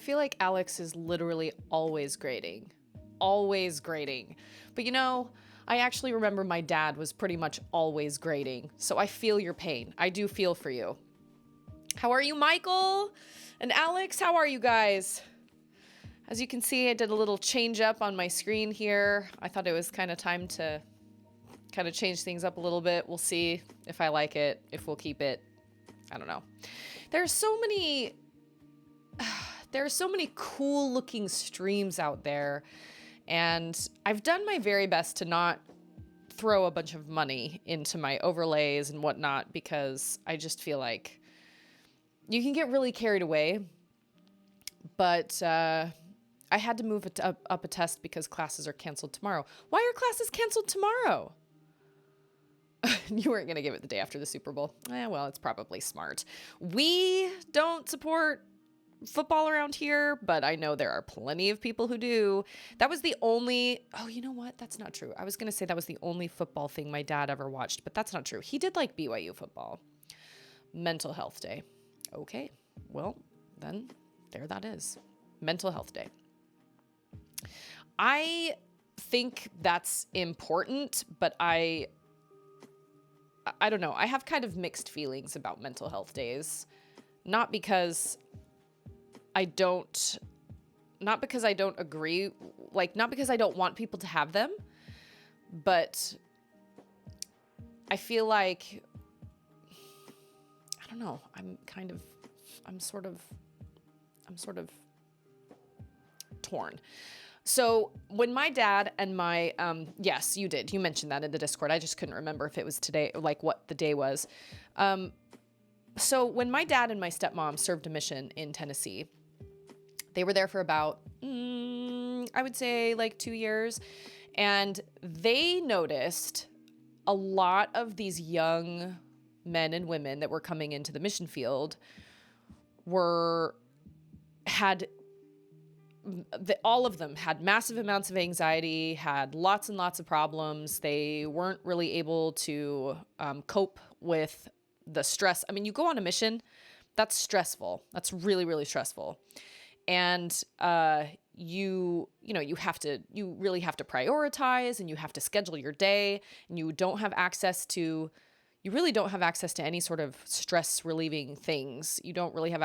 feel like Alex is literally always grading. Always grading. But I actually remember my dad was pretty much always grading. So I feel your pain. I do feel for you. How are you, Michael? And Alex, how are you guys? As you can see, I did a little change up on my screen here. I thought it was kind of time to kind of change things up a little bit. We'll see if I like it, if we'll keep it. I don't know. There are so many cool looking streams out there, and I've done my very best to not throw a bunch of money into my overlays and whatnot, because I just feel like you can get really carried away. But I had to move it up a test because classes are canceled tomorrow. Why are classes canceled tomorrow? You weren't going to give it the day after the Super Bowl. Well, it's probably smart. We don't support football around here, but I know there are plenty of people who do. That was the only... Oh, you know what? That's not true. I was going to say that was the only football thing my dad ever watched, but that's not true. He did like BYU football. Mental Health Day. Okay. Well, then there that is. Mental Health Day. I think that's important, but I don't know. I have kind of mixed feelings about mental health days. Not because I don't agree, not because I don't want people to have them, but I feel like, I don't know, I'm sort of torn. So when my dad and my, yes, you mentioned that in the Discord. I just couldn't remember if it was today, what the day was. So when my dad and my stepmom served a mission in Tennessee, they were there for about, I would say 2 years. And they noticed a lot of these young men and women that were coming into the mission field all of them had massive amounts of anxiety, had lots and lots of problems. They weren't really able to cope with the stress. I mean, you go on a mission, that's stressful. That's really, really stressful. And you really have to prioritize, and you have to schedule your day, and you really don't have access to any sort of stress relieving things. You don't have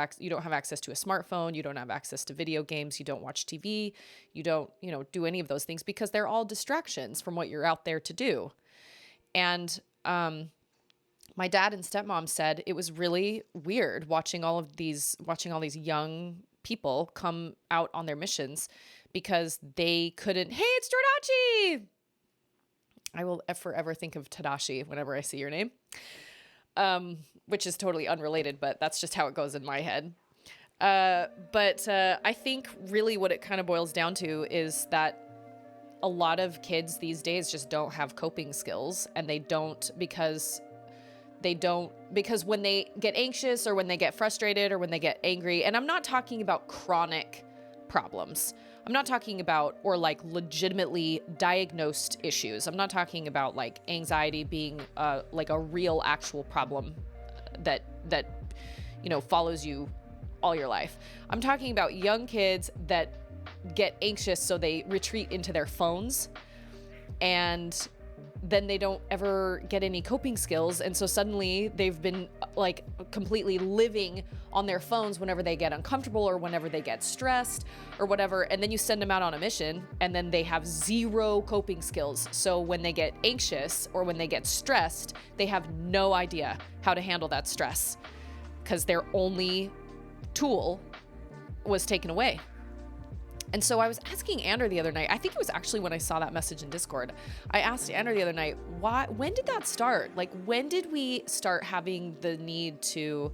access to a smartphone. You don't have access to video games. You don't watch TV. You don't, do any of those things because they're all distractions from what you're out there to do. And, my dad and stepmom said it was really weird watching all these young people come out on their missions because they couldn't, hey, it's Jordachi! I will forever think of Tadashi whenever I see your name, which is totally unrelated, but that's just how it goes in my head. But I think really what it kind of boils down to is that a lot of kids these days just don't have coping skills, and they don't because when they get anxious or when they get frustrated or when they get angry, and I'm not talking about chronic problems. I'm not talking about, or legitimately diagnosed issues. I'm not talking about anxiety being a real actual problem that follows you all your life. I'm talking about young kids that get anxious, so they retreat into their phones, and then they don't ever get any coping skills. And so suddenly they've been completely living on their phones whenever they get uncomfortable or whenever they get stressed or whatever. And then you send them out on a mission and then they have zero coping skills. So when they get anxious or when they get stressed, they have no idea how to handle that stress because their only tool was taken away. And so I was asking Andrew the other night, I think it was actually when I saw that message in Discord, I asked Andrew the other night, when did that start? When did we start having the need to,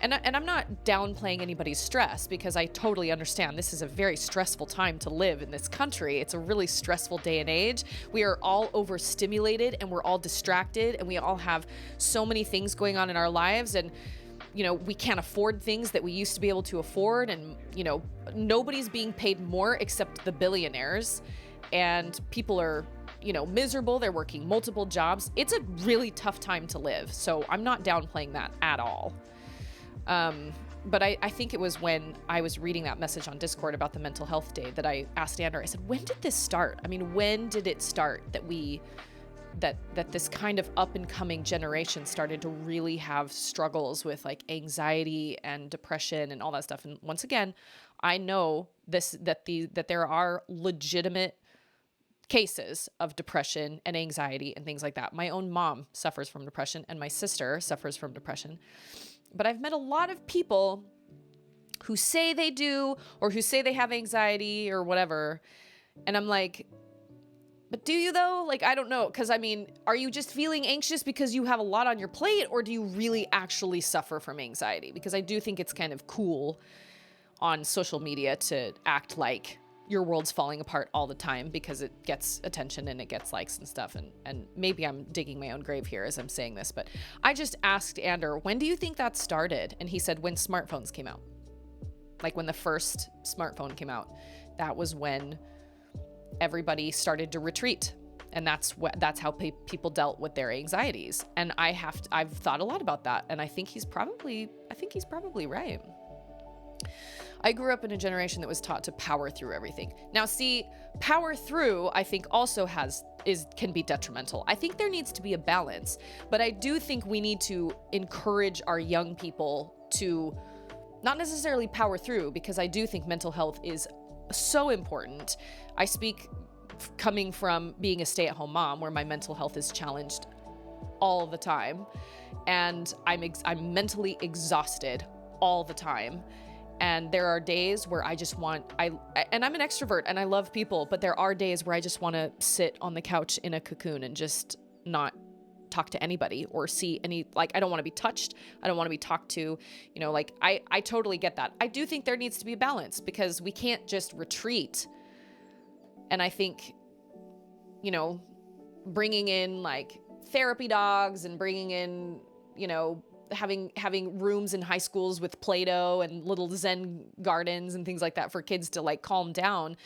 and I'm not downplaying anybody's stress because I totally understand this is a very stressful time to live in this country. It's a really stressful day and age. We are all overstimulated and we're all distracted and we all have so many things going on in our lives, and we can't afford things that we used to be able to afford. And, nobody's being paid more except the billionaires, and people are, miserable. They're working multiple jobs. It's a really tough time to live. So I'm not downplaying that at all. but I think it was when I was reading that message on Discord about the mental health day that I asked Andrew, I said, when did this start? I mean, when did it start that this kind of up and coming generation started to really have struggles with like anxiety and depression and all that stuff? And once again, I know that there are legitimate cases of depression and anxiety and things like that. My own mom suffers from depression and my sister suffers from depression. But I've met a lot of people who say they do, or who say they have anxiety or whatever. And I'm like, but do you though? Like, I don't know. Because I mean, are you just feeling anxious because you have a lot on your plate, or do you really actually suffer from anxiety? Because I do think it's kind of cool on social media to act like your world's falling apart all the time because it gets attention and it gets likes and stuff. And maybe I'm digging my own grave here as I'm saying this, but I just asked Andrew, when do you think that started? And he said, when smartphones came out. Like when the first smartphone came out, that was when everybody started to retreat. And that's how people dealt with their anxieties. And I've thought a lot about that. And I think he's probably right. I grew up in a generation that was taught to power through everything. Now, see, power through, I think also can be detrimental. I think there needs to be a balance, but I do think we need to encourage our young people to not necessarily power through, because I do think mental health is so important. I speak coming from being a stay-at-home mom where my mental health is challenged all the time, and I'm mentally exhausted all the time. And there are days where and I'm an extrovert and I love people, but there are days where I just want to sit on the couch in a cocoon and just not talk to anybody or see any, like, I don't want to be touched. I don't want to be talked to, like, I totally get that. I do think there needs to be a balance because we can't just retreat. And I think, bringing in like therapy dogs and bringing in, having rooms in high schools with Play-Doh and little Zen gardens and things like that for kids to like calm down.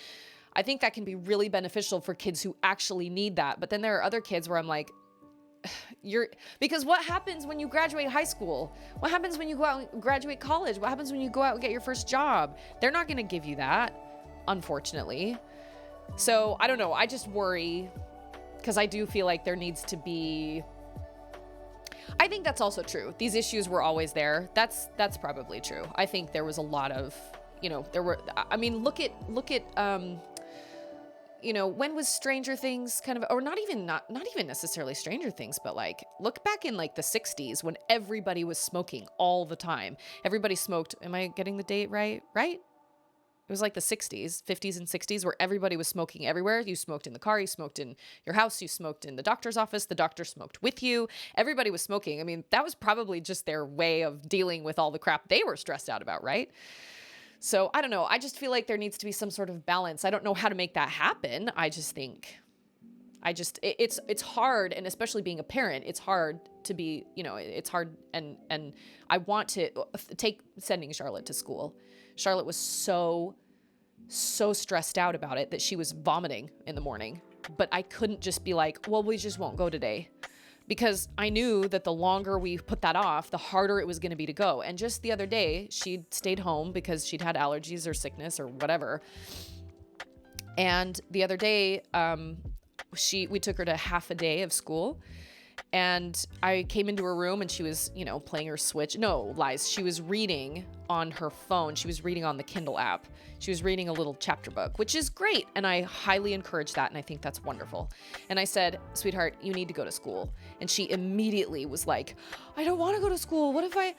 I think that can be really beneficial for kids who actually need that. But then there are other kids where I'm like, because what happens when you graduate high school? What happens when you go out and graduate college? What happens when you go out and get your first job? They're not going to give you that, unfortunately. So I don't know. I just worry because I do feel like there needs to be, I think that's also true. These issues were always there. That's probably true. I think there was a lot of, look at, when was Stranger Things kind of, or not even necessarily Stranger Things, but like, look back in like the 60s when everybody was smoking all the time. Everybody smoked. Am I getting the date right? Right? It was like the 60s, 50s and 60s where everybody was smoking everywhere. You smoked in the car, you smoked in your house, you smoked in the doctor's office, the doctor smoked with you. Everybody was smoking. I mean, that was probably just their way of dealing with all the crap they were stressed out about, right? So I don't know. I just feel like there needs to be some sort of balance. I don't know how to make that happen. I just think it's hard. And especially being a parent, it's hard to be, it's hard. And I want to sending Charlotte to school. Charlotte was so stressed out about it that she was vomiting in the morning, but I couldn't just be like, well, we just won't go today, because I knew that the longer we put that off, the harder it was going to be to go. And just the other day, she stayed home because she'd had allergies or sickness or whatever. And the other day, we took her to half a day of school. And I came into her room and she was, playing her Switch. No, lies. She was reading on her phone. She was reading on the Kindle app. She was reading a little chapter book, which is great. And I highly encourage that. And I think that's wonderful. And I said, sweetheart, you need to go to school. And she immediately was like, I don't want to go to school. What if I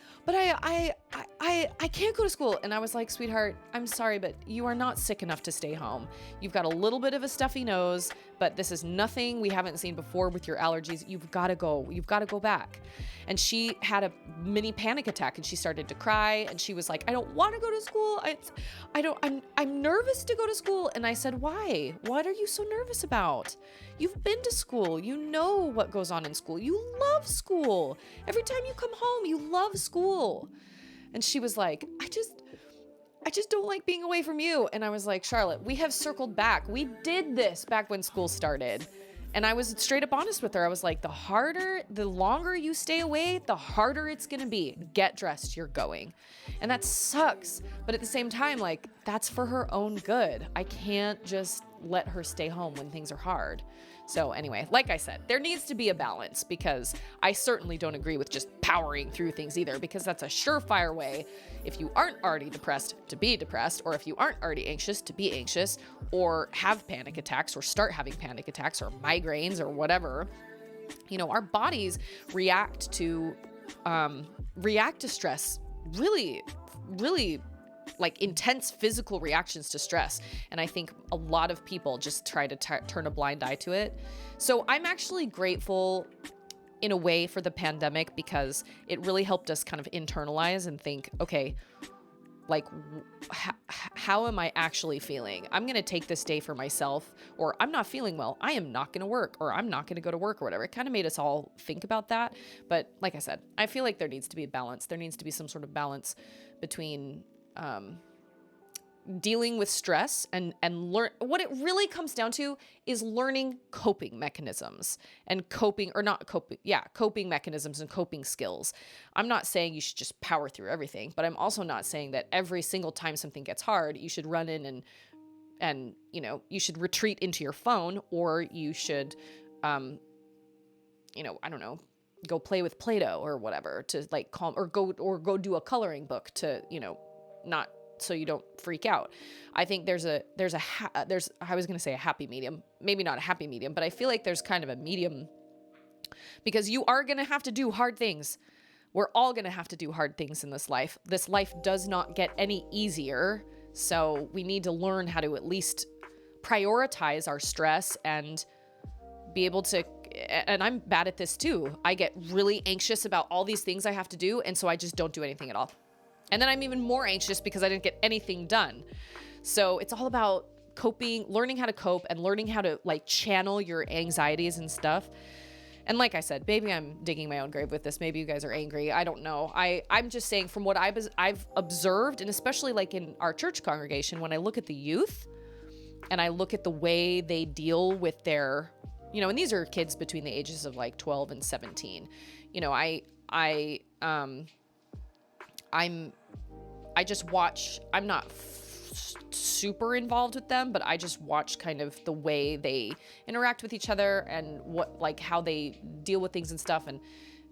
can't go to school. And I was like, sweetheart, I'm sorry, but you are not sick enough to stay home. You've got a little bit of a stuffy nose, but this is nothing we haven't seen before with your allergies. You've got to go. You've got to go back. And she had a mini panic attack and she started to cry and she was like, I don't want to go to school. I'm nervous to go to school. And I said, why? What are you so nervous about? You've been to school. You know what goes on in school. You love school. Every time you come home, you love school. And she was like, I just don't like being away from you. And I was like, Charlotte, we have circled back. We did this back when school started. And I was straight up honest with her. I was like, the longer you stay away, the harder it's going to be. Get dressed, you're going. And that sucks. But at the same time, like, that's for her own good. I can't just let her stay home when things are hard. So anyway, like I said, there needs to be a balance, because I certainly don't agree with just powering through things either, because that's a surefire way, if you aren't already depressed, to be depressed, or if you aren't already anxious, to be anxious, or have panic attacks, or start having panic attacks, or migraines, or whatever. You know, our bodies react to stress really, really like intense physical reactions to stress. And I think a lot of people just try to turn a blind eye to it. So I'm actually grateful in a way for the pandemic, because it really helped us kind of internalize and think, okay, like, how am I actually feeling? I'm going to take this day for myself, or I'm not feeling well. I am not going to work, or I'm not going to go to work, or whatever. It kind of made us all think about that. But like I said, I feel like there needs to be a balance. There needs to be some sort of balance between dealing with stress and learn. What it really comes down to is learning coping mechanisms and coping mechanisms and coping skills. I'm not saying you should just power through everything, but I'm also not saying that every single time something gets hard, you should run in and you know, you should retreat into your phone, or you should, I don't know, go play with Play-Doh or whatever to like calm, or go do a coloring book to, you know, not so you don't freak out. I think I was going to say a happy medium, maybe not a happy medium, but I feel like there's kind of a medium, because you are going to have to do hard things. We're all going to have to do hard things in this life. This life does not get any easier. So we need to learn how to at least prioritize our stress and be able to, and I'm bad at this too. I get really anxious about all these things I have to do. And so I just don't do anything at all. And then I'm even more anxious because I didn't get anything done. So it's all about coping, learning how to cope, and learning how to like channel your anxieties and stuff. And like I said, maybe I'm digging my own grave with this. Maybe you guys are angry. I don't know. I'm just saying from what I've observed, and especially like in our church congregation, when I look at the youth and I look at the way they deal with their, you know, and these are kids between the ages of like 12 and 17. You know, I just watch. I'm not super involved with them, but I just watch kind of the way they interact with each other and what, like, how they deal with things and stuff.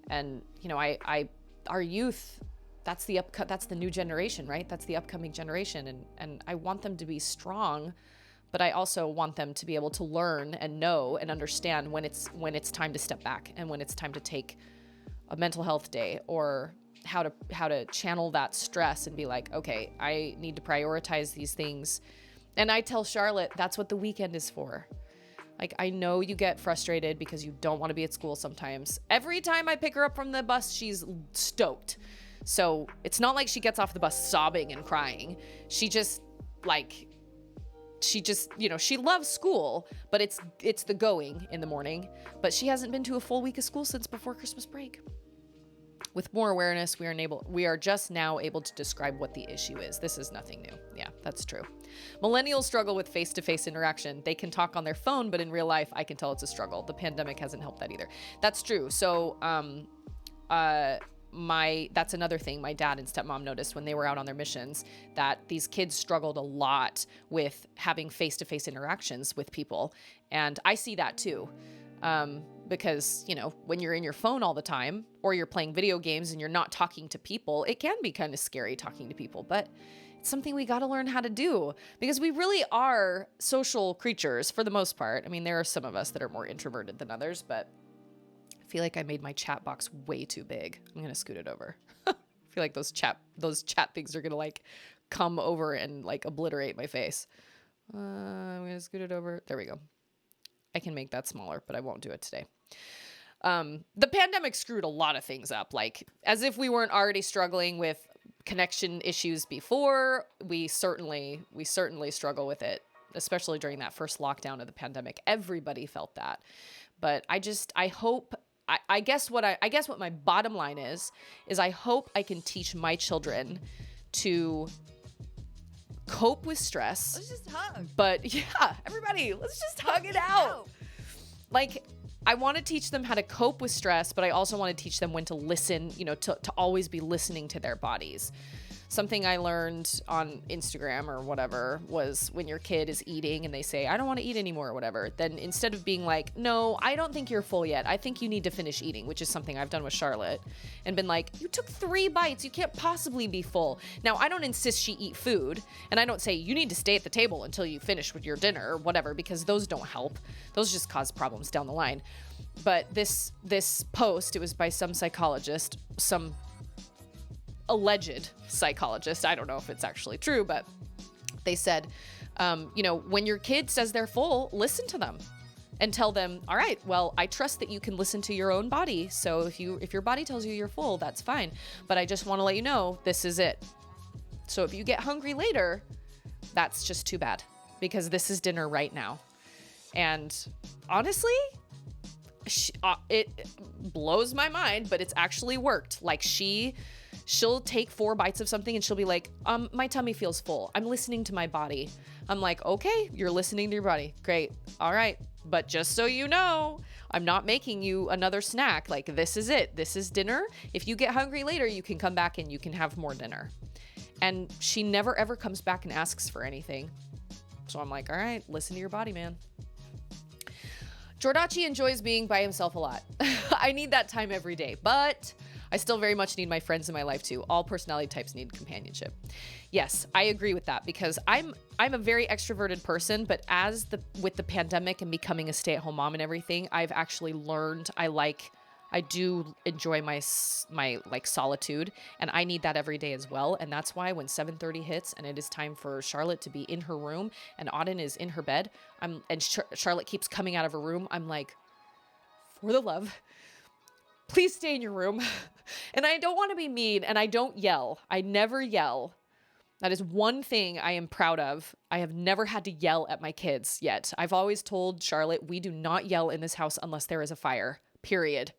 And you know, our youth, that's the new generation, right? That's the upcoming generation. And I want them to be strong, but I also want them to be able to learn and know and understand when it's time to step back, and when it's time to take a mental health day, or how to channel that stress and be like, okay, I need to prioritize these things. And I tell Charlotte, that's what the weekend is for. Like, I know you get frustrated because you don't want to be at school sometimes. Every time I pick her up from the bus, she's stoked. So it's not like she gets off the bus sobbing and crying. She just, you know, she loves school, but it's the going in the morning. But she hasn't been to a full week of school since before Christmas break. With more awareness, we are just now able to describe what the issue is. This is nothing new. Yeah, that's true. Millennials struggle with face-to-face interaction. They can talk on their phone, but in real life, I can tell it's a struggle. The pandemic hasn't helped that either. That's true. So, that's another thing my dad and stepmom noticed when they were out on their missions, that these kids struggled a lot with having face-to-face interactions with people. And I see that too. Because, you know, when you're in your phone all the time, or you're playing video games and you're not talking to people, it can be kind of scary talking to people, but it's something we got to learn how to do, because we really are social creatures for the most part. I mean, there are some of us that are more introverted than others, but I feel like I made my chat box way too big. I'm going to scoot it over. I feel like those chat things are going to like come over and like obliterate my face. I'm going to scoot it over. There we go. I can make that smaller, but I won't do it today. The pandemic screwed a lot of things up, like as if we weren't already struggling with connection issues before. We certainly struggle with it, especially during that first lockdown of the pandemic. Everybody felt that. But I guess what my bottom line is I hope I can teach my children to cope with stress. Let's just hug. But yeah, everybody, let's just hug it out. like, I want to teach them how to cope with stress, but I also want to teach them when to listen, you know, to always be listening to their bodies. Something I learned on Instagram or whatever was when your kid is eating and they say, I don't want to eat anymore or whatever, then instead of being like, no, I don't think you're full yet. I think you need to finish eating, which is something I've done with Charlotte, and been like, you took 3 bites. You can't possibly be full. Now, I don't insist she eat food, and I don't say you need to stay at the table until you finish with your dinner or whatever, because those don't help. Those just cause problems down the line. But this post, it was by some psychologist, some alleged psychologist. I don't know if it's actually true, but they said, you know, when your kid says they're full, listen to them and tell them, all right, well, I trust that you can listen to your own body. So if your body tells you you're full, that's fine. But I just want to let you know, this is it. So if you get hungry later, that's just too bad, because this is dinner right now. And honestly, it blows my mind, but it's actually worked. Like, she'll take 4 bites of something and she'll be like, my tummy feels full. I'm listening to my body. I'm like, okay, you're listening to your body. Great. All right. But just so you know, I'm not making you another snack. Like, this is it. This is dinner. If you get hungry later, you can come back and you can have more dinner. And she never ever comes back and asks for anything. So I'm like, all right, listen to your body, man. Jordachi enjoys being by himself a lot. I need that time every day, but I still very much need my friends in my life too. All personality types need companionship. Yes, I agree with that, because I'm a very extroverted person, but with the pandemic and becoming a stay-at-home mom and everything, I've actually learned I do enjoy my like solitude, and I need that every day as well. And that's why when 7:30 hits and it is time for Charlotte to be in her room and Auden is in her bed, Charlotte keeps coming out of her room, I'm like, for the love, please stay in your room. And I don't want to be mean, and I don't yell. I never yell. That is one thing I am proud of. I have never had to yell at my kids yet. I've always told Charlotte, we do not yell in this house unless there is a fire, period.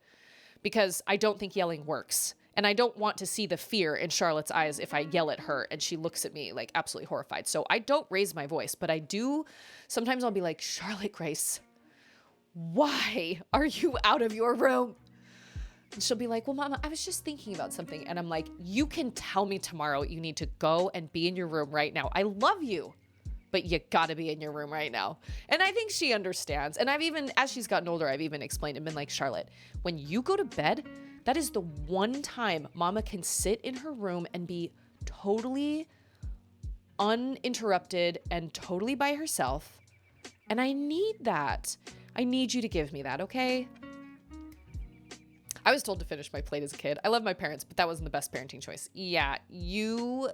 Because I don't think yelling works. And I don't want to see the fear in Charlotte's eyes if I yell at her and she looks at me like absolutely horrified. So I don't raise my voice, but I do. Sometimes I'll be like, Charlotte Grace, why are you out of your room? And she'll be like, well, Mama, I was just thinking about something. And I'm like, you can tell me tomorrow you need to go and be in your room right now. I love you, but you gotta be in your room right now. And I think she understands. And I've even, as she's gotten older, I've even explained and been like, Charlotte, when you go to bed, that is the one time Mama can sit in her room and be totally uninterrupted and totally by herself. And I need that. I need you to give me that, okay? I was told to finish my plate as a kid. I love my parents, but that wasn't the best parenting choice. Yeah, you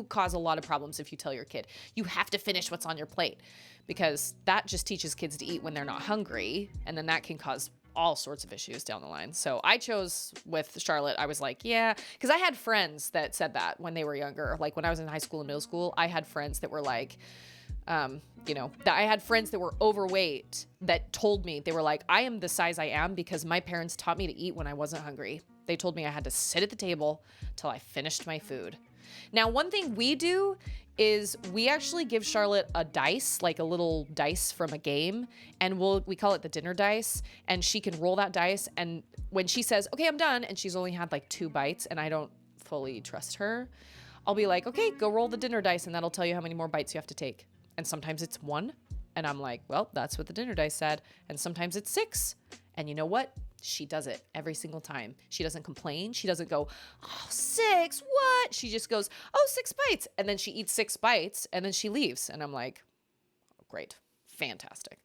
cause a lot of problems if you tell your kid, you have to finish what's on your plate, because that just teaches kids to eat when they're not hungry, and then that can cause all sorts of issues down the line. So I chose with Charlotte, I was like, yeah, because I had friends that said that when they were younger. Like when I was in high school and middle school, I had friends that were like, I had friends that were overweight that told me, they were like, I am the size I am because my parents taught me to eat when I wasn't hungry. They told me I had to sit at the table till I finished my food. Now, one thing we do is we actually give Charlotte a dice, like a little dice from a game, and we call it the dinner dice, and she can roll that dice. And when she says, okay, I'm done, and she's only had like 2 bites and I don't fully trust her, I'll be like, okay, go roll the dinner dice and that'll tell you how many more bites you have to take. And sometimes it's 1, and I'm like, well, that's what the dinner dice said. And sometimes it's 6. And you know what? She does it every single time. She doesn't complain. She doesn't go, oh, 6, what? She just goes, oh, 6 bites. And then she eats 6 bites, and then she leaves. And I'm like, oh, great, fantastic.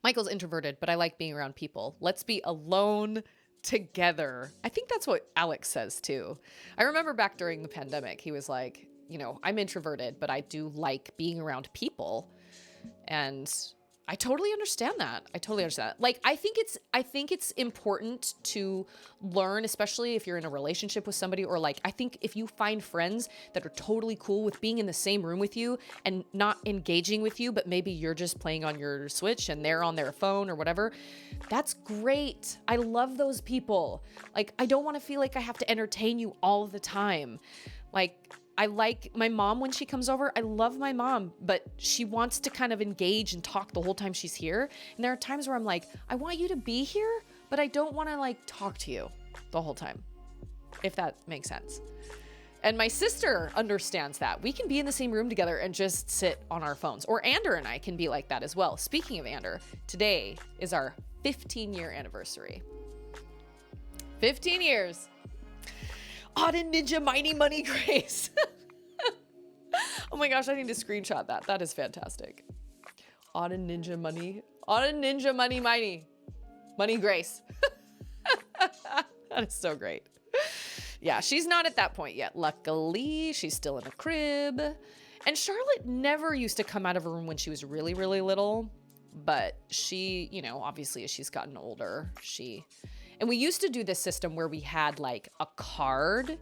Michael's introverted, but I like being around people. Let's be alone together. I think that's what Alex says too. I remember back during the pandemic, he was like, I'm introverted, but I do like being around people. And I totally understand that. Like, I think it's important to learn, especially if you're in a relationship with somebody, or like, I think if you find friends that are totally cool with being in the same room with you and not engaging with you, but maybe you're just playing on your Switch and they're on their phone or whatever, that's great. I love those people. Like, I don't want to feel like I have to entertain you all the time. Like, I like my mom when she comes over. I love my mom, but she wants to kind of engage and talk the whole time she's here. And there are times where I'm like, I want you to be here, but I don't want to like talk to you the whole time, if that makes sense. And my sister understands that. We can be in the same room together and just sit on our phones. Or Ander and I can be like that as well. Speaking of Ander, today is our 15-year anniversary. 15 years. Odd and Ninja Mighty Money Grace. Oh my gosh, I need to screenshot that. That is fantastic. Odd and Ninja Money. Odd and Ninja Money Mighty. Money Grace. That is so great. Yeah, she's not at that point yet. Luckily, she's still in a crib. And Charlotte never used to come out of her room when she was really, really little. But she, you know, obviously as she's gotten older, and we used to do this system where we had like a card.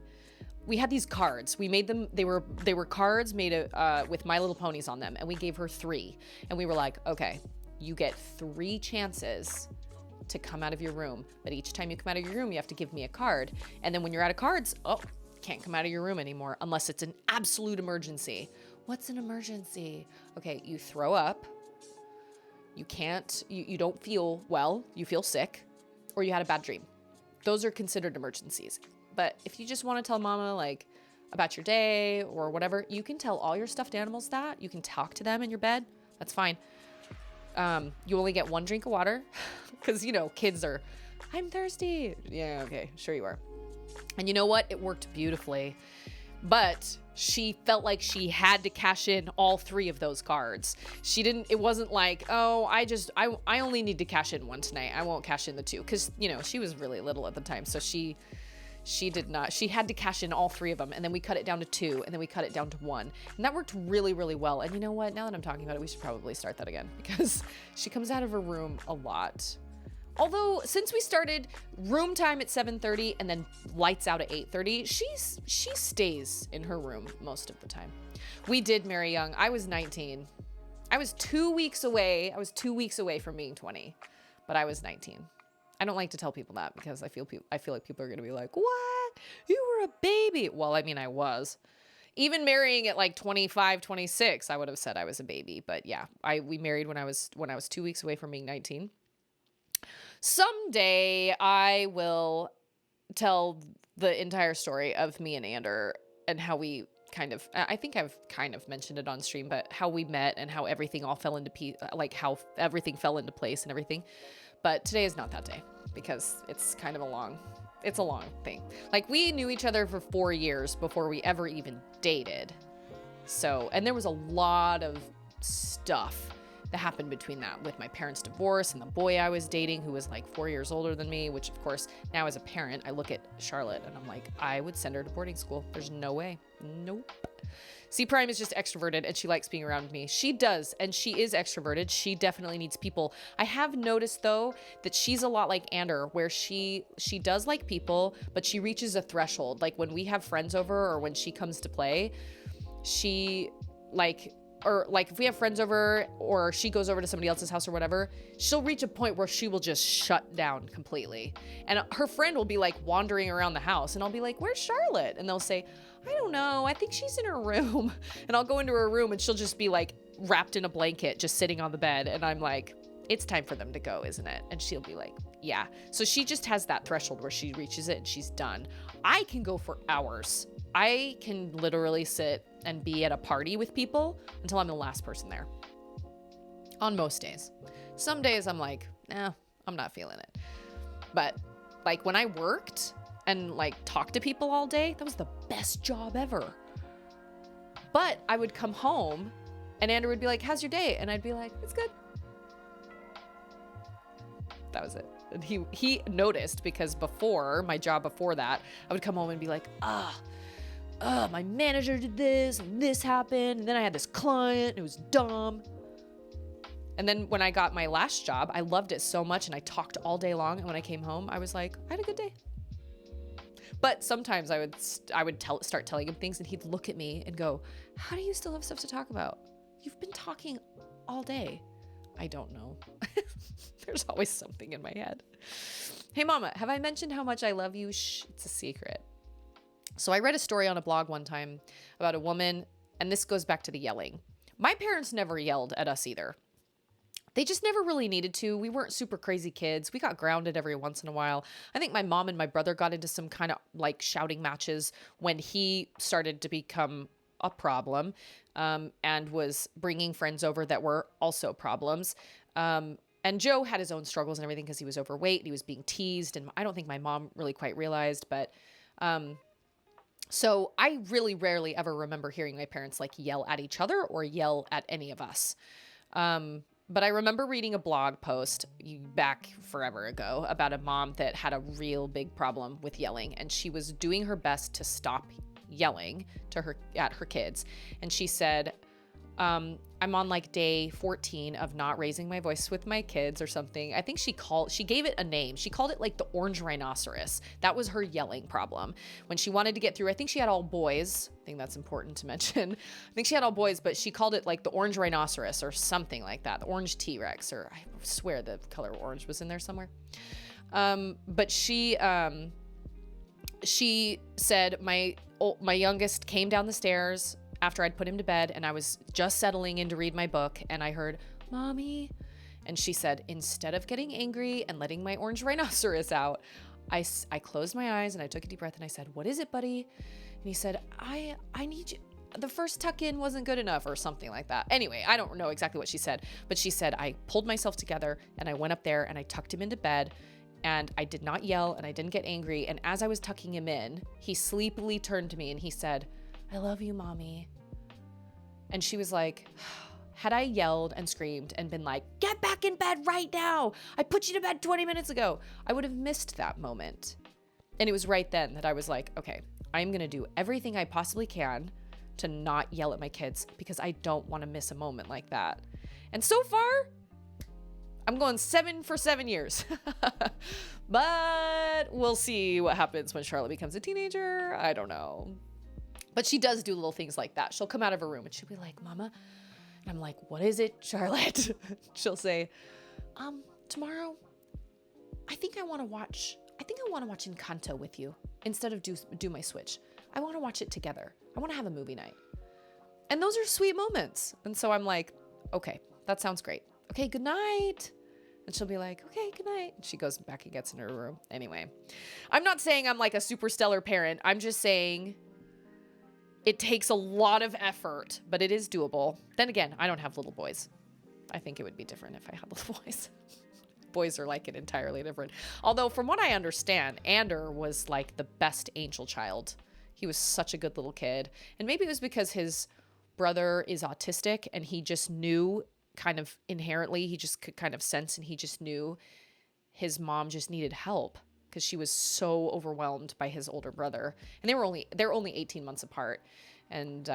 We had these cards. We made them, they were cards made with My Little Ponies on them. And we gave her 3. And we were like, okay, you get 3 chances to come out of your room, but each time you come out of your room you have to give me a card, and then when you're out of cards, can't come out of your room anymore unless it's an absolute emergency. What's an emergency? Okay, you throw up, you don't feel well, you feel sick, or you had a bad dream. Those are considered emergencies. But if you just want to tell mama like about your day or whatever, you can tell all your stuffed animals that. You can talk to them in your bed. That's fine. You only get 1 drink of water because, you know, kids are, I'm thirsty. Yeah, okay, sure you are. And you know what? It worked beautifully. But she felt like she had to cash in all 3 of those cards. It wasn't like, oh, I only need to cash in 1 tonight. I won't cash in the 2. Because, you know, she was really little at the time. So she did not. She had to cash in all 3 of them, and then we cut it down to 2, and then we cut it down to 1. And that worked really, really well. And you know what? Now that I'm talking about it, we should probably start that again because she comes out of her room a lot. Although, since we started room time at 7:30 and then lights out at 8:30, she stays in her room most of the time. We did marry young. I was 19. I was 2 weeks away. I was 2 weeks away from being 20, but I was 19. I don't like to tell people that because I feel like people are going to be like, what? You were a baby. Well, I mean, I was. Even marrying at like 25, 26, I would have said I was a baby. But yeah, we married when I was 2 weeks away from being 19. Someday I will tell the entire story of me and Ander and how we I think I've kind of mentioned it on stream, but how we met and how everything all fell into how everything fell into place and everything. But today is not that day because it's kind of a long thing. Like, we knew each other for 4 years before we ever even dated. So, and there was a lot of stuff that happened between that with my parents' divorce and the boy I was dating who was like 4 years older than me, which of course now as a parent, I look at Charlotte and I'm like, I would send her to boarding school. There's no way. Nope. C Prime is just extroverted and she likes being around me. She does, and she is extroverted. She definitely needs people. I have noticed though that she's a lot like Ander, where she does like people, but she reaches a threshold. Like when we have friends over or when she comes to play, if we have friends over or she goes over to somebody else's house or whatever, she'll reach a point where she will just shut down completely. And her friend will be like wandering around the house and I'll be like, where's Charlotte? And they'll say, I don't know. I think she's in her room. And I'll go into her room and she'll just be like wrapped in a blanket, just sitting on the bed. And I'm like, it's time for them to go, isn't it? And she'll be like, yeah. So she just has that threshold where she reaches it and she's done. I can go for hours. I can literally sit and be at a party with people until I'm the last person there. On most days. Some days I'm like, I'm not feeling it. But like when I worked and like talked to people all day, that was the best job ever. But I would come home and Andrew would be like, how's your day? And I'd be like, it's good. That was it. And he noticed because my job before that, I would come home and be like, my manager did this and this happened. And then I had this client and it was dumb. And then when I got my last job, I loved it so much and I talked all day long. And when I came home, I was like, I had a good day. But sometimes I would start telling him things and he'd look at me and go, how do you still have stuff to talk about? You've been talking all day. I don't know. There's always something in my head. Hey, Mama, have I mentioned how much I love you? Shh, it's a secret. So I read a story on a blog one time about a woman, and this goes back to the yelling. My parents never yelled at us either. They just never really needed to. We weren't super crazy kids. We got grounded every once in a while. I think my mom and my brother got into some kind of like shouting matches when he started to become a problem, and was bringing friends over that were also problems. And Joe had his own struggles and everything because he was overweight. He was being teased, and I don't think my mom really quite realized, but so I really rarely ever remember hearing my parents like yell at each other or yell at any of us. But I remember reading a blog post back forever ago about a mom that had a real big problem with yelling, and she was doing her best to stop yelling at her kids. And she said, I'm on like day 14 of not raising my voice with my kids or something. I think she gave it a name. She called it like the orange rhinoceros. That was her yelling problem. When she wanted to get through, I think she had all boys. I think that's important to mention. I think she had all boys, but she called it like the orange rhinoceros or something like that. The orange T-Rex, or I swear the color orange was in there somewhere. But she said my youngest came down the stairs after I'd put him to bed, and I was just settling in to read my book, and I heard, "Mommy." And she said, instead of getting angry and letting my orange rhinoceros out, I closed my eyes and I took a deep breath and I said, "What is it, buddy?" And he said, I need you. The first tuck in wasn't good enough or something like that. Anyway, I don't know exactly what she said, but she said, I pulled myself together and I went up there and I tucked him into bed, and I did not yell and I didn't get angry. And as I was tucking him in, he sleepily turned to me and he said, "I love you, Mommy." And she was like, had I yelled and screamed and been like, "Get back in bed right now. I put you to bed 20 minutes ago," I would have missed that moment. And it was right then that I was like, okay, I'm going to do everything I possibly can to not yell at my kids because I don't want to miss a moment like that. And so far, I'm going 7 for 7 years. But we'll see what happens when Charlotte becomes a teenager. I don't know. But she does do little things like that. She'll come out of her room and she'll be like, "Mama." And I'm like, "What is it, Charlotte?" She'll say, "Tomorrow, I think I want to watch Encanto with you instead of do my Switch. I want to watch it together. I want to have a movie night." And those are sweet moments. And so I'm like, okay, that sounds great. Okay, good night. And she'll be like, "Okay, good night." And she goes back and gets in her room. Anyway, I'm not saying I'm like a super stellar parent. I'm just saying it takes a lot of effort, but it is doable. Then again, I don't have little boys. I think it would be different if I had little boys. Boys are like it entirely different. Although from what I understand, Ander was like the best angel child. He was such a good little kid. And maybe it was because his brother is autistic and he just knew kind of inherently, he just could kind of sense, and he just knew his mom just needed help because she was so overwhelmed by his older brother. And they're only 18 months apart. And,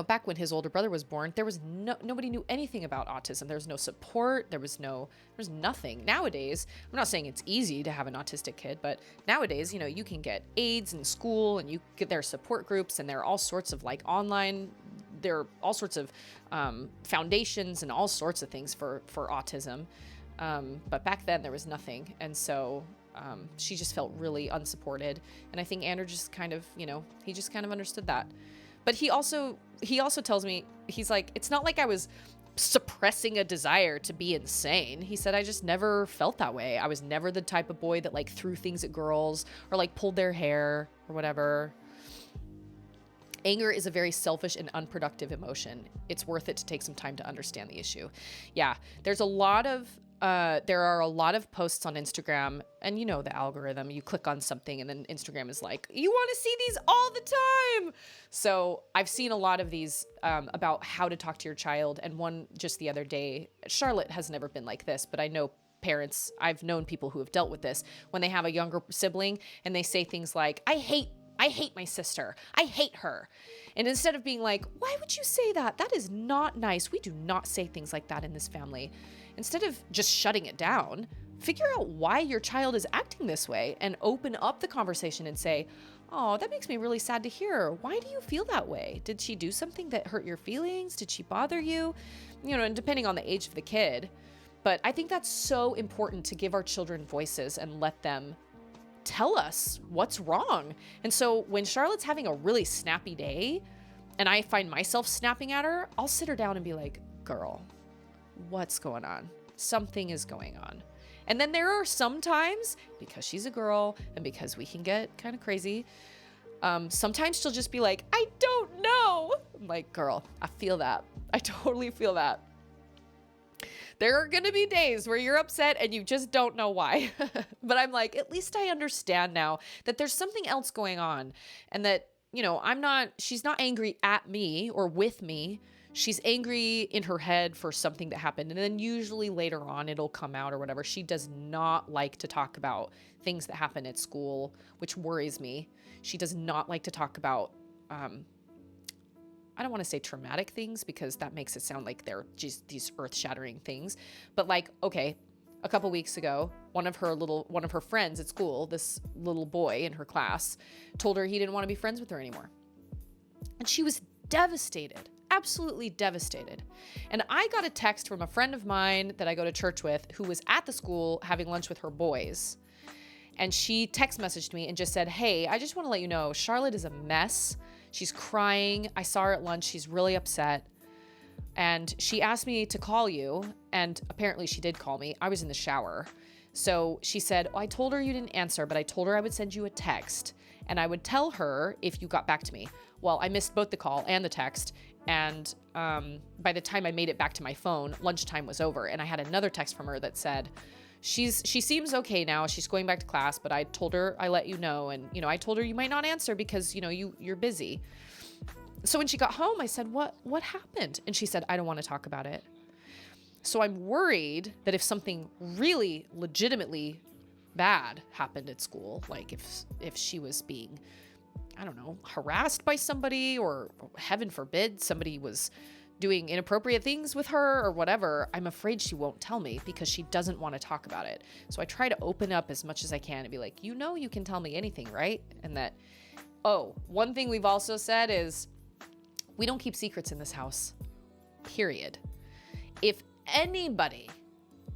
back when his older brother was born, there was nobody knew anything about autism. There was no support. There was nothing. Nowadays, I'm not saying it's easy to have an autistic kid, but nowadays, you can get aids in school and you get their support groups, and there are all sorts of like online, there are all sorts of foundations and all sorts of things for autism. But back then there was nothing. And so she just felt really unsupported. And I think Ander just kind of, he just kind of understood that. But he also tells me, he's like, it's not like I was suppressing a desire to be insane. He said, I just never felt that way. I was never the type of boy that like threw things at girls or like pulled their hair or whatever. Anger is a very selfish and unproductive emotion. It's worth it to take some time to understand the issue. Yeah, there are a lot of posts on Instagram, and the algorithm, you click on something and then Instagram is like, you want to see these all the time. So I've seen a lot of these about how to talk to your child. And one just the other day, Charlotte has never been like this, but I know parents, I've known people who have dealt with this when they have a younger sibling and they say things like, I hate my sister. I hate her. And instead of being like, why would you say that? That is not nice. We do not say things like that in this family. Instead of just shutting it down, figure out why your child is acting this way and open up the conversation and say, "Oh, that makes me really sad to hear. Why do you feel that way? Did she do something that hurt your feelings? Did she bother you?" And depending on the age of the kid. But I think that's so important to give our children voices and let them tell us what's wrong. And so when Charlotte's having a really snappy day and I find myself snapping at her, I'll sit her down and be like, girl, what's going on? Something is going on. And then there are some times, because she's a girl and because we can get kind of crazy, sometimes she'll just be like, I don't know. I'm like, girl, I feel that. I totally feel that. There are going to be days where you're upset and you just don't know why. But I'm like, at least I understand now that there's something else going on, and that, she's not angry at me or with me. She's angry in her head for something that happened. And then usually later on it'll come out or whatever. She does not like to talk about things that happen at school, which worries me. She does not like to talk about, I don't want to say traumatic things because that makes it sound like they're just these earth-shattering things. But like, okay, a couple weeks ago, one of her friends at school, this little boy in her class, told her he didn't want to be friends with her anymore. And she was devastated, absolutely devastated. And I got a text from a friend of mine that I go to church with who was at the school having lunch with her boys. And she text messaged me and just said, hey, I just want to let you know, Charlotte is a mess. She's crying. I saw her at lunch. She's really upset. And she asked me to call you. And apparently she did call me. I was in the shower. So she said, I told her you didn't answer, but I told her I would send you a text and I would tell her if you got back to me. Well, I missed both the call and the text. And by the time I made it back to my phone, lunchtime was over. And I had another text from her that said, she seems okay now. She's going back to class, but I told her I let you know. And, I told her you might not answer because, you're busy. So when she got home, I said, what happened? And she said, I don't want to talk about it. So I'm worried that if something really legitimately bad happened at school, like if she was being, I don't know, harassed by somebody, or heaven forbid, somebody was doing inappropriate things with her or whatever, I'm afraid she won't tell me because she doesn't want to talk about it. So I try to open up as much as I can and be like, you can tell me anything, right? And that, one thing we've also said is we don't keep secrets in this house, period. If anybody,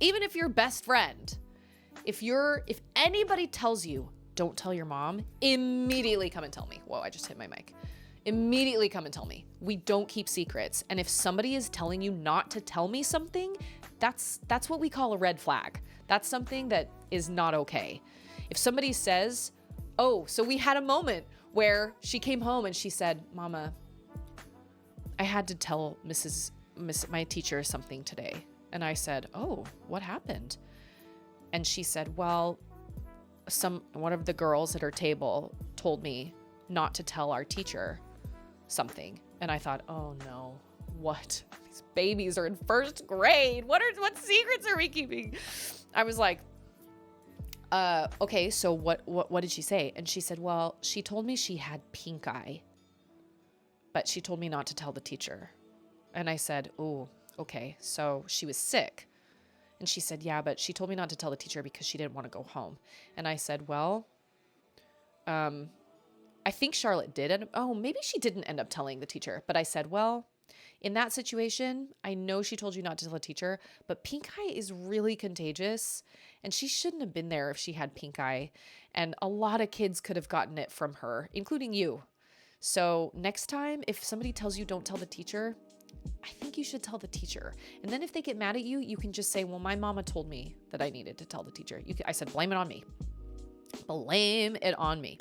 even if your best friend, if anybody tells you, don't tell your mom, immediately come and tell me. Whoa, I just hit my mic. Immediately come and tell me. We don't keep secrets. And if somebody is telling you not to tell me something, that's what we call a red flag. That's something that is not okay. If somebody says, so we had a moment where she came home and she said, Mama, I had to tell my teacher something today. And I said, what happened? And she said, well, one of the girls at her table told me not to tell our teacher something. And I thought, oh no, what? These babies are in first grade. What secrets are we keeping? I was like, okay, so what did she say? And she said, well, she told me she had pink eye, but she told me not to tell the teacher. And I said, oh, okay, so she was sick. And she said, yeah, but she told me not to tell the teacher because she didn't want to go home. And I said, well, I think Charlotte did. Maybe she didn't end up telling the teacher. But I said, well, in that situation, I know she told you not to tell the teacher, but pink eye is really contagious. And she shouldn't have been there if she had pink eye. And a lot of kids could have gotten it from her, including you. So next time, if somebody tells you don't tell the teacher, I think you should tell the teacher. And then if they get mad at you, you can just say, well, my mama told me that I needed to tell the teacher. I said, blame it on me. Blame it on me.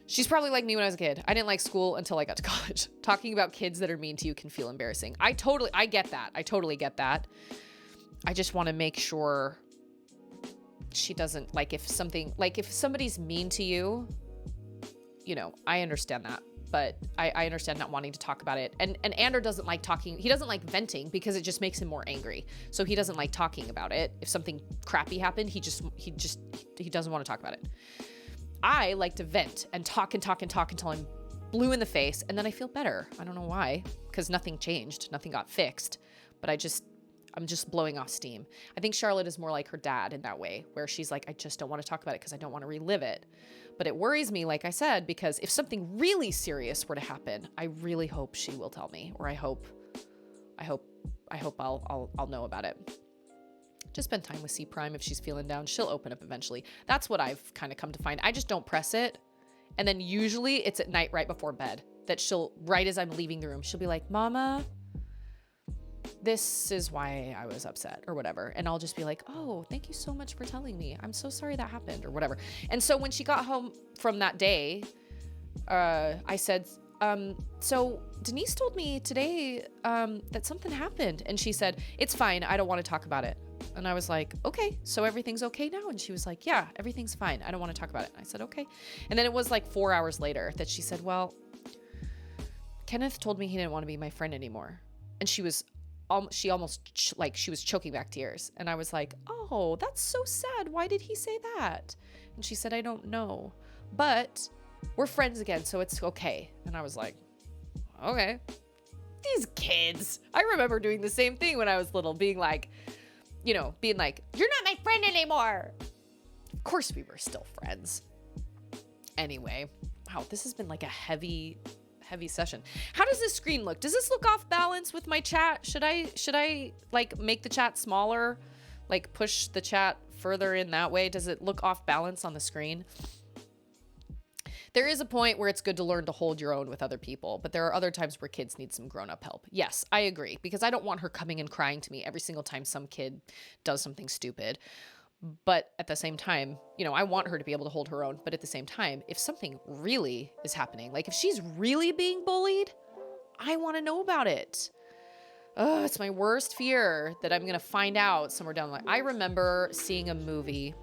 She's probably like me when I was a kid. I didn't like school until I got to college. Talking about kids that are mean to you can feel embarrassing. I get that. I totally get that. I just want to make sure she doesn't, if somebody's mean to you, I understand that. But I understand not wanting to talk about it. And Ander doesn't like talking. He doesn't like venting because it just makes him more angry. So he doesn't like talking about it. If something crappy happened, he doesn't want to talk about it. I like to vent and talk until I'm blue in the face. And then I feel better. I don't know why, because nothing changed. Nothing got fixed. But I'm just blowing off steam. I think Charlotte is more like her dad in that way, where she's like, I just don't want to talk about it because I don't want to relive it. But it worries me, like I said, because if something really serious were to happen, I really hope she will tell me, or I hope I'll know about it. Just spend time with C Prime. If she's feeling down, she'll open up eventually. That's what I've kind of come to find. I just don't press it. And then usually it's at night right before bed that she'll, right as I'm leaving the room, she'll be like, Mama, this is why I was upset or whatever. And I'll just be like, oh, thank you so much for telling me. I'm so sorry that happened or whatever. And so when she got home from that day, I said, so Denise told me today that something happened. And she said, it's fine. I don't want to talk about it. And I was like, okay, so everything's okay now? And she was like, yeah, everything's fine. I don't want to talk about it. And I said, okay. And then it was like 4 hours later that she said, well, Kenneth told me he didn't want to be my friend anymore. And she was choking back tears. And I was like, oh, that's so sad. Why did he say that? And she said, I don't know, but we're friends again, so it's okay. And I was like, okay. These kids. I remember doing the same thing when I was little, being like, you're not my friend anymore. Of course we were still friends. Anyway, wow, this has been like a heavy session. How does this screen look? Does this look off balance with my chat? Should I like make the chat smaller? Like push the chat further in that way? Does it look off balance on the screen? There is a point where it's good to learn to hold your own with other people, but there are other times where kids need some grown-up help. Yes, I agree, because I don't want her coming and crying to me every single time some kid does something stupid. But at the same time, I want her to be able to hold her own. But at the same time, if something really is happening, like if she's really being bullied, I want to know about it. It's my worst fear that I'm going to find out somewhere down the line. I remember seeing a movie.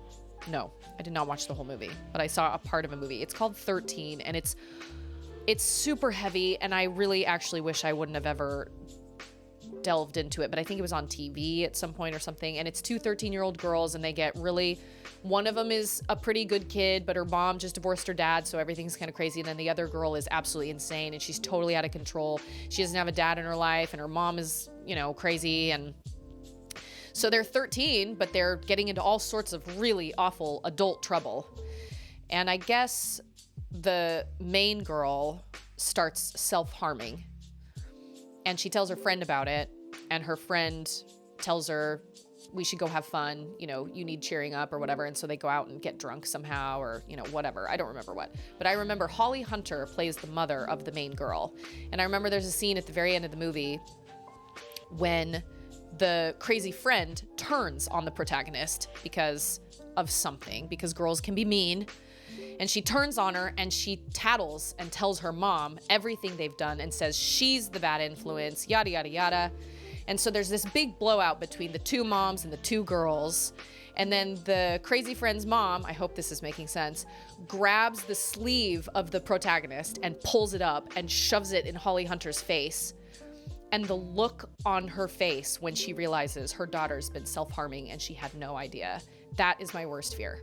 No, I did not watch the whole movie, but I saw a part of a movie. It's called 13, and it's super heavy, and I really actually wish I wouldn't have ever delved into it, but I think it was on TV at some point or something. And it's two 13-year-old girls, and they get really, one of them is a pretty good kid, but her mom just divorced her dad, so everything's kind of crazy. And then the other girl is absolutely insane, and she's totally out of control. She doesn't have a dad in her life, and her mom is, crazy. And so they're 13, but they're getting into all sorts of really awful adult trouble. And I guess the main girl starts self-harming. And she tells her friend about it, and her friend tells her, we should go have fun, you need cheering up or whatever. And so they go out and get drunk somehow, or, whatever. I don't remember what. But I remember Holly Hunter plays the mother of the main girl. And I remember there's a scene at the very end of the movie when the crazy friend turns on the protagonist because of something, because girls can be mean. And she turns on her and she tattles and tells her mom everything they've done and says she's the bad influence, yada, yada, yada. And so there's this big blowout between the two moms and the two girls. And then the crazy friend's mom, I hope this is making sense, grabs the sleeve of the protagonist and pulls it up and shoves it in Holly Hunter's face. And the look on her face when she realizes her daughter's been self-harming and she had no idea. That is my worst fear.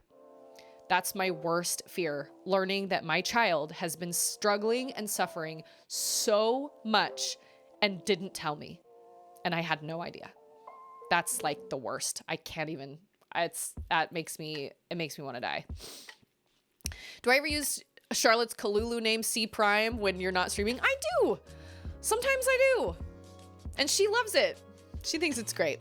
That's my worst fear, learning that my child has been struggling and suffering so much and didn't tell me. And I had no idea. That's like the worst. I can't even, it makes me want to die. Do I ever use Charlotte's Kalulu name C Prime when you're not streaming? I do. Sometimes I do. And she loves it. She thinks it's great.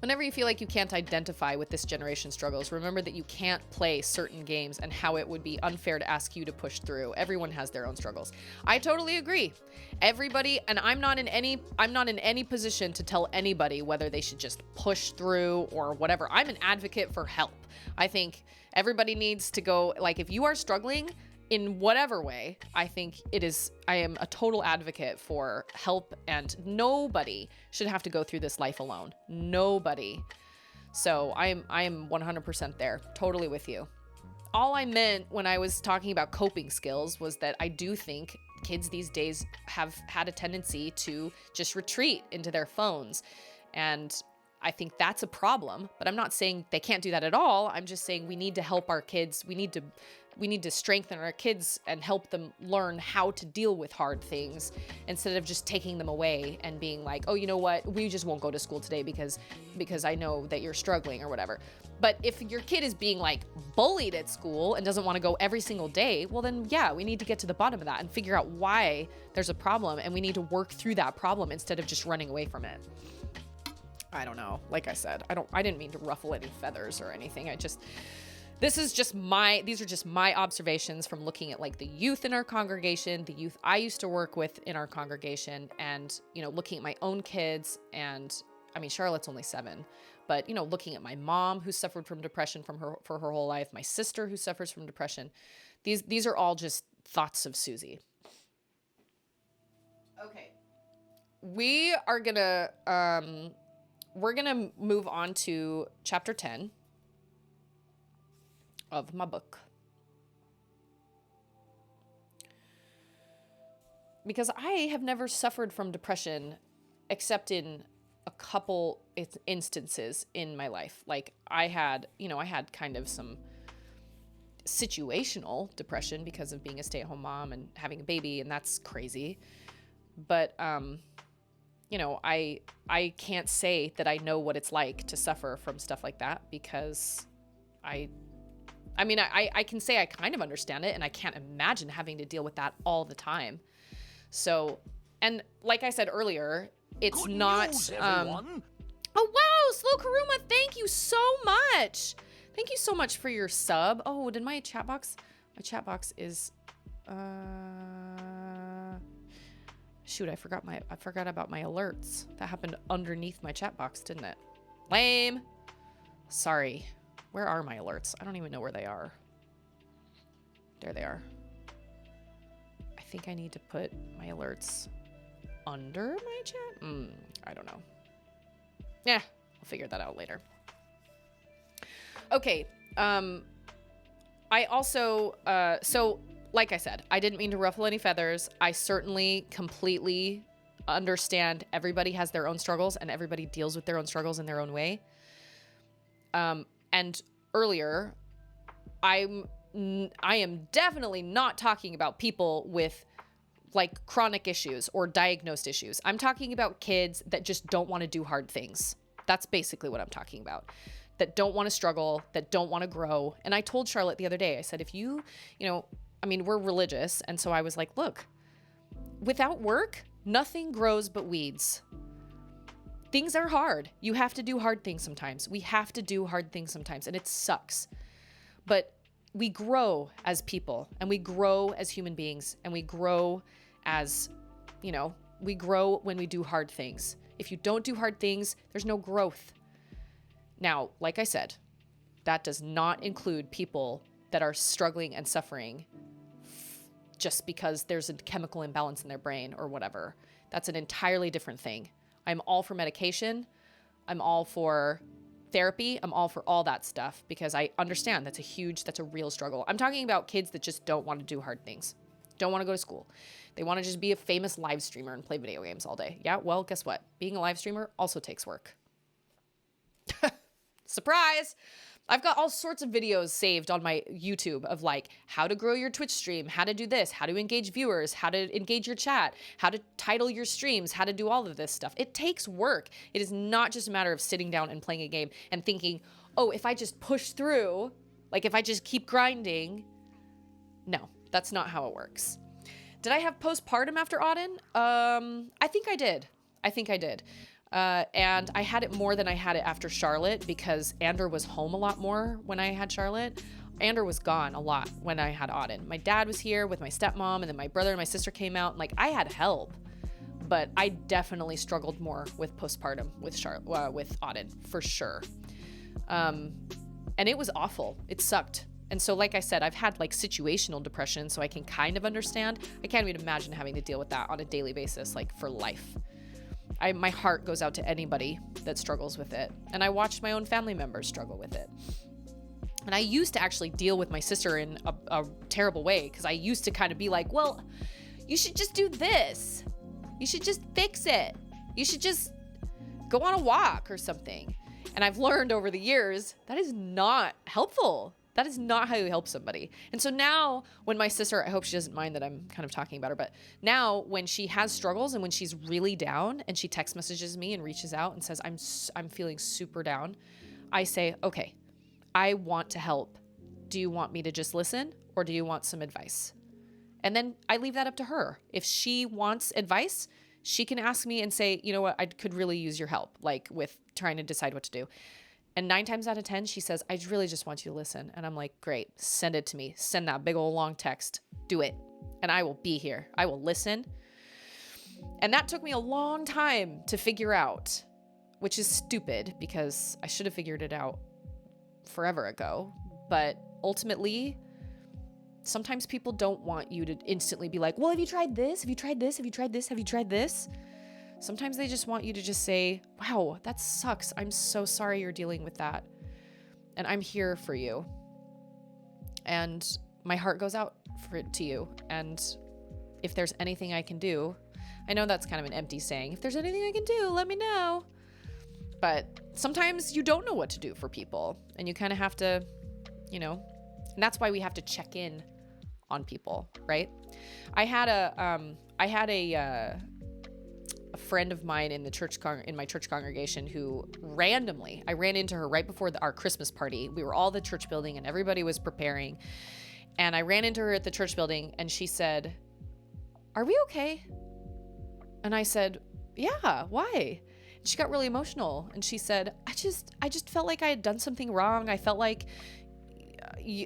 Whenever you feel like you can't identify with this generation's struggles, remember that you can't play certain games and how it would be unfair to ask you to push through. Everyone has their own struggles. I totally agree. Everybody, and I'm not in any position to tell anybody whether they should just push through or whatever. I'm an advocate for help. I think everybody needs to go, like, if you are struggling in whatever way, I am a total advocate for help, and nobody should have to go through this life alone. Nobody. So I am 100% there. Totally with you. All I meant when I was talking about coping skills was that I do think kids these days have had a tendency to just retreat into their phones. And I think that's a problem, but I'm not saying they can't do that at all. I'm just saying we need to help our kids. We need to strengthen our kids and help them learn how to deal with hard things instead of just taking them away and being like, oh, you know what? We just won't go to school today because I know that you're struggling or whatever. But if your kid is being like bullied at school and doesn't want to go every single day, well then, yeah, we need to get to the bottom of that and figure out why there's a problem, and we need to work through that problem instead of just running away from it. I don't know. Like I said, I didn't mean to ruffle any feathers or anything. These are just my observations from looking at like the youth in our congregation, the youth I used to work with in our congregation, and, looking at my own kids. And I mean, Charlotte's only 7, but, looking at my mom who suffered from depression for her whole life, my sister who suffers from depression. These are all just thoughts of Susie. Okay. We're gonna move on to chapter 10 of my book. Because I have never suffered from depression except in a couple instances in my life. Like I had kind of some situational depression because of being a stay-at-home mom and having a baby, and that's crazy. But I can't say that I know what it's like to suffer from stuff like that, because I can say I kind of understand it, and I can't imagine having to deal with that all the time. So, and like I said earlier, it's Good not news, everyone. Oh wow, Slow Karuma, thank you so much. Thank you so much for your sub. Oh, did my chat box is shoot, I forgot about my alerts. That happened underneath my chat box, didn't it? Lame. Sorry. Where are my alerts? I don't even know where they are. There they are. I think I need to put my alerts under my chat. I don't know. Yeah, I'll figure that out later. Okay. I also, so like I said, I didn't mean to ruffle any feathers. I certainly completely understand everybody has their own struggles and everybody deals with their own struggles in their own way. And earlier, I am definitely not talking about people with like chronic issues or diagnosed issues. I'm talking about kids that just don't want to do hard things. That's basically what I'm talking about. That don't want to struggle, that don't want to grow. And I told Charlotte the other day, I said, if we're religious. And so I was like, look, without work, nothing grows but weeds. Things are hard. You have to do hard things sometimes. We have to do hard things sometimes, and it sucks. But we grow as people, and we grow as human beings, and we grow as, we grow when we do hard things. If you don't do hard things, there's no growth. Now, like I said, that does not include people that are struggling and suffering just because there's a chemical imbalance in their brain or whatever. That's an entirely different thing. I'm all for medication. I'm all for therapy. I'm all for all that stuff because I understand that's a real struggle. I'm talking about kids that just don't want to do hard things. Don't want to go to school. They want to just be a famous live streamer and play video games all day. Yeah, well, guess what? Being a live streamer also takes work. Surprise! I've got all sorts of videos saved on my YouTube of like how to grow your Twitch stream, how to do this, how to engage viewers, how to engage your chat, how to title your streams, how to do all of this stuff. It takes work. It is not just a matter of sitting down and playing a game and thinking, oh, if I just push through, like if I just keep grinding. No, that's not how it works. Did I have postpartum after Auden? I think I did. And I had it more than I had it after Charlotte because Ander was home a lot more when I had Charlotte. Ander was gone a lot when I had Auden. My dad was here with my stepmom, and then my brother and my sister came out. And like I had help, but I definitely struggled more with postpartum with Auden for sure. And it was awful. It sucked. And so, like I said, I've had like situational depression, so I can kind of understand. I can't even imagine having to deal with that on a daily basis, like for life. My heart goes out to anybody that struggles with it. And I watched my own family members struggle with it. And I used to actually deal with my sister in a terrible way because I used to kind of be like, well, you should just do this. You should just fix it. You should just go on a walk or something. And I've learned over the years that is not helpful. That is not how you help somebody. And so now when my sister, I hope she doesn't mind that I'm kind of talking about her, but now when she has struggles and when she's really down and she text messages me and reaches out and says, I'm feeling super down, I say, okay, I want to help. Do you want me to just listen or do you want some advice? And then I leave that up to her. If she wants advice, she can ask me and say, you know what, I could really use your help, like with trying to decide what to do. And 9 times out of 10, she says, I really just want you to listen. And I'm like, great, send it to me. Send that big old long text. Do it. And I will be here. I will listen. And that took me a long time to figure out, which is stupid because I should have figured it out forever ago. But ultimately, sometimes people don't want you to instantly be like, well, have you tried this? Have you tried this? Have you tried this? Have you tried this? Sometimes they just want you to just say, wow, that sucks. I'm so sorry you're dealing with that. And I'm here for you. And my heart goes out to you. And if there's anything I can do, I know that's kind of an empty saying. If there's anything I can do, let me know. But sometimes you don't know what to do for people. And you kind of have to, and that's why we have to check in on people, right? I had a friend of mine in the in my church congregation who randomly, I ran into her right before our Christmas party. We were all at the church building and everybody was preparing. And I ran into her at the church building and she said, are we okay? And I said, yeah, why? And she got really emotional and she said, I just felt like I had done something wrong. I felt like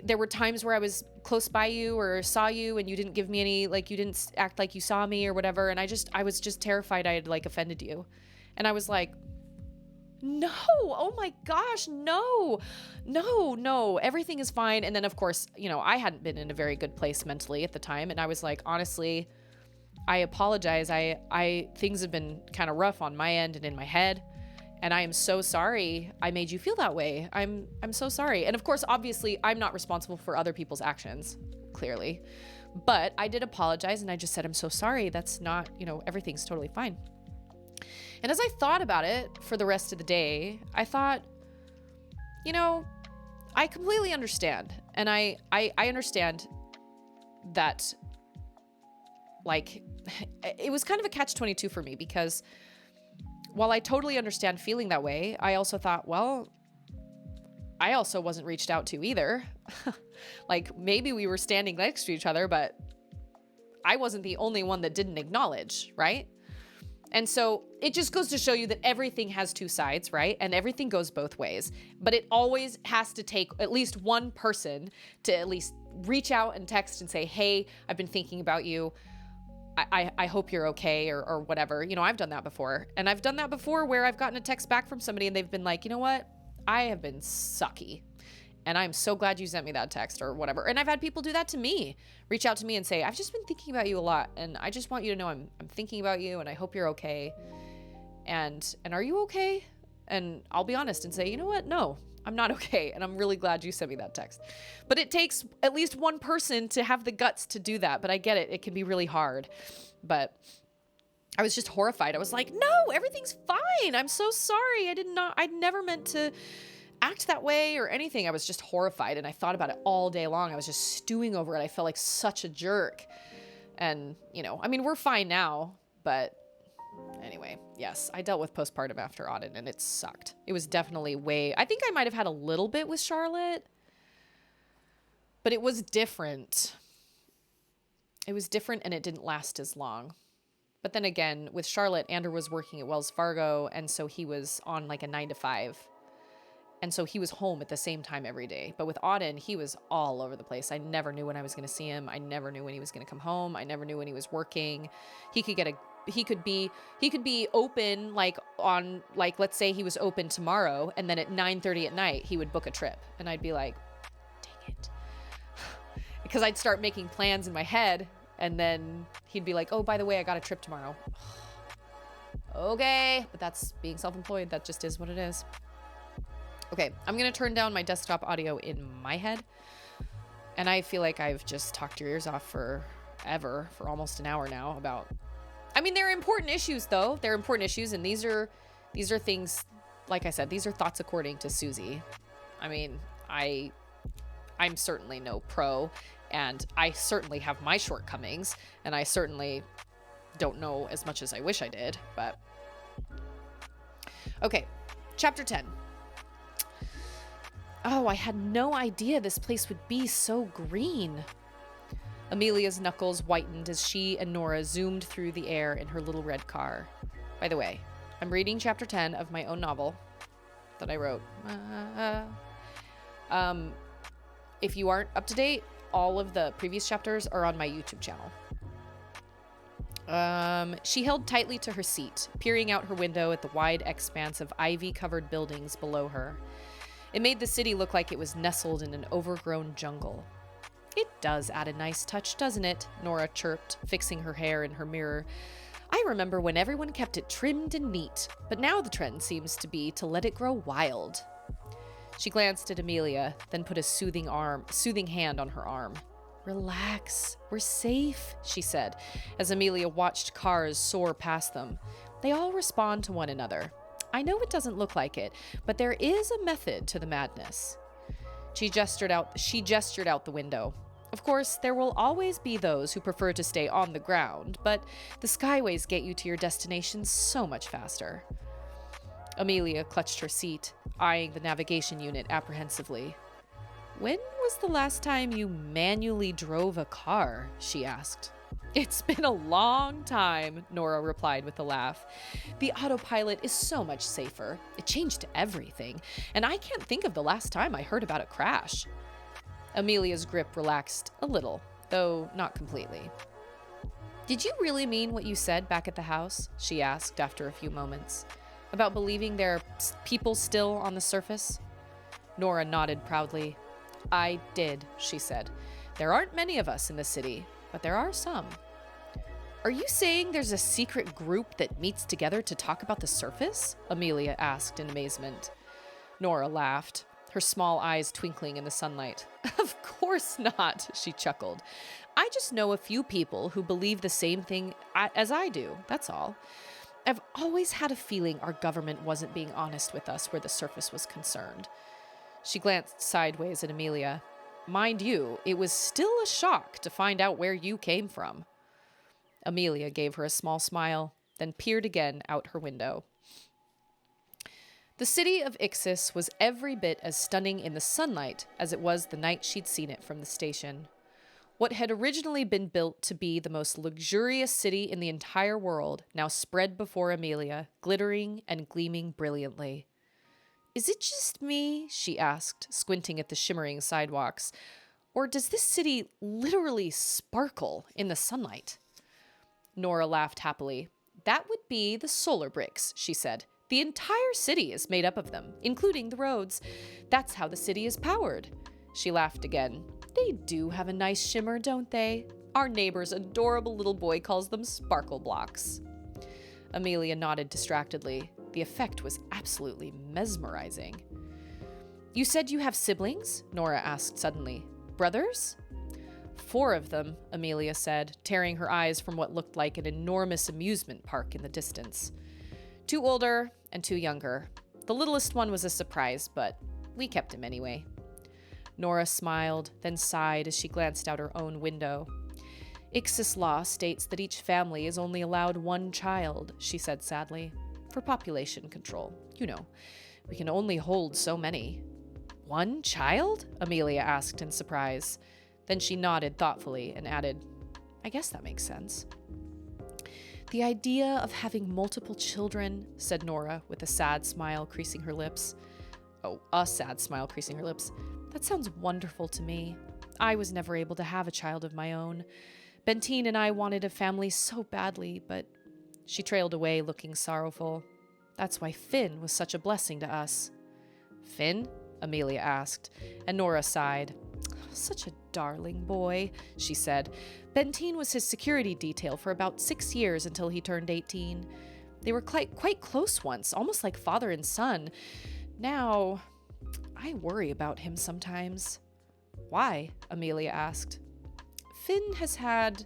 there were times where I was close by you or saw you and you didn't give me any, like you didn't act like you saw me or whatever. And I was just terrified I had like offended you. And I was like, no, oh my gosh, no, everything is fine. And then of course, I hadn't been in a very good place mentally at the time. And I was like, honestly, I apologize. I things have been kind of rough on my end and in my head. And I am so sorry I made you feel that way. I'm so sorry. And of course, obviously, I'm not responsible for other people's actions, clearly. But I did apologize and I just said, I'm so sorry. That's not, everything's totally fine. And as I thought about it for the rest of the day, I thought, I completely understand. And I understand that, like, it was kind of a catch-22 for me because while I totally understand feeling that way, I also thought, well, I also wasn't reached out to either. Like maybe we were standing next to each other, but I wasn't the only one that didn't acknowledge, right? And so it just goes to show you that everything has two sides, right? And everything goes both ways, but it always has to take at least one person to at least reach out and text and say, hey, I've been thinking about you. I hope you're okay or whatever. I've done that before. And I've done that before where I've gotten a text back from somebody and they've been like, you know what? I have been sucky. And I'm so glad you sent me that text or whatever. And I've had people do that to me, reach out to me and say, I've just been thinking about you a lot. And I just want you to know I'm thinking about you and I hope you're okay. And are you okay? And I'll be honest and say, you know what? No, I'm not okay. And I'm really glad you sent me that text. But it takes at least one person to have the guts to do that. But I get it. It can be really hard. But I was just horrified. I was like, no, everything's fine. I'm so sorry. I never meant to act that way or anything. I was just horrified. And I thought about it all day long. I was just stewing over it. I felt like such a jerk. And, we're fine now, but anyway, yes, I dealt with postpartum after Auden and it sucked. It was definitely I think I might have had a little bit with Charlotte, but it was different. It was different and it didn't last as long. But then again, with Charlotte, Andrew was working at Wells Fargo. And so he was on like a 9 to 5. And so he was home at the same time every day. But with Auden, he was all over the place. I never knew when I was going to see him. I never knew when he was going to come home. I never knew when he was working. He could be open let's say he was open tomorrow and then at 9:30 at night he would book a trip and I'd be like, dang it. Because I'd start making plans in my head and then he'd be like, oh, by the way, I got a trip tomorrow. Okay, but that's being self-employed. That just is what it is. Okay, I'm going to turn down my desktop audio in my head. And I feel like I've just talked your ears off forever, for almost an hour now about... they're important issues, though. They're important issues, and these are things, like I said, these are thoughts according to Susie. I'm certainly no pro, and I certainly have my shortcomings, and I certainly don't know as much as I wish I did, but... Okay, chapter 10. Oh, I had no idea this place would be so green. Amelia's knuckles whitened as she and Nora zoomed through the air in her little red car. By the way, I'm reading chapter 10 of my own novel that I wrote. If you aren't up to date, all of the previous chapters are on my YouTube channel. She held tightly to her seat, peering out her window at the wide expanse of ivy-covered buildings below her. It made the city look like it was nestled in an overgrown jungle. It does add a nice touch, doesn't it? Nora chirped, fixing her hair in her mirror. I remember when everyone kept it trimmed and neat, but now the trend seems to be to let it grow wild. She glanced at Amelia, then put a soothing hand on her arm. Relax, we're safe, she said, as Amelia watched cars soar past them. They all respond to one another. I know it doesn't look like it, but there is a method to the madness. She gestured out the window. Of course, there will always be those who prefer to stay on the ground, but the skyways get you to your destination so much faster. Amelia clutched her seat, eyeing the navigation unit apprehensively. When was the last time you manually drove a car? She asked. It's been a long time, Nora replied with a laugh. The autopilot is so much safer. It changed everything, and I can't think of the last time I heard about a crash. Amelia's grip relaxed a little, though not completely. Did you really mean what you said back at the house? She asked after a few moments. About believing there are people still on the surface? Nora nodded proudly. I did, she said. There aren't many of us in the city, but there are some. Are you saying there's a secret group that meets together to talk about the surface? Amelia asked in amazement. Nora laughed, her small eyes twinkling in the sunlight. Of course not, she chuckled. I just know a few people who believe the same thing as I do, that's all. I've always had a feeling our government wasn't being honest with us where the surface was concerned. She glanced sideways at Amelia. Mind you, it was still a shock to find out where you came from. Amelia gave her a small smile, then peered again out her window. The city of Ixis was every bit as stunning in the sunlight as it was the night she'd seen it from the station. What had originally been built to be the most luxurious city in the entire world now spread before Amelia, glittering and gleaming brilliantly. Is it just me, she asked, squinting at the shimmering sidewalks, or does this city literally sparkle in the sunlight? Nora laughed happily. That would be the solar bricks, she said. The entire city is made up of them, including the roads. That's how the city is powered. She laughed again. They do have a nice shimmer, don't they? Our neighbor's adorable little boy calls them sparkle blocks. Amelia nodded distractedly. The effect was absolutely mesmerizing. You said you have siblings? Nora asked suddenly. Brothers? 4 of them, Amelia said, tearing her eyes from what looked like an enormous amusement park in the distance. 2 older and 2 younger. The littlest one was a surprise, but we kept him anyway. Nora smiled, then sighed as she glanced out her own window. Ixis law states that each family is only allowed 1 child, she said sadly. For population control. You know, we can only hold so many. 1 child? Amelia asked in surprise. Then she nodded thoughtfully and added, I guess that makes sense. The idea of having multiple children, said Nora with a sad smile creasing her lips. Oh, a sad smile creasing her lips. That sounds wonderful to me. I was never able to have a child of my own. Benteen and I wanted a family so badly, but she trailed away looking sorrowful. That's why Finn was such a blessing to us. Finn? Amelia asked, and Nora sighed. Such a darling boy, she said. Benteen was his security detail for about 6 years until he turned 18. They were quite close once, almost like father and son. Now, I worry about him sometimes. Why? Amelia asked. Finn has had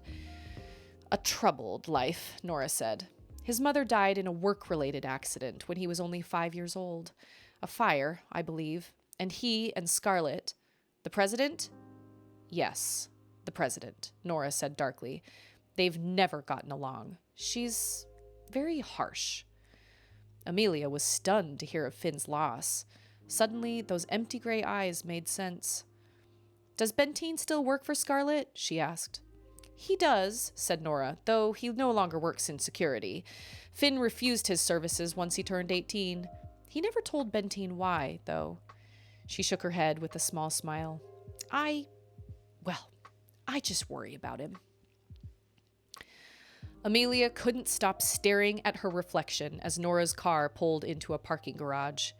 a troubled life, Nora said. His mother died in a work-related accident when he was only 5 years old. A fire, I believe. And he and Scarlett... The president? Yes, the president, Nora said darkly. They've never gotten along. She's very harsh. Amelia was stunned to hear of Finn's loss. Suddenly, those empty gray eyes made sense. Does Benteen still work for Scarlett? She asked. He does, said Nora, though he no longer works in security. Finn refused his services once he turned 18. He never told Benteen why, though. She shook her head with a small smile. I just worry about him. Amelia couldn't stop staring at her reflection as Nora's car pulled into a parking garage.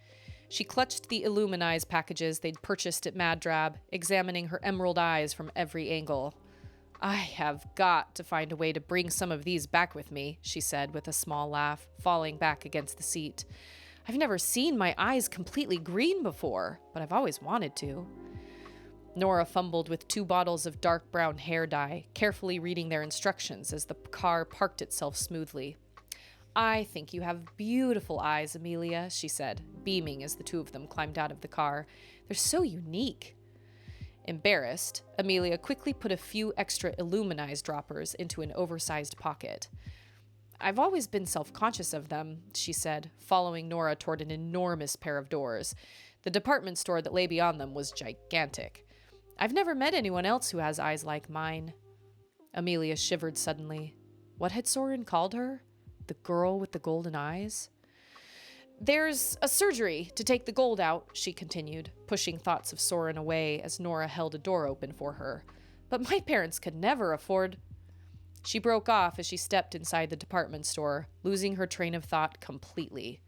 She clutched the Illuminize packages they'd purchased at Mad Drab, examining her emerald eyes from every angle. I have got to find a way to bring some of these back with me, she said with a small laugh, falling back against the seat. I've never seen my eyes completely green before, but I've always wanted to. Nora fumbled with 2 bottles of dark brown hair dye, carefully reading their instructions as the car parked itself smoothly. I think you have beautiful eyes, Amelia, she said, beaming as the 2 of them climbed out of the car. They're so unique. Embarrassed, Amelia quickly put a few extra Illuminize droppers into an oversized pocket. I've always been self-conscious of them, she said, following Nora toward an enormous pair of doors. The department store that lay beyond them was gigantic. I've never met anyone else who has eyes like mine. Amelia shivered suddenly. What had Soren called her? The girl with the golden eyes? There's a surgery to take the gold out, she continued, pushing thoughts of Soren away as Nora held a door open for her. But my parents could never afford... She broke off as she stepped inside the department store, losing her train of thought completely.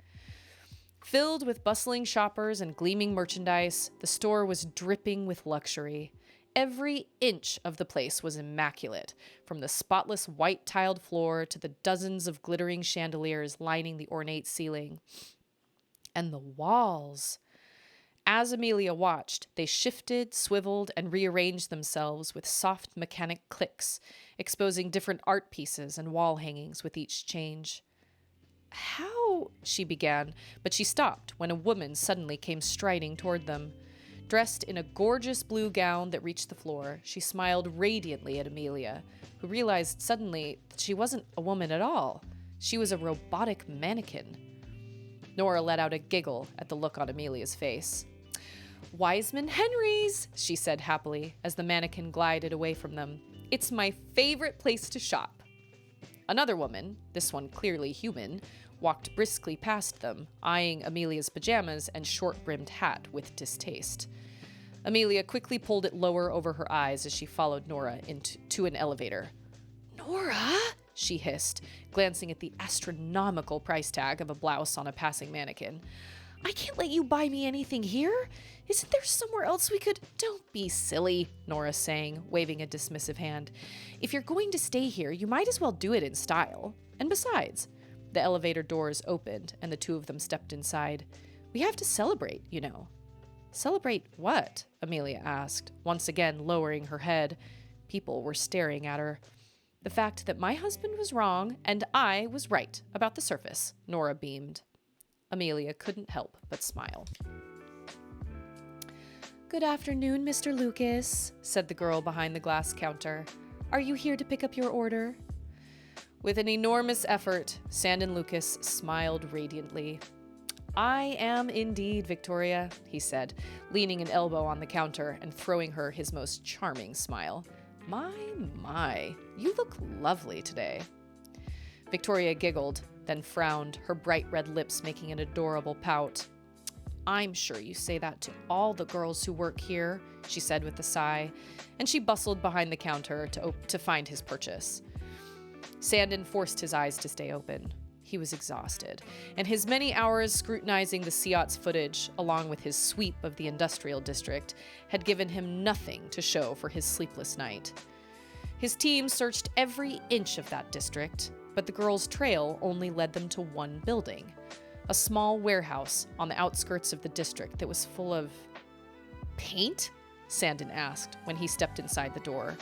Filled with bustling shoppers and gleaming merchandise, the store was dripping with luxury. Every inch of the place was immaculate, from the spotless white-tiled floor to the dozens of glittering chandeliers lining the ornate ceiling. And the walls. As Amelia watched, they shifted, swiveled, and rearranged themselves with soft mechanic clicks, exposing different art pieces and wall hangings with each change. How? She began, but she stopped when a woman suddenly came striding toward them. Dressed in a gorgeous blue gown that reached the floor, she smiled radiantly at Amelia, who realized suddenly that she wasn't a woman at all. She was a robotic mannequin. Nora let out a giggle at the look on Amelia's face. Wiseman Henry's, she said happily as the mannequin glided away from them. It's my favorite place to shop. Another woman, this one clearly human, walked briskly past them, eyeing Amelia's pajamas and short-brimmed hat with distaste. Amelia quickly pulled it lower over her eyes as she followed Nora into an elevator. Nora? She hissed, glancing at the astronomical price tag of a blouse on a passing mannequin. I can't let you buy me anything here. Isn't there somewhere else we could... Don't be silly, Nora sang, waving a dismissive hand. If you're going to stay here, you might as well do it in style. And besides, the elevator doors opened and the 2 of them stepped inside. We have to celebrate, you know. Celebrate what? Amelia asked, once again lowering her head. People were staring at her. The fact that my husband was wrong and I was right about the surface, Nora beamed. Amelia couldn't help but smile. Good afternoon, Mr. Lucas, said the girl behind the glass counter. Are you here to pick up your order? With an enormous effort, Sandon Lucas smiled radiantly. I am indeed, Victoria, he said, leaning an elbow on the counter and throwing her his most charming smile. My, you look lovely today. Victoria giggled, then frowned, her bright red lips making an adorable pout. I'm sure you say that to all the girls who work here, she said with a sigh, and she bustled behind the counter to find his purchase. Sandon forced his eyes to stay open. He was exhausted, and his many hours scrutinizing the Seat's footage, along with his sweep of the industrial district, had given him nothing to show for his sleepless night. His team searched every inch of that district, but the girls' trail only led them to one building, a small warehouse on the outskirts of the district that was full of... Paint? Sandon asked when he stepped inside the door.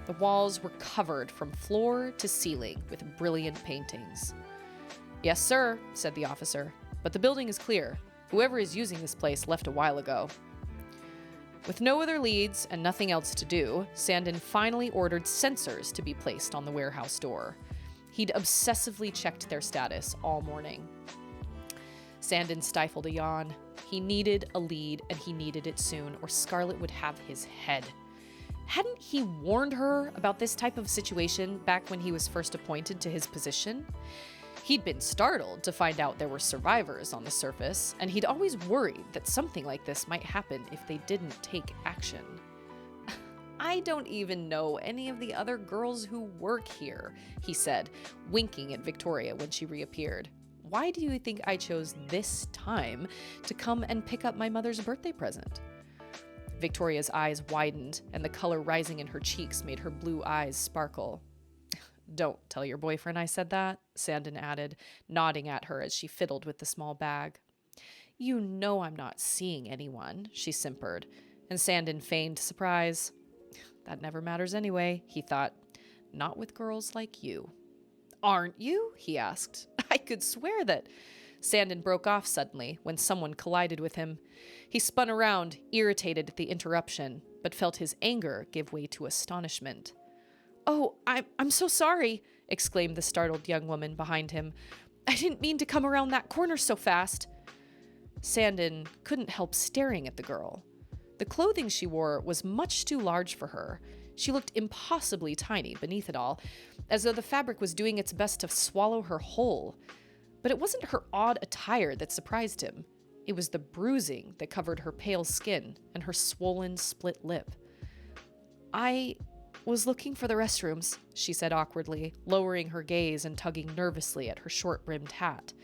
The walls were covered from floor to ceiling with brilliant paintings. Yes, sir, said the officer, but the building is clear. Whoever is using this place left a while ago. With no other leads and nothing else to do, Sandon finally ordered sensors to be placed on the warehouse door. He'd obsessively checked their status all morning. Sandon stifled a yawn. He needed a lead, and he needed it soon, or Scarlet would have his head. Hadn't he warned her about this type of situation back when he was first appointed to his position? He'd been startled to find out there were survivors on the surface, and he'd always worried that something like this might happen if they didn't take action. I don't even know any of the other girls who work here, he said, winking at Victoria when she reappeared. Why do you think I chose this time to come and pick up my mother's birthday present? Victoria's eyes widened, and the color rising in her cheeks made her blue eyes sparkle. Don't tell your boyfriend I said that, Sandon added, nodding at her as she fiddled with the small bag. You know I'm not seeing anyone, she simpered, and Sandon feigned surprise. That never matters anyway, he thought. Not with girls like you. Aren't you? He asked. I could swear that... Sandon broke off suddenly when someone collided with him. He spun around, irritated at the interruption, but felt his anger give way to astonishment. Oh, I'm so sorry, exclaimed the startled young woman behind him. I didn't mean to come around that corner so fast. Sandon couldn't help staring at the girl. The clothing she wore was much too large for her. She looked impossibly tiny beneath it all, as though the fabric was doing its best to swallow her whole. But it wasn't her odd attire that surprised him. It was the bruising that covered her pale skin and her swollen, split lip. I was looking for the restrooms, she said awkwardly, lowering her gaze and tugging nervously at her short-brimmed hat.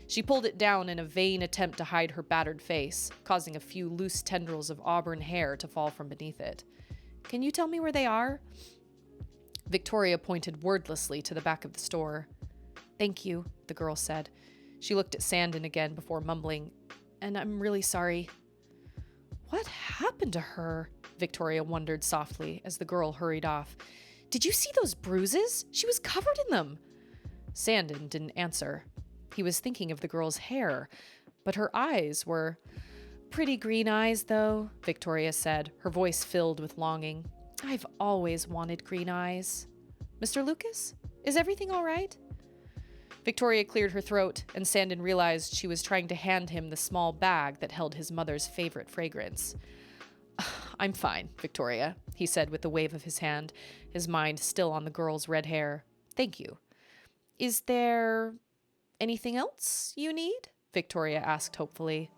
She pulled it down in a vain attempt to hide her battered face, causing a few loose tendrils of auburn hair to fall from beneath it. Can you tell me where they are? Victoria pointed wordlessly to the back of the store. Thank you, the girl said. She looked at Sandon again before mumbling, and I'm really sorry. What happened to her? Victoria wondered softly as the girl hurried off. Did you see those bruises? She was covered in them. Sandon didn't answer. He was thinking of the girl's hair, but her eyes were... Pretty green eyes, though, Victoria said, her voice filled with longing. I've always wanted green eyes. Mr. Lucas, is everything all right? Victoria cleared her throat, and Sandon realized she was trying to hand him the small bag that held his mother's favorite fragrance. I'm fine, Victoria, he said with a wave of his hand, his mind still on the girl's red hair. Thank you. Is there anything else you need? Victoria asked hopefully.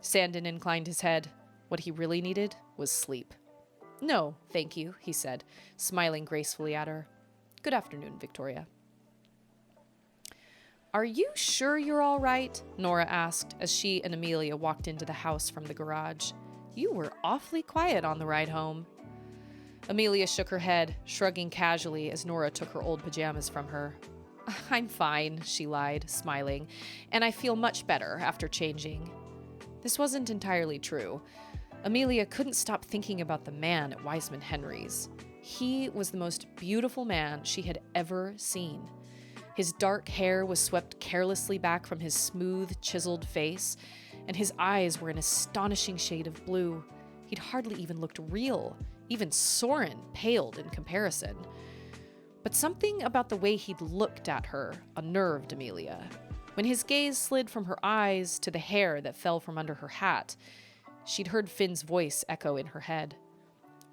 Sandon inclined his head. What he really needed was sleep. No, thank you, he said, smiling gracefully at her. Good afternoon, Victoria. Are you sure you're all right? Nora asked as she and Amelia walked into the house from the garage. You were awfully quiet on the ride home. Amelia shook her head, shrugging casually as Nora took her old pajamas from her. I'm fine, she lied, smiling, and I feel much better after changing. This wasn't entirely true. Amelia couldn't stop thinking about the man at Wiseman Henry's. He was the most beautiful man she had ever seen. His dark hair was swept carelessly back from his smooth, chiseled face, and his eyes were an astonishing shade of blue. He'd hardly even looked real. Even Soren paled in comparison. But something about the way he'd looked at her unnerved Amelia. When his gaze slid from her eyes to the hair that fell from under her hat, she'd heard Finn's voice echo in her head.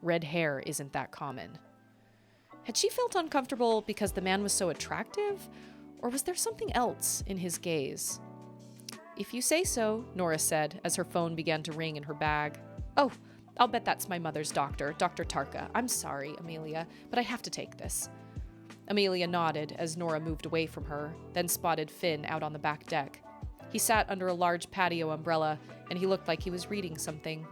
Red hair isn't that common. Had she felt uncomfortable because the man was so attractive, or was there something else in his gaze? If you say so, Nora said as her phone began to ring in her bag. Oh, I'll bet that's my mother's doctor, Dr. Tarka. I'm sorry, Amelia, but I have to take this. Amelia nodded as Nora moved away from her, then spotted Finn out on the back deck. He sat under a large patio umbrella, and he looked like he was reading something.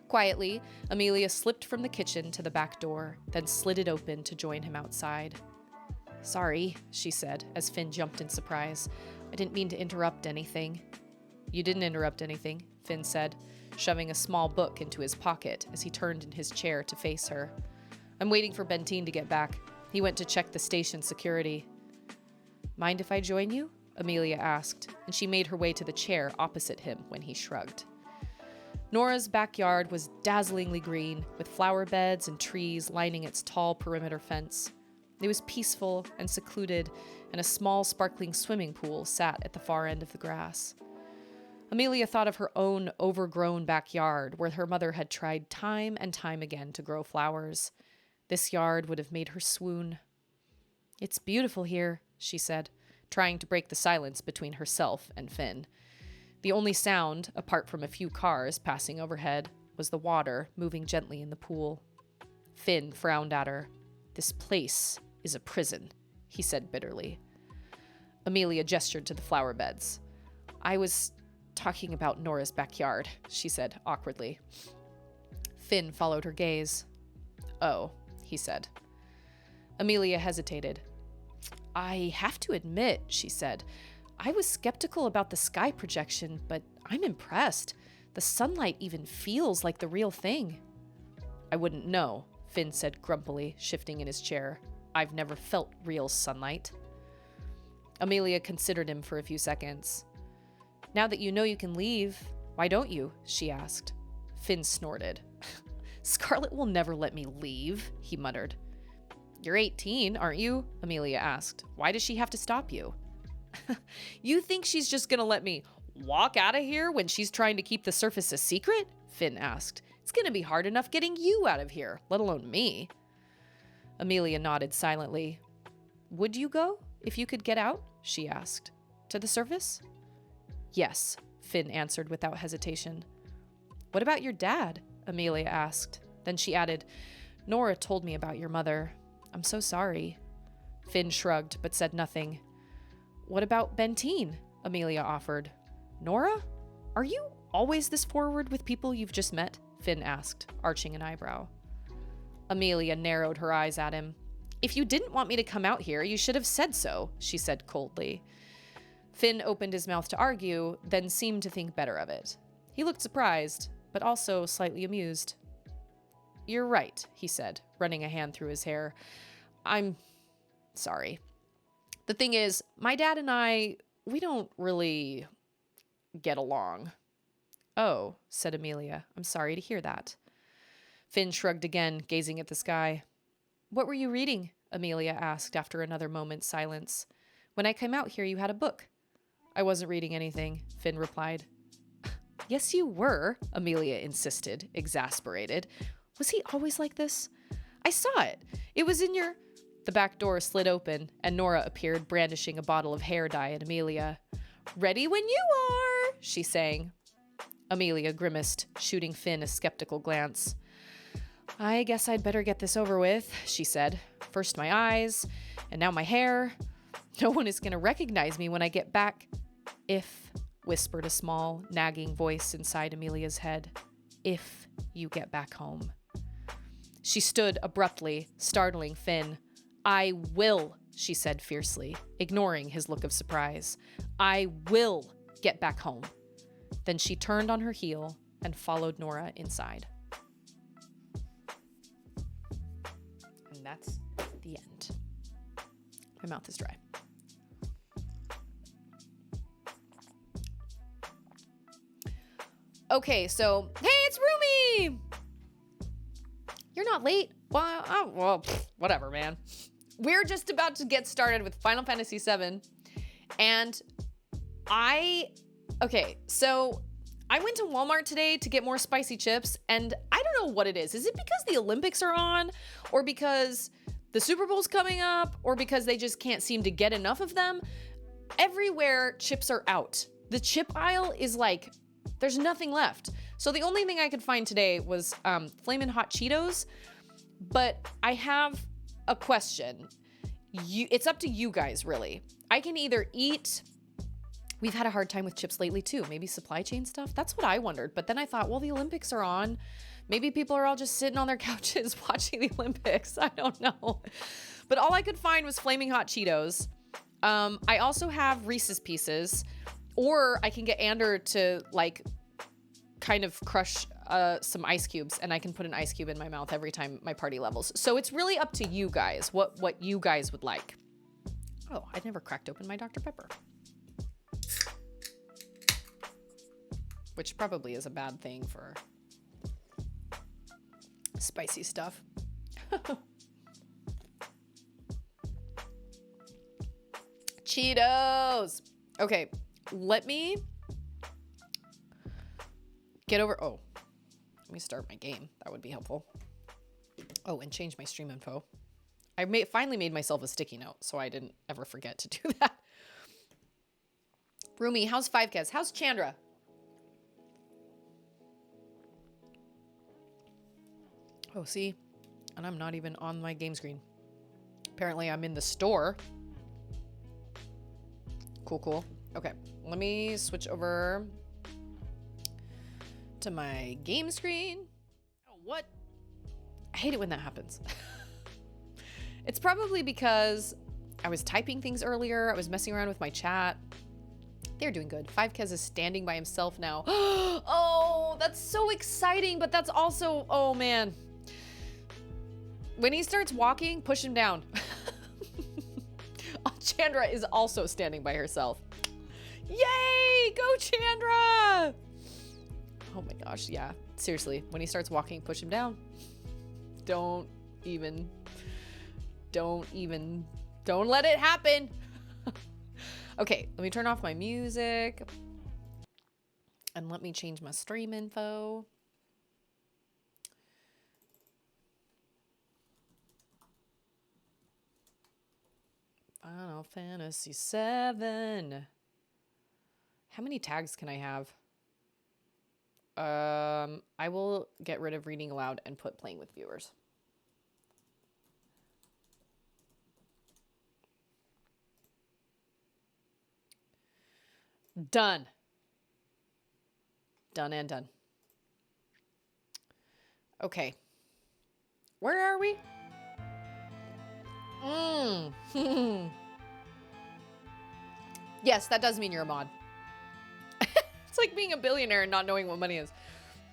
Quietly, Amelia slipped from the kitchen to the back door, then slid it open to join him outside. Sorry, she said, as Finn jumped in surprise. I didn't mean to interrupt anything. You didn't interrupt anything, Finn said, shoving a small book into his pocket as he turned in his chair to face her. I'm waiting for Benteen to get back. He went to check the station security. Mind if I join you? Amelia asked, and she made her way to the chair opposite him when he shrugged. Nora's backyard was dazzlingly green, with flower beds and trees lining its tall perimeter fence. It was peaceful and secluded, and a small sparkling swimming pool sat at the far end of the grass. Amelia thought of her own overgrown backyard where her mother had tried time and time again to grow flowers. This yard would have made her swoon. "It's beautiful here," she said, trying to break the silence between herself and Finn. The only sound, apart from a few cars passing overhead, was the water moving gently in the pool. Finn frowned at her. "This place is a prison," he said bitterly. Amelia gestured to the flower beds. "I was talking about Nora's backyard," she said awkwardly. Finn followed her gaze. "Oh," he said. Amelia hesitated. "I have to admit," she said, "I was skeptical about the sky projection, but I'm impressed. The sunlight even feels like the real thing." "I wouldn't know," Finn said grumpily, shifting in his chair. "I've never felt real sunlight." Amelia considered him for a few seconds. "Now that you know you can leave, why don't you?" she asked. Finn snorted. "Scarlet will never let me leave," he muttered. "You're 18, aren't you?" Amelia asked. "Why does she have to stop you?" "You think she's just gonna let me walk out of here when she's trying to keep the surface a secret?" Finn asked. "It's gonna be hard enough getting you out of here, let alone me." Amelia nodded silently. "Would you go if you could get out?" she asked. "To the surface?" "Yes," Finn answered without hesitation. "What about your dad?" Amelia asked. Then she added, "Nora told me about your mother. I'm so sorry." Finn shrugged but said nothing. "What about Benteen?" Amelia offered. "Nora? Are you always this forward with people you've just met?" Finn asked, arching an eyebrow. Amelia narrowed her eyes at him. "If you didn't want me to come out here, you should have said so," she said coldly. Finn opened his mouth to argue, then seemed to think better of it. He looked surprised, but also slightly amused. "You're right," he said, running a hand through his hair. "I'm sorry. The thing is, my dad and we don't really get along." "Oh," said Amelia. "I'm sorry to hear that." Finn shrugged again, gazing at the sky. "What were you reading?" Amelia asked after another moment's silence. "When I came out here, you had a book." "I wasn't reading anything," Finn replied. "Yes, you were," Amelia insisted, exasperated. "Was he always like this? I saw it. It was in your—" The back door slid open, and Nora appeared brandishing a bottle of hair dye at Amelia. "Ready when you are," she sang. Amelia grimaced, shooting Finn a skeptical glance. "I guess I'd better get this over with," she said. "First my eyes, and now my hair. No one is going to recognize me when I get back." "If," whispered a small, nagging voice inside Amelia's head. "If you get back home." She stood abruptly, startling Finn. "I will," she said fiercely, ignoring his look of surprise. "I will get back home." Then she turned on her heel and followed Nora inside. And that's the end. My mouth is dry. Okay, so, hey, it's Rumi! You're not late? Well, whatever, man. We're just about to get started with Final Fantasy VII, and okay, so I went to Walmart today to get more spicy chips, and I don't know what it is. Is it because the Olympics are on, or because the Super Bowl's coming up, or because they just can't seem to get enough of them? Everywhere, chips are out. The chip aisle is like, there's nothing left. So the only thing I could find today was Flamin' Hot Cheetos, but I have a question. It's up to you guys, really. I can either eat... We've had a hard time with chips lately, too. Maybe supply chain stuff? That's what I wondered. But then I thought, well, the Olympics are on. Maybe people are all just sitting on their couches watching the Olympics. I don't know. But all I could find was Flaming Hot Cheetos. I also have Reese's Pieces. Or I can get Ander to, like, kind of crush some ice cubes, and I can put an ice cube in my mouth every time my party levels. So it's really up to you guys, what you guys would like. Oh, I'd never cracked open my Dr. Pepper. Which probably is a bad thing for spicy stuff. Cheetos! Okay, let me Get over. Oh, let me start my game. That would be helpful. Oh, and change my stream info. I finally made myself a sticky note, so I didn't ever forget to do that. Rumi, how's 5Kez? How's Chandra? Oh, see? And I'm not even on my game screen. Apparently, I'm in the store. Cool, cool. Okay, let me switch over to my game screen. Oh, what? I hate it when that happens. It's probably because I was typing things earlier. I was messing around with my chat. They're doing good. 5Kez is standing by himself now. Oh, that's so exciting, but that's also, oh man. When he starts walking, push him down. Chandra is also standing by herself. Yay! Go Chandra! Oh my gosh, yeah. Seriously, when he starts walking, push him down. Don't let it happen. Okay, let me turn off my music. And let me change my stream info. Final Fantasy VII. How many tags can I have? I will get rid of reading aloud and put playing with viewers. Done. Done and done. Okay. Where are we? Yes, that does mean you're a mod. It's like being a billionaire and not knowing what money is.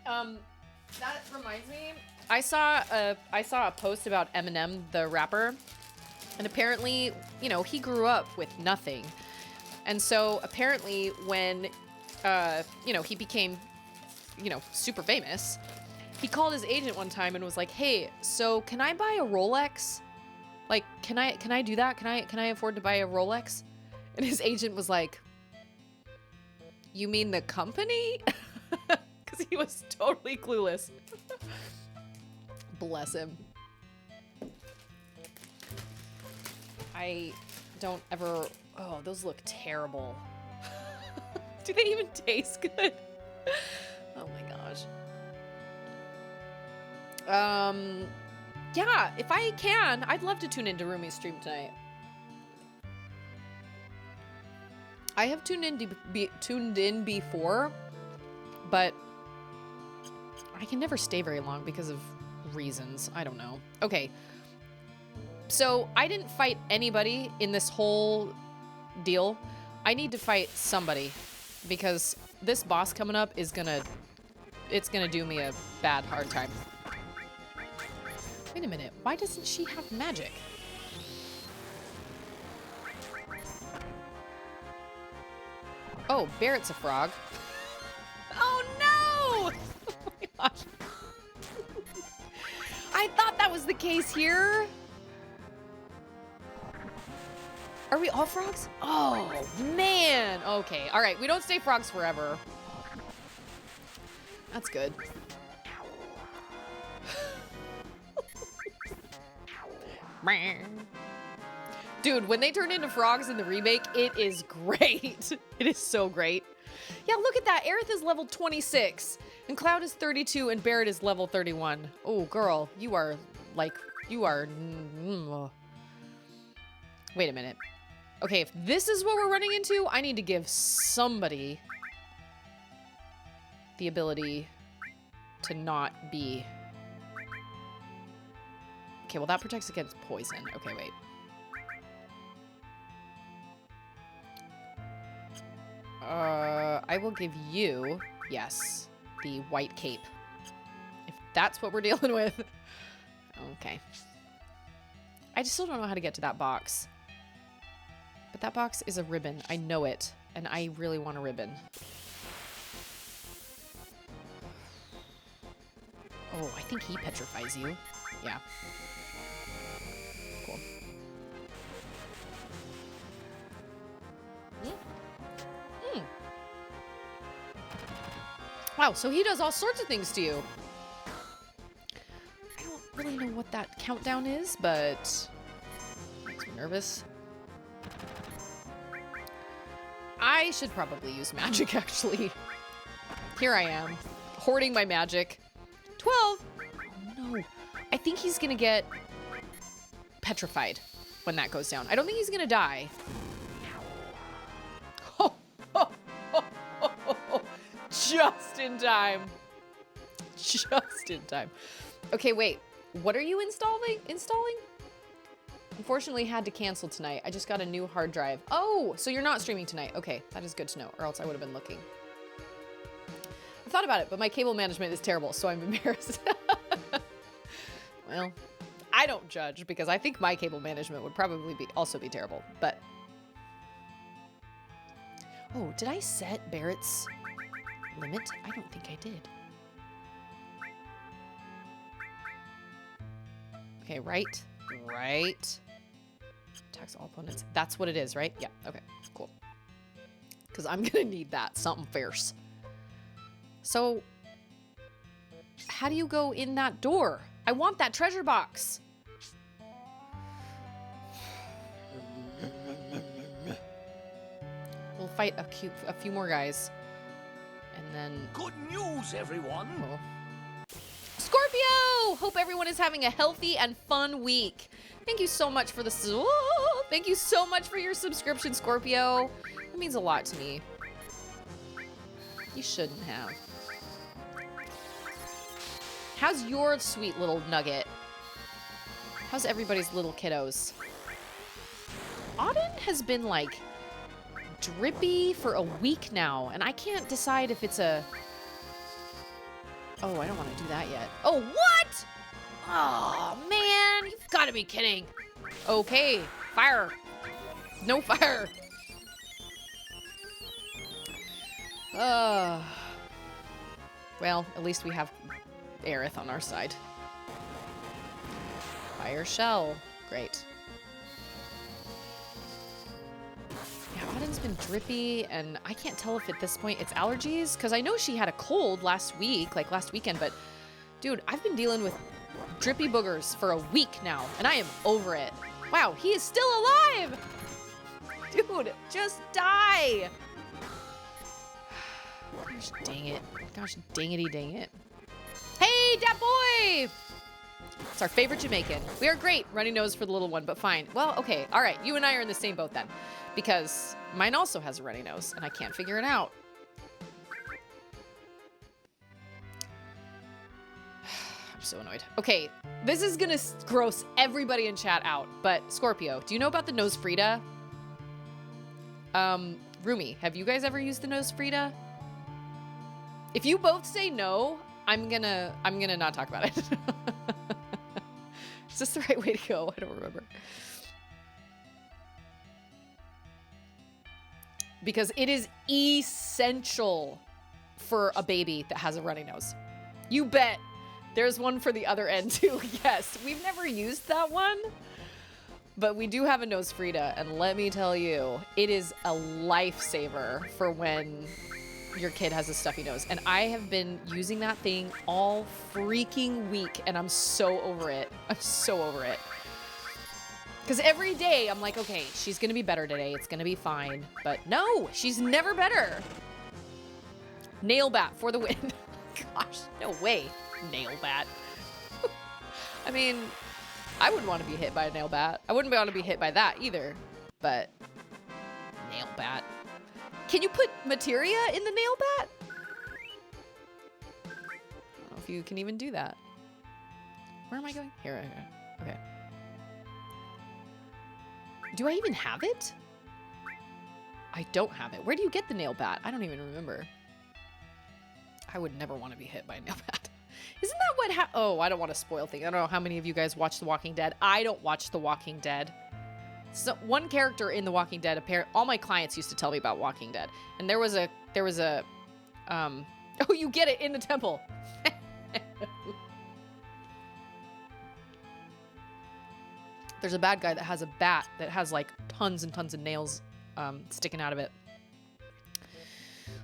That reminds me, I saw a post about Eminem, the rapper, and apparently, you know, he grew up with nothing. And so apparently when, you know, he became, you know, super famous, he called his agent one time and was like, hey, so can I buy a Rolex? Like, can I do that? Can I afford to buy a Rolex? And his agent was like, you mean the company? Because he was totally clueless. Bless him. I don't ever... Oh, those look terrible. Do they even taste good? Oh my gosh. Yeah, if I can, I'd love to tune into Rumi's stream tonight. I have tuned in before, but I can never stay very long because of reasons. I don't know. Okay. So I didn't fight anybody in this whole deal. I need to fight somebody because this boss coming up is it's gonna do me a bad, hard time. Wait a minute. Why doesn't she have magic? Oh, Barrett's a frog. Oh no! Oh my gosh. I thought that was the case here. Are we all frogs? Oh, man. Okay. All right. We don't stay frogs forever. That's good. Dude, when they turn into frogs in the remake, it is great. It is so great. Yeah, look at that. Aerith is level 26, and Cloud is 32, and Barrett is level 31. Oh, girl, you are like, you are... Wait a minute. Okay, if this is what we're running into, I need to give somebody the ability to not be... Okay, well, that protects against poison. Okay, wait. I will give you, yes, the white cape. If that's what we're dealing with. Okay. I just still don't know how to get to that box. But that box is a ribbon. I know it. And I really want a ribbon. Oh, I think he petrifies you. Yeah. Cool. Wow, so he does all sorts of things to you. I don't really know what that countdown is, but makes me nervous. I should probably use magic, actually. Here I am, hoarding my magic. 12! Oh, no. I think he's gonna get petrified when that goes down. I don't think he's gonna die. Just in time. Just in time. Okay, wait. What are you installing? Unfortunately, had to cancel tonight. I just got a new hard drive. Oh, so you're not streaming tonight. Okay, that is good to know, or else I would have been looking. I thought about it, but my cable management is terrible, so I'm embarrassed. Well, I don't judge because I think my cable management would probably also be terrible, but... Oh, did I set Barrett's limit? I don't think I did. Okay, right. Attacks all opponents. That's what it is, right? Yeah, okay, cool. Because I'm gonna need that, something fierce. So, how do you go in that door? I want that treasure box. We'll fight a few more guys. And then... Good news, everyone! Oh. Scorpio! Hope everyone is having a healthy and fun week. Thank you so much for the... Thank you so much for your subscription, Scorpio. That means a lot to me. You shouldn't have. How's your sweet little nugget? How's everybody's little kiddos? Auden has been, like, drippy for a week now, and I can't decide if it's a... Oh, I don't want to do that yet. Oh, what? Oh, man, you've got to be kidding. Okay, fire. No fire. Well, at least we have Aerith on our side. Fire shell. Great. Yeah, Auden's been drippy, and I can't tell if at this point it's allergies, because I know she had a cold last week, like last weekend, but dude, I've been dealing with drippy boogers for a week now, and I am over it. Wow, he is still alive! Dude, just die! Gosh dang it. Gosh dangity dang it. Hey, dat boy! It's our favorite Jamaican. We are great. Runny nose for the little one, but fine. Well, okay. All right. You and I are in the same boat then. Because mine also has a runny nose, and I can't figure it out. I'm so annoyed. Okay. This is going to gross everybody in chat out, but Scorpio, do you know about the nose Frida? Rumi, have you guys ever used the nose Frida? If you both say no, I'm gonna not talk about it. Is this the right way to go? I don't remember. Because it is essential for a baby that has a runny nose. You bet. There's one for the other end too. Yes, we've never used that one, but we do have a nose Frida, and let me tell you, it is a lifesaver for when your kid has a stuffy nose. And I have been using that thing all freaking week, and I'm so over it. I'm so over it. Because every day I'm like, okay, she's gonna be better today. It's gonna be fine. But no, she's never better. Nail bat for the win. Gosh, no way. Nail bat. I mean, I wouldn't want to be hit by a nail bat. I wouldn't want to be hit by that either. But nail bat. Can you put materia in the nail bat? I don't know if you can even do that. Where am I going? Here, okay. Do I even have it? I don't have it. Where do you get the nail bat? I don't even remember. I would never want to be hit by a nail bat. Isn't that what oh, I don't want to spoil things. I don't know how many of you guys watch The Walking Dead. I don't watch The Walking Dead. So one character in The Walking Dead, all my clients used to tell me about Walking Dead. And there was a, oh, you get it in the temple. There's a bad guy that has a bat that has like tons and tons of nails sticking out of it.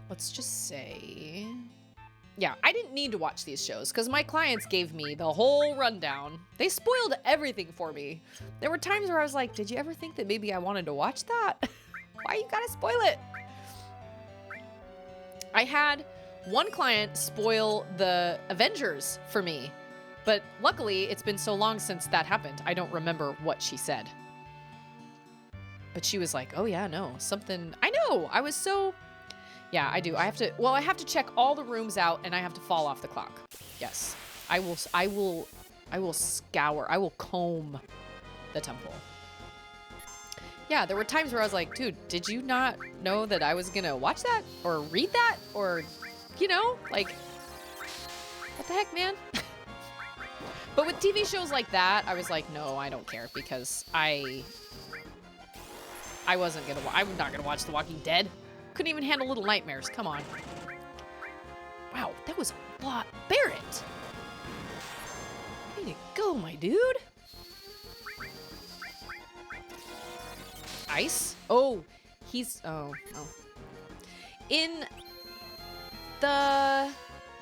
Let's just say Yeah, I didn't need to watch these shows because my clients gave me the whole rundown. They spoiled everything for me. There were times where I was like, did you ever think that maybe I wanted to watch that? Why you gotta spoil it? I had one client spoil the Avengers for me, but luckily it's been so long since that happened. I don't remember what she said. But she was like, oh yeah, no, something. I know, I was so... Yeah, I do. I have to check all the rooms out and I have to fall off the clock. Yes. I will scour. I will comb the temple. Yeah, there were times where I was like, dude, did you not know that I was gonna watch that or read that or, you know, like, what the heck, man? But with TV shows like that, I was like, no, I don't care because I'm not gonna watch The Walking Dead. Couldn't even handle Little Nightmares. Come on. Wow, that was a lot. Barrett! Way to go, my dude. Ice? Oh, oh. In the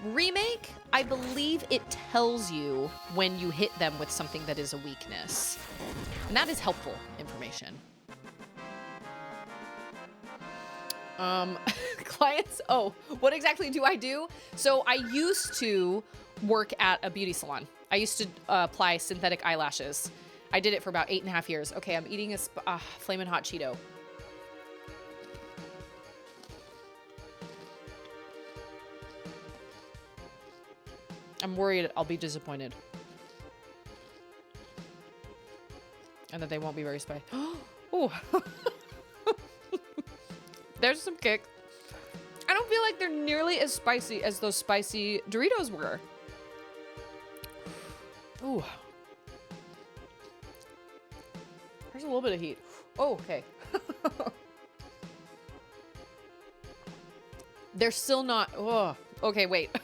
remake, I believe it tells you when you hit them with something that is a weakness. And that is helpful information. Clients, oh, what exactly do I do? So I used to work at a beauty salon. I used to apply synthetic eyelashes. I did it for about 8.5 years. Okay, I'm eating a Flamin' Hot Cheeto. I'm worried I'll be disappointed. And that they won't be very spicy. Oh. There's some kick. I don't feel like they're nearly as spicy as those spicy Doritos were. Ooh. There's a little bit of heat. Oh, okay. They're still not, oh, okay, wait.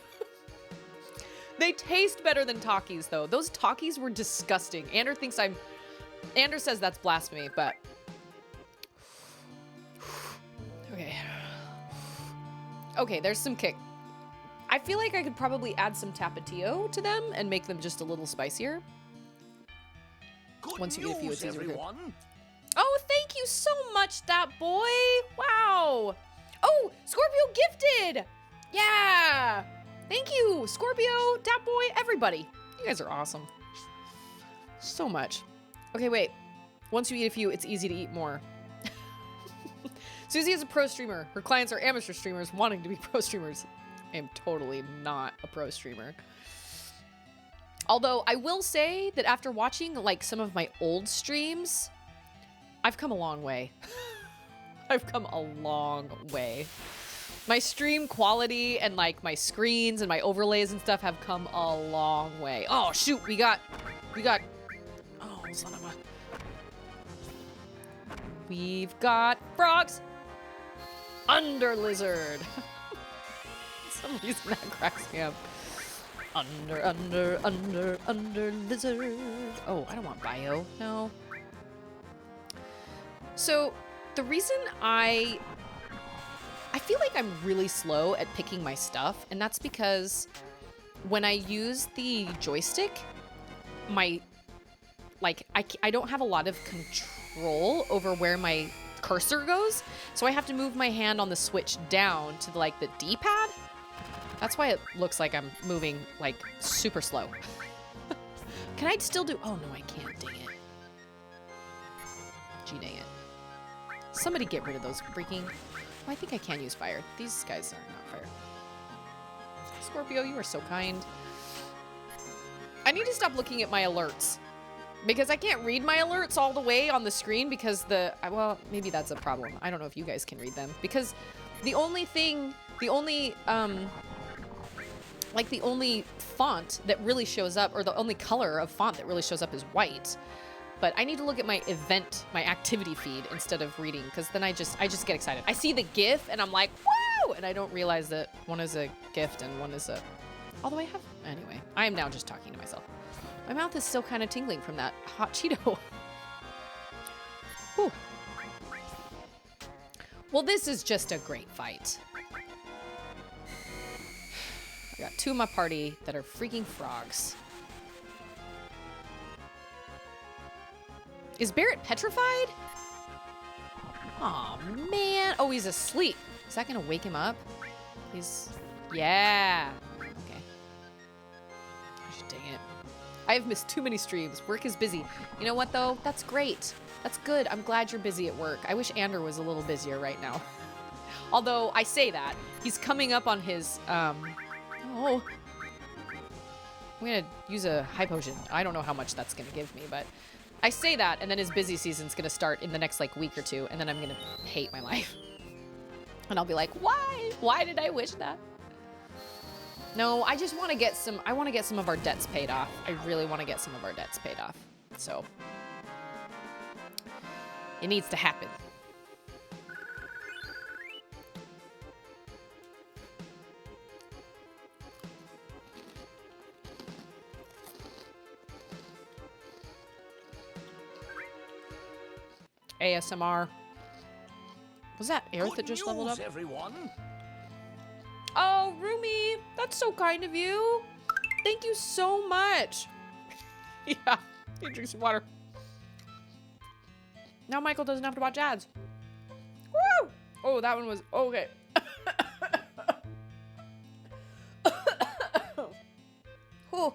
They taste better than Takis though. Those Takis were disgusting. Ander says that's blasphemy, but. Okay. Okay, there's some kick. I feel like I could probably add some Tapatio to them and make them just a little spicier. Once you eat a few, it's easier to cook. Oh, thank you so much, that boy. Wow. Oh, Scorpio gifted. Yeah. Thank you, Scorpio, that boy, everybody. You guys are awesome. So much. Okay, wait. Once you eat a few, it's easy to eat more. Susie is a pro streamer. Her clients are amateur streamers wanting to be pro streamers. I am totally not a pro streamer. Although I will say that after watching like some of my old streams, I've come a long way. I've come a long way. My stream quality and like my screens and my overlays and stuff have come a long way. Oh shoot, we got, oh son of a. We've got frogs. Under lizard. For some reason that cracks me up. Under lizard. Oh, I don't want bio. No. So the reason I feel like I'm really slow at picking my stuff, and that's because when I use the joystick, I don't have a lot of control over where my cursor goes, so I have to move my hand on the Switch down to like the D-pad. That's why it looks like I'm moving like super slow. Can I still do? Oh no, I can't. Dang it. Gee, dang it. Somebody get rid of those freaking. Oh, I think I can use fire. These guys are not fire. Scorpio, you are so kind. I need to stop looking at my alerts. Because I can't read my alerts all the way on the screen because well, maybe that's a problem. I don't know if you guys can read them. Because the only font that really shows up, or the only color of font that really shows up is white. But I need to look at my activity feed instead of reading, because then I just get excited. I see the GIF and I'm like, woo! And I don't realize that one is a gift and one is although anyway, I am now just talking to myself. My mouth is still kind of tingling from that hot Cheeto. Whew. Well, this is just a great fight. got two of my party that are freaking frogs. Is Barrett petrified? Aw, man. Oh, he's asleep. Is that gonna wake him up? He's... Yeah. Okay. Gosh, dang it. I have missed too many streams. Work is busy. You know what, though? That's great. That's good. I'm glad you're busy at work. I wish Ander was a little busier right now. Although, I say that. He's coming up on his, Oh. I'm gonna use a high potion. I don't know how much that's gonna give me, but... I say that, and then his busy season's gonna start in the next, like, week or two, and then I'm gonna hate my life. And I'll be like, why? Why did I wish that? No, I just want to get some, I want to get some of our debts paid off. I really want to get some of our debts paid off. So, it needs to happen. ASMR. Was that Aerith that just leveled up? Everyone. Oh, Rumi, that's so kind of you. Thank you so much. Yeah, you drink some water. Now Michael doesn't have to watch ads. Woo! Oh, that one was okay. Oh.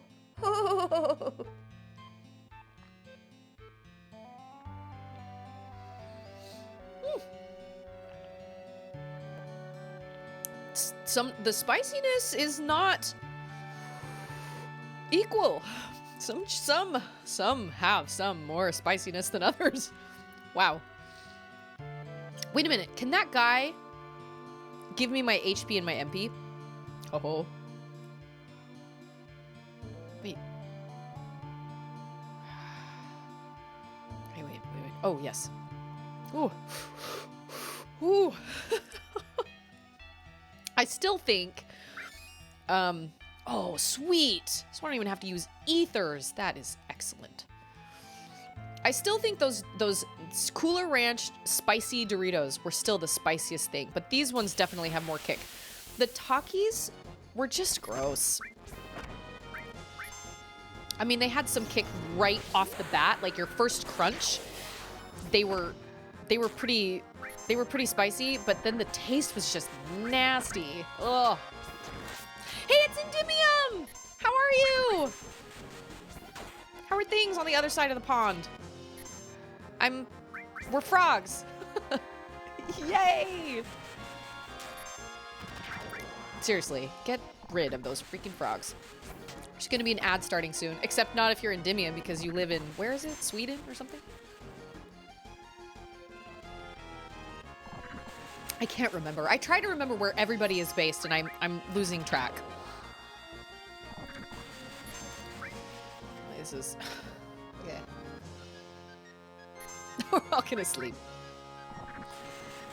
The spiciness is not equal. Some have some more spiciness than others. Wow. Wait a minute. Can that guy give me my HP and my MP? Oh. Wait. Wait. Oh, yes. Ooh. Ooh. I still think, oh, sweet. So I don't even have to use ethers. That is excellent. I still think those Cooler Ranch spicy Doritos were still the spiciest thing, but these ones definitely have more kick. The Takis were just gross. I mean, they had some kick right off the bat, like your first crunch. They were pretty spicy, but then the taste was just nasty. Ugh. Hey, it's Endymion! How are you? How are things on the other side of the pond? We're frogs. Yay! Seriously, get rid of those freaking frogs. There's gonna be an ad starting soon, except not if you're Endymion because you live in, where is it? Sweden or something? I can't remember. I try to remember where everybody is based, and I'm losing track. This is... yeah. We're all gonna sleep.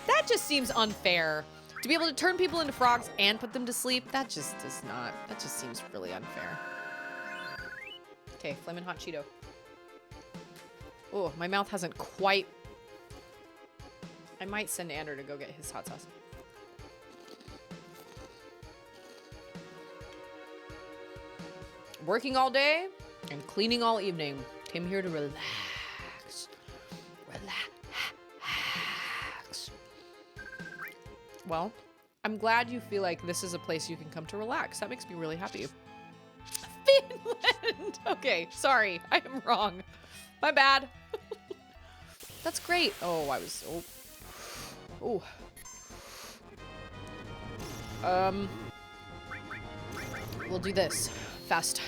That just seems unfair. To be able to turn people into frogs and put them to sleep, that just does not... that just seems really unfair. Okay, Flamin' Hot Cheeto. Oh, my mouth hasn't quite... I might send Ander to go get his hot sauce. Working all day and cleaning all evening. Came here to relax. Relax. Well, I'm glad you feel like this is a place you can come to relax. That makes me really happy. Finland! Okay, sorry. I am wrong. My bad. That's great. Oh, I was... oh. Ooh. We'll do this. Fast.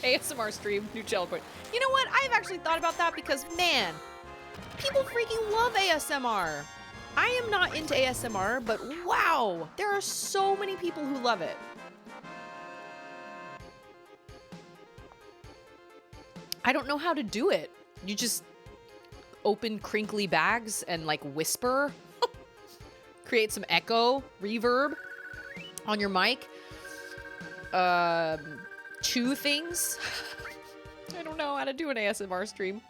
ASMR stream, new channel point. You know what? I've actually thought about that because, man, people freaking love ASMR. I am not into ASMR, but wow, there are so many people who love it. I don't know how to do it. You just open crinkly bags and like whisper, create some echo, reverb on your mic, chew things. I don't know how to do an ASMR stream,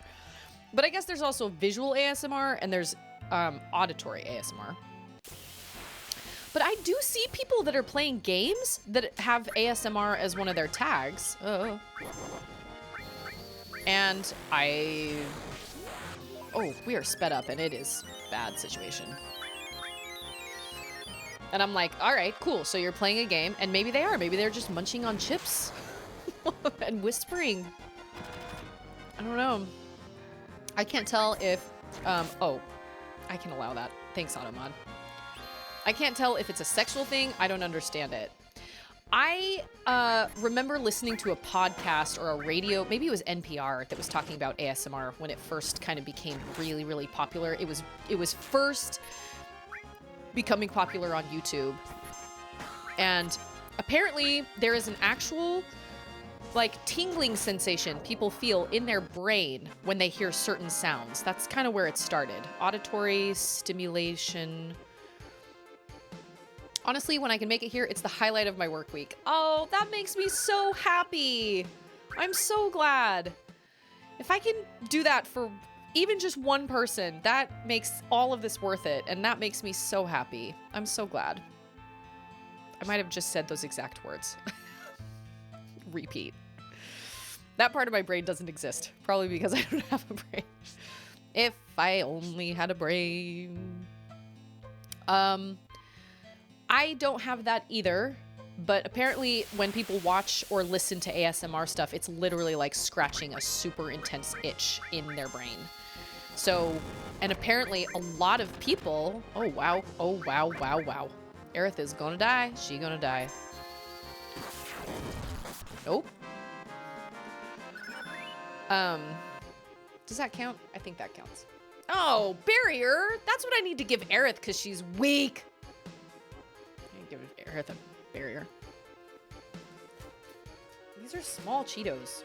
but I guess there's also visual ASMR and there's auditory ASMR. But I do see people that are playing games that have ASMR as one of their tags. And oh, we are sped up and it is bad situation. And I'm like, all right, cool. So you're playing a game and maybe they are. Maybe they're just munching on chips and whispering. I don't know. I can't tell if, oh, I can allow that. Thanks, Automod. I can't tell if it's a sexual thing. I don't understand it. I remember listening to a podcast or a radio, maybe it was NPR, that was talking about ASMR when it first kind of became really, really popular. It was first becoming popular on YouTube. And apparently there is an actual like tingling sensation people feel in their brain when they hear certain sounds. That's kind of where it started. Auditory stimulation. Honestly, when I can make it here, it's the highlight of my work week. Oh, that makes me so happy. I'm so glad. If I can do that for even just one person, that makes all of this worth it. And that makes me so happy. I'm so glad. I might have just said those exact words. Repeat. That part of my brain doesn't exist. Probably because I don't have a brain. If I only had a brain. I don't have that either, but apparently when people watch or listen to ASMR stuff, it's literally like scratching a super intense itch in their brain. So, and apparently a lot of people, oh wow, Aerith is gonna die, she gonna die. Nope. Does that count? I think that counts. Oh, barrier! That's what I need to give Aerith because she's weak. Give Aerith a barrier. These are small Cheetos.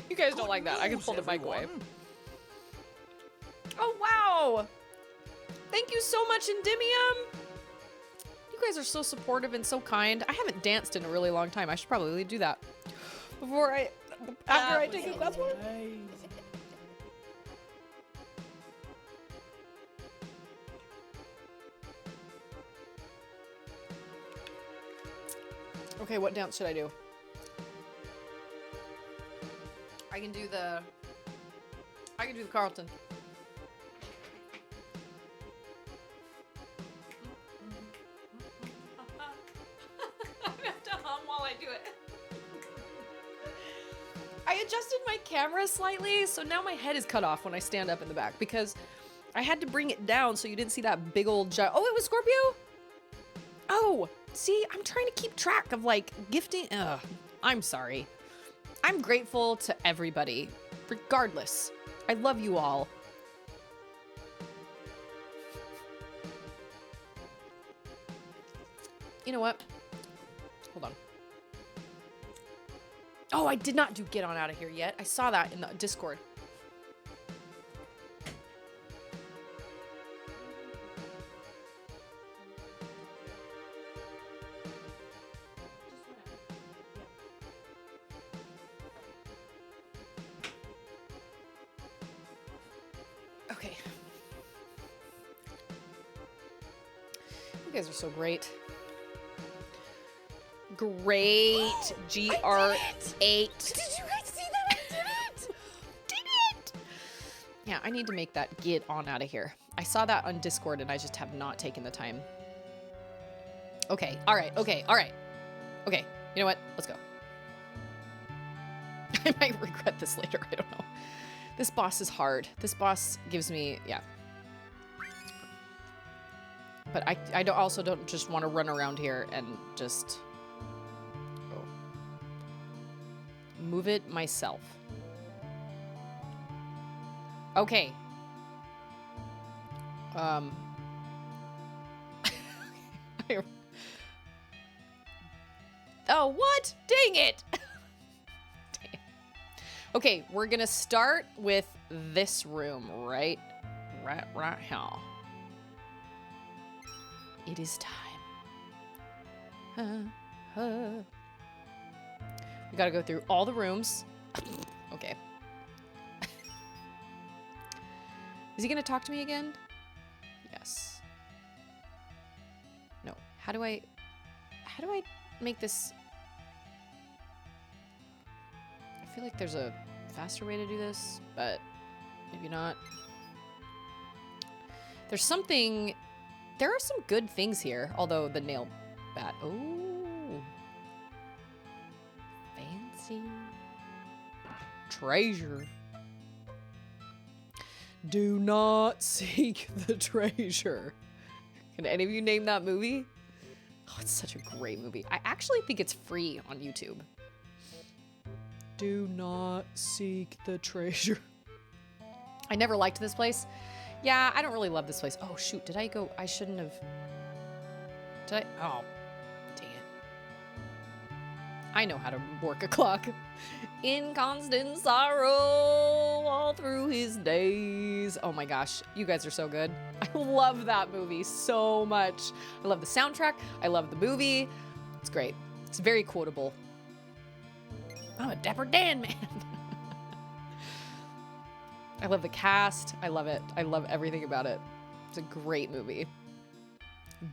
You guys don't like that. I can pull the mic away. Oh, wow. Thank you so much, Endymion. You guys are so supportive and so kind. I haven't danced in a really long time. I should probably do that after I take a class. Okay, what dance should I do? I can do the Carlton. I have to hum while I do it. I adjusted my camera slightly, so now my head is cut off when I stand up in the back because I had to bring it down so you didn't see that big old oh, it was Scorpio? Oh, see, I'm trying to keep track of like gifting. I'm sorry. I'm grateful to everybody, regardless. I love you all. You know what? Hold on. Oh, I did not do Get On Out of Here yet. I saw that in the Discord. Okay. You guys are so great. Great. GR8. Did you guys see that? I did it. Did it. Yeah, I need to make that Get On Out of Here. I saw that on Discord and I just have not taken the time. Okay. All right. Okay. All right. Okay. You know what? Let's go. I might regret this later. I don't know. This boss is hard. This boss gives me, yeah. But I also don't just want to run around here and just move it myself. Okay. Oh, what? Dang it. Dang it. Okay, we're gonna start with this room, right here. It is time. We gotta go through all the rooms. Okay. Is he gonna talk to me again? Yes. No. How do I make this? I feel like there's a faster way to do this, but maybe not. There are some good things here, although the nail bat. Oh. Fancy. Treasure. Do not seek the treasure. Can any of you name that movie? Oh, it's such a great movie. I actually think it's free on YouTube. Do not seek the treasure. I never liked this place. Yeah, I don't really love this place. Oh, shoot. Did I go? I shouldn't have. Did I? Oh, dang it. I know how to work a clock. In constant sorrow all through his days. Oh my gosh. You guys are so good. I love that movie so much. I love the soundtrack. I love the movie. It's great. It's very quotable. I'm a Dapper Dan man. I love the cast. I love it. I love everything about it. It's a great movie.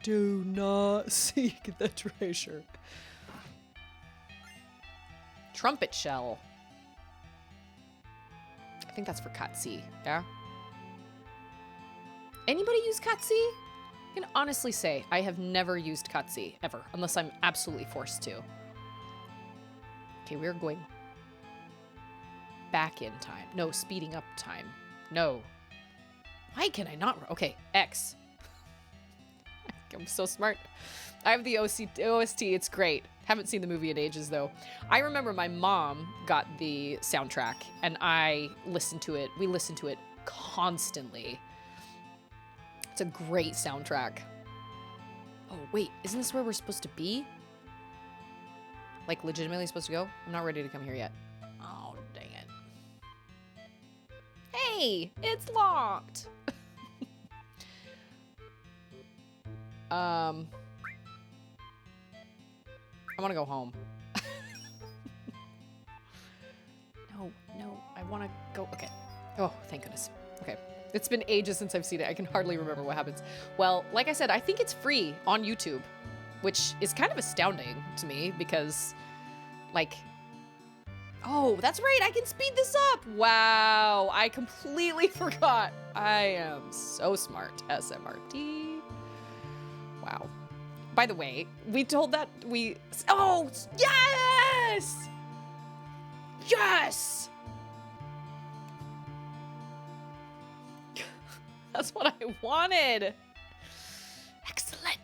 Do not seek the treasure. Trumpet shell. I think that's for Katsi. Yeah? Anybody use Katsi? I can honestly say I have never used Katsi ever, unless I'm absolutely forced to. Okay, we're going back in time. No, speeding up time. No. Why can I not? Okay, X. I'm so smart. I have the OST. It's great. Haven't seen the movie in ages, though. I remember my mom got the soundtrack, and I listened to it. We listened to it constantly. It's a great soundtrack. Oh, wait. Isn't this where we're supposed to be? Like, legitimately supposed to go? I'm not ready to come here yet. Oh, dang it. Hey, it's locked. I want to go home. No, I want to go. Okay. Oh, thank goodness. Okay. It's been ages since I've seen it. I can hardly remember what happens. Well, like I said, I think it's free on YouTube, which is kind of astounding to me because, like, oh, that's right. I can speed this up. Wow. I completely forgot. I am so smart. SMRT. Wow. By the way, we told that oh, yes! Yes! That's what I wanted. Excellent.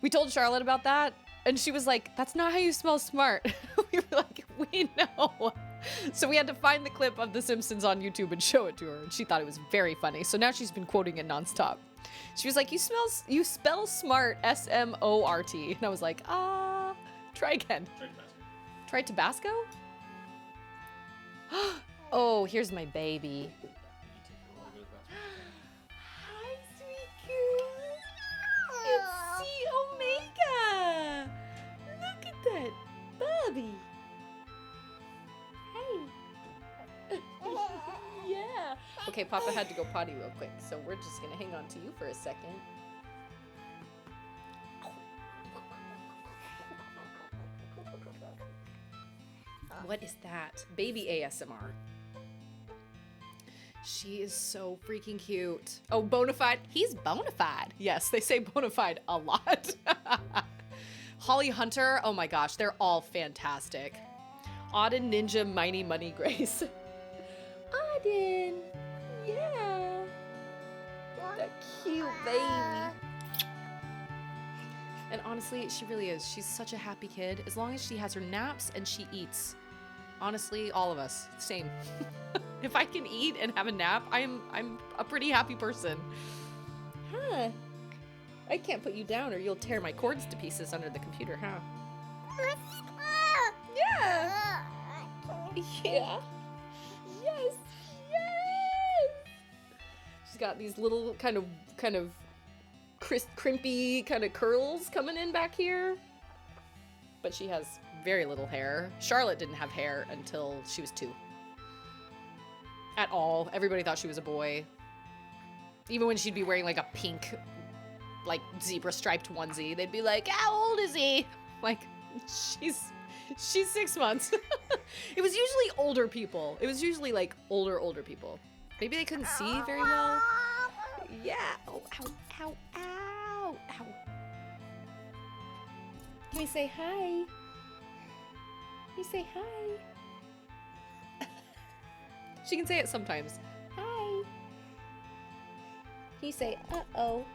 We told Charlotte about that, and she was like, that's not how you spell smart. We were like, we know. So we had to find the clip of The Simpsons on YouTube and show it to her, and she thought it was very funny. So now she's been quoting it nonstop. She was like, you spell smart, S-M-O-R-T. And I was like, try again. Try Tabasco? Oh, here's my baby. Hi, sweet girl. It's C Omega. Look at that Bobby. Hey. Yeah. Okay, Papa had to go potty real quick, so we're just gonna hang on to you for a second. What is that? Baby ASMR. She is so freaking cute. Oh, Bonafide. He's Bonafide. Yes, they say Bonafide a lot. Holly Hunter. Oh my gosh, they're all fantastic. Auden Ninja Mighty Money Grace. Auden. Yeah. That cute baby. And honestly, she really is. She's such a happy kid. As long as she has her naps and she eats. Honestly, all of us, same. If I can eat and have a nap, I'm a pretty happy person. Huh. I can't put you down or you'll tear my cords to pieces under the computer, huh? Yeah. Yeah. Yes. Yes. She's got these little kind of crimpy kind of curls coming in back here. But she has very little hair. Charlotte didn't have hair until she was 2. At all. Everybody thought she was a boy. Even when she'd be wearing like a pink, like zebra striped onesie, they'd be like, how old is he? Like, she's 6 months. It was usually older people. It was usually like older people. Maybe they couldn't see very well. Yeah. Oh, ow, ow, ow, ow. Can we say hi? Can you say hi? She can say it sometimes. Hi. Can you say, uh-oh?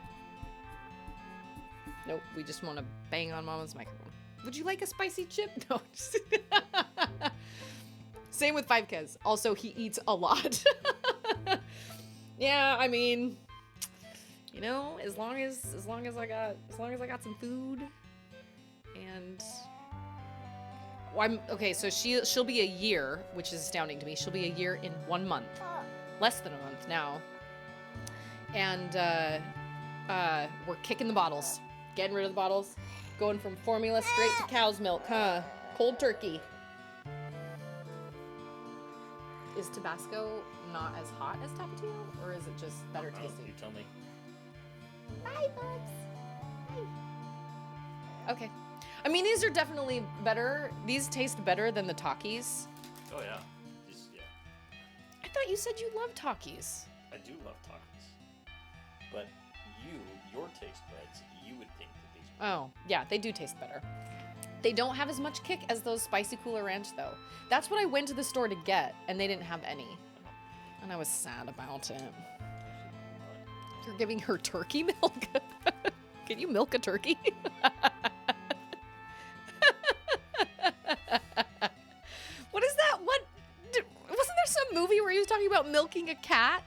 Nope, we just want to bang on Mama's microphone. Would you like a spicy chip? No. Same with 5Kez. Also, he eats a lot. Yeah, I mean, you know, as long as I got some food, and okay. So she'll be a year, which is astounding to me. She'll be a year in 1 month, less than a month now, and we're kicking the bottles, getting rid of the bottles, going from formula straight to cow's milk, huh? Cold turkey. Is Tabasco not as hot as Tapatio, or is it just better tasting? You tell me. Bye, Bubs. Bye. Okay. I mean, these are definitely better. These taste better than the Takis. Oh, yeah. I thought you said you love Takis. I do love Takis. But your taste buds, you would think that these were... Oh, yeah, they do taste better. They don't have as much kick as those Spicy Cooler Ranch, though. That's what I went to the store to get, and they didn't have any. And I was sad about it. You're giving her turkey milk? Can you milk a turkey? What is that? Wasn't there some movie where he was talking about milking a cat?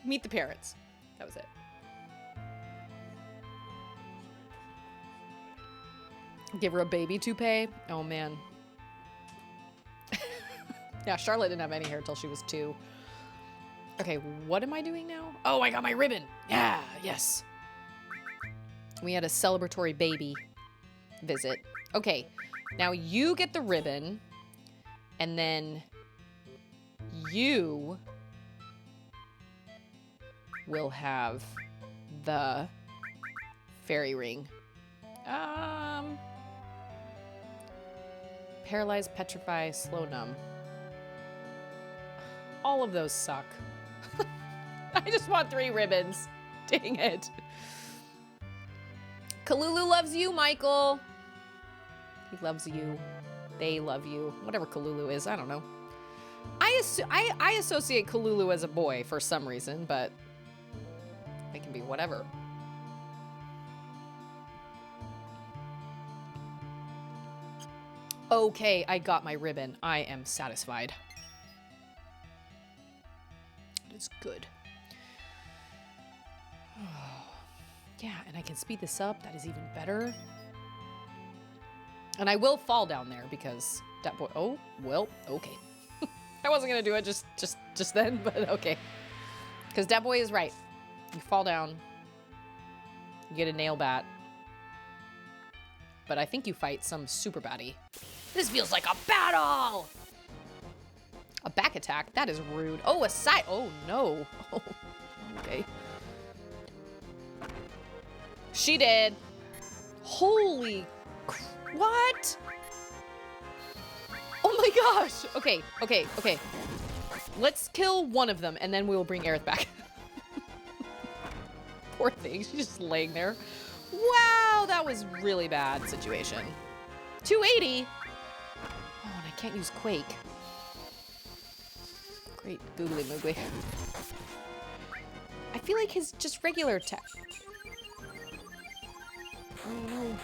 Meet the Parents. That was it. Give her a baby toupee? Oh, man. Yeah, Charlotte didn't have any hair till she was 2. Okay, what am I doing now? Oh, I got my ribbon. Yeah, yes. We had a celebratory baby visit. Okay, now you get the ribbon, and then you will have the fairy ring. Paralyze, petrify, slow numb. All of those suck. I just want 3 ribbons. Dang it. Kalulu loves you, Michael. He loves you. They love you. Whatever Kalulu is, I don't know. I associate Kalulu as a boy for some reason, but it can be whatever. Okay, I got my ribbon. I am satisfied. It's good. Yeah, and I can speed this up. That is even better. And I will fall down there because that boy. Oh, well, okay. I wasn't gonna do it just then, but okay. Because that boy is right. You fall down. You get a nail bat. But I think you fight some super baddie. This feels like a battle! A back attack? That is rude. Oh, a side. Oh, no. Oh, okay. She did. Holy. What? Oh my gosh. Okay, okay, okay. Let's kill one of them and then we will bring Aerith back. Poor thing. She's just laying there. Wow, that was really bad situation. 280? Oh, and I can't use Quake. Great googly moogly. I feel like his just regular attack. Oh no.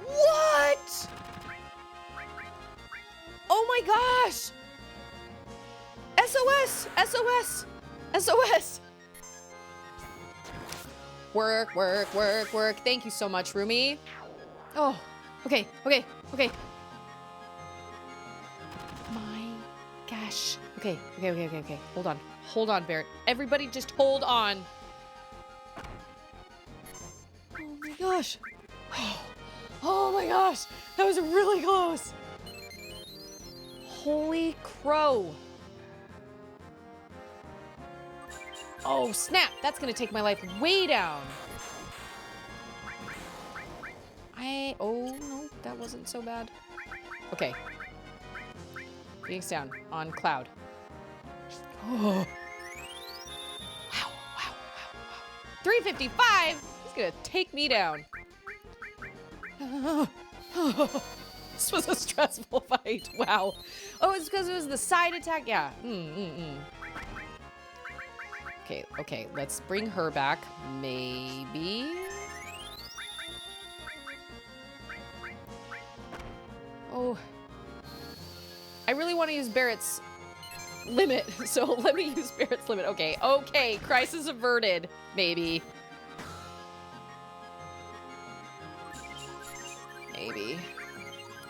What? Oh my gosh! SOS! SOS! SOS! Work, work, work, work. Thank you so much, Rumi. Oh, okay, okay, okay. My gosh. Okay, okay, okay, okay, okay. Hold on. Hold on, Barrett. Everybody just hold on. Oh my gosh. my gosh, that was really close. Holy crow. Oh, snap. That's going to take my life way down. Oh, no, that wasn't so bad. Okay. Phoenix down on Cloud. Oh. Wow, wow, wow, wow. 355? He's going to take me down. This was a stressful fight. Wow. Oh, it's because it was the side attack? Yeah. Okay, okay. Let's bring her back. Maybe. Oh. I really want to use Barrett's limit, so let me use Barrett's limit. Okay, okay. Crisis averted. Maybe. Maybe.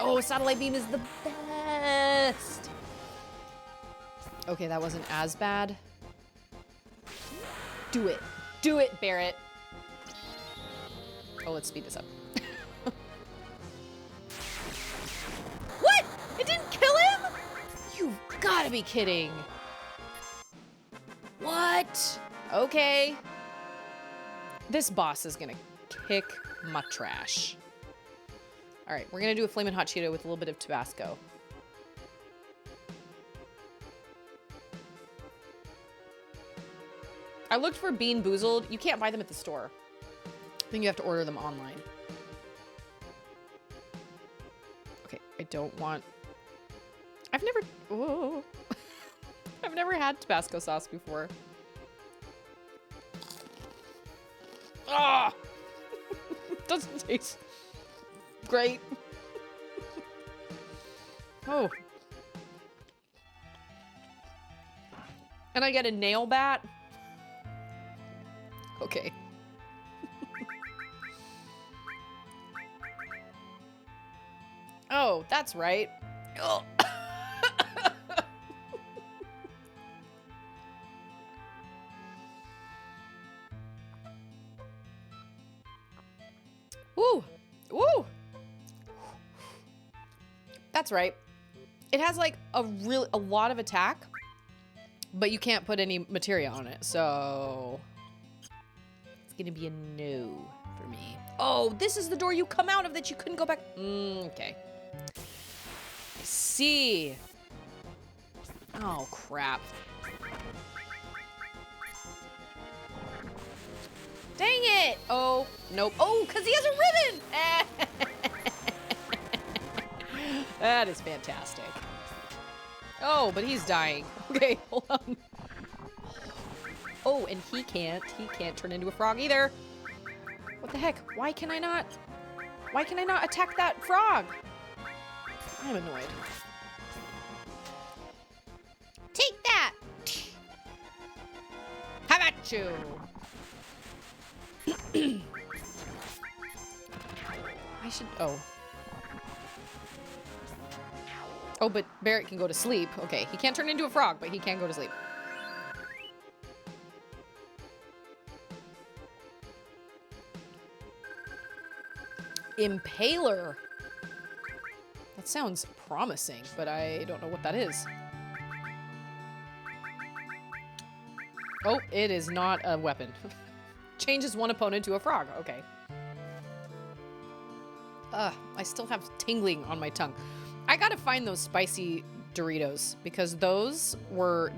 Oh, Satellite Beam is the best. Okay, that wasn't as bad. Do it. Do it, Barrett. Oh, let's speed this up. What? It didn't kill him? You've gotta be kidding. What? Okay. This boss is gonna kick my trash. All right, we're gonna do a Flamin' Hot Cheeto with a little bit of Tabasco. I looked for Bean Boozled. You can't buy them at the store. I think you have to order them online. Okay, I don't want... I've never... Whoa. I've never had Tabasco sauce before. Ah! Doesn't taste... great. Oh. And I get a nail bat. Okay. Oh, that's right. Oh. Woo. Woo. That's right. It has like a lot of attack, but you can't put any materia on it, so it's gonna be a no for me. Oh, this is the door you come out of that you couldn't go back. Okay. I see. Oh, crap. Dang it. Oh, nope. Oh, because he has a ribbon. That is fantastic. Oh, but he's dying. Okay, hold on. Oh, and he can't turn into a frog either. What the heck? Why can I not attack that frog? I'm annoyed. Take that! How about you? I should, oh. Oh, but Barrett can go to sleep. Okay, he can't turn into a frog, but he can go to sleep. Impaler. That sounds promising, but I don't know what that is. Oh, it is not a weapon. Changes one opponent to a frog. Okay. I still have tingling on my tongue. I gotta find those spicy Doritos because those were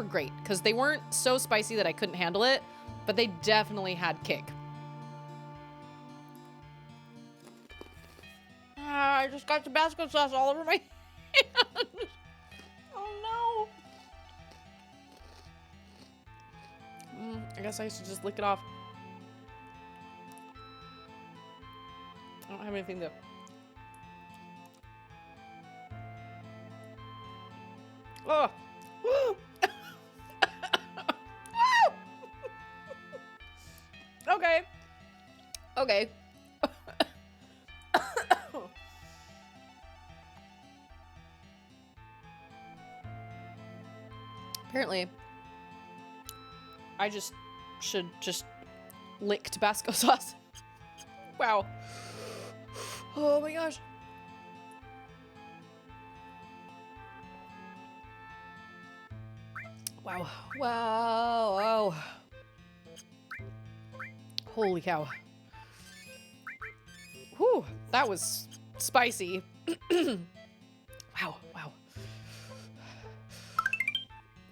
great because they weren't so spicy that I couldn't handle it, but they definitely had kick. I just got Tabasco sauce all over my hand. Oh no. I guess I should just lick it off. I don't have anything to... Oh. Okay. Okay. Apparently, I should lick Tabasco sauce. Wow. Oh my gosh. Wow. Wow. Wow. Holy cow. Whew. That was spicy. Wow. Wow.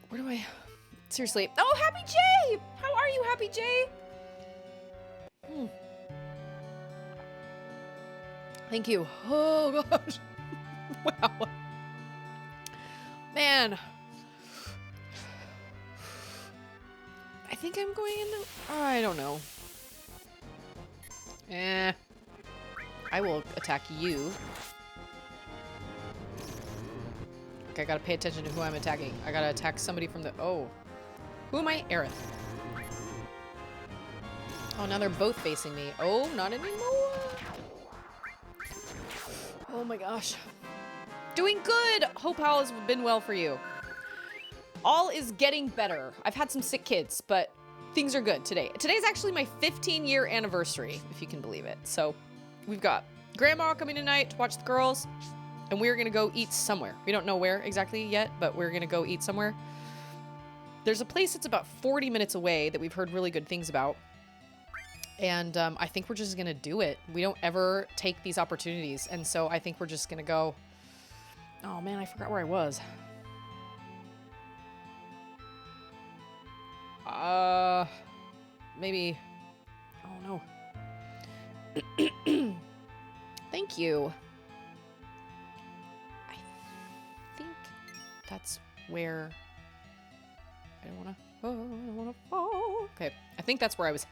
Where do I... Seriously. Oh, Happy Jay! How are you, Happy Jay? Thank you. Oh, gosh. Wow. Man. I think I'm going in... I don't know. I will attack you. Okay, I gotta pay attention to who I'm attacking. I gotta attack somebody from the... Oh. Who am I? Aerith. Oh, now they're both facing me. Oh, not anymore. Oh my gosh. Doing good! Hope all has been well for you. All is getting better. I've had some sick kids, but things are good today. Today's actually my 15-year anniversary, if you can believe it. So we've got Grandma coming tonight to watch the girls, and we're gonna go eat somewhere. We don't know where exactly yet, but we're gonna go eat somewhere. There's a place that's about 40 minutes away that we've heard really good things about. And I think we're just gonna do it. We don't ever take these opportunities, and so I think we're just gonna go. Oh man, I forgot where I was. Maybe. Oh no. Thank you. I think that's where I don't wanna fall. Okay, I think that's where I was.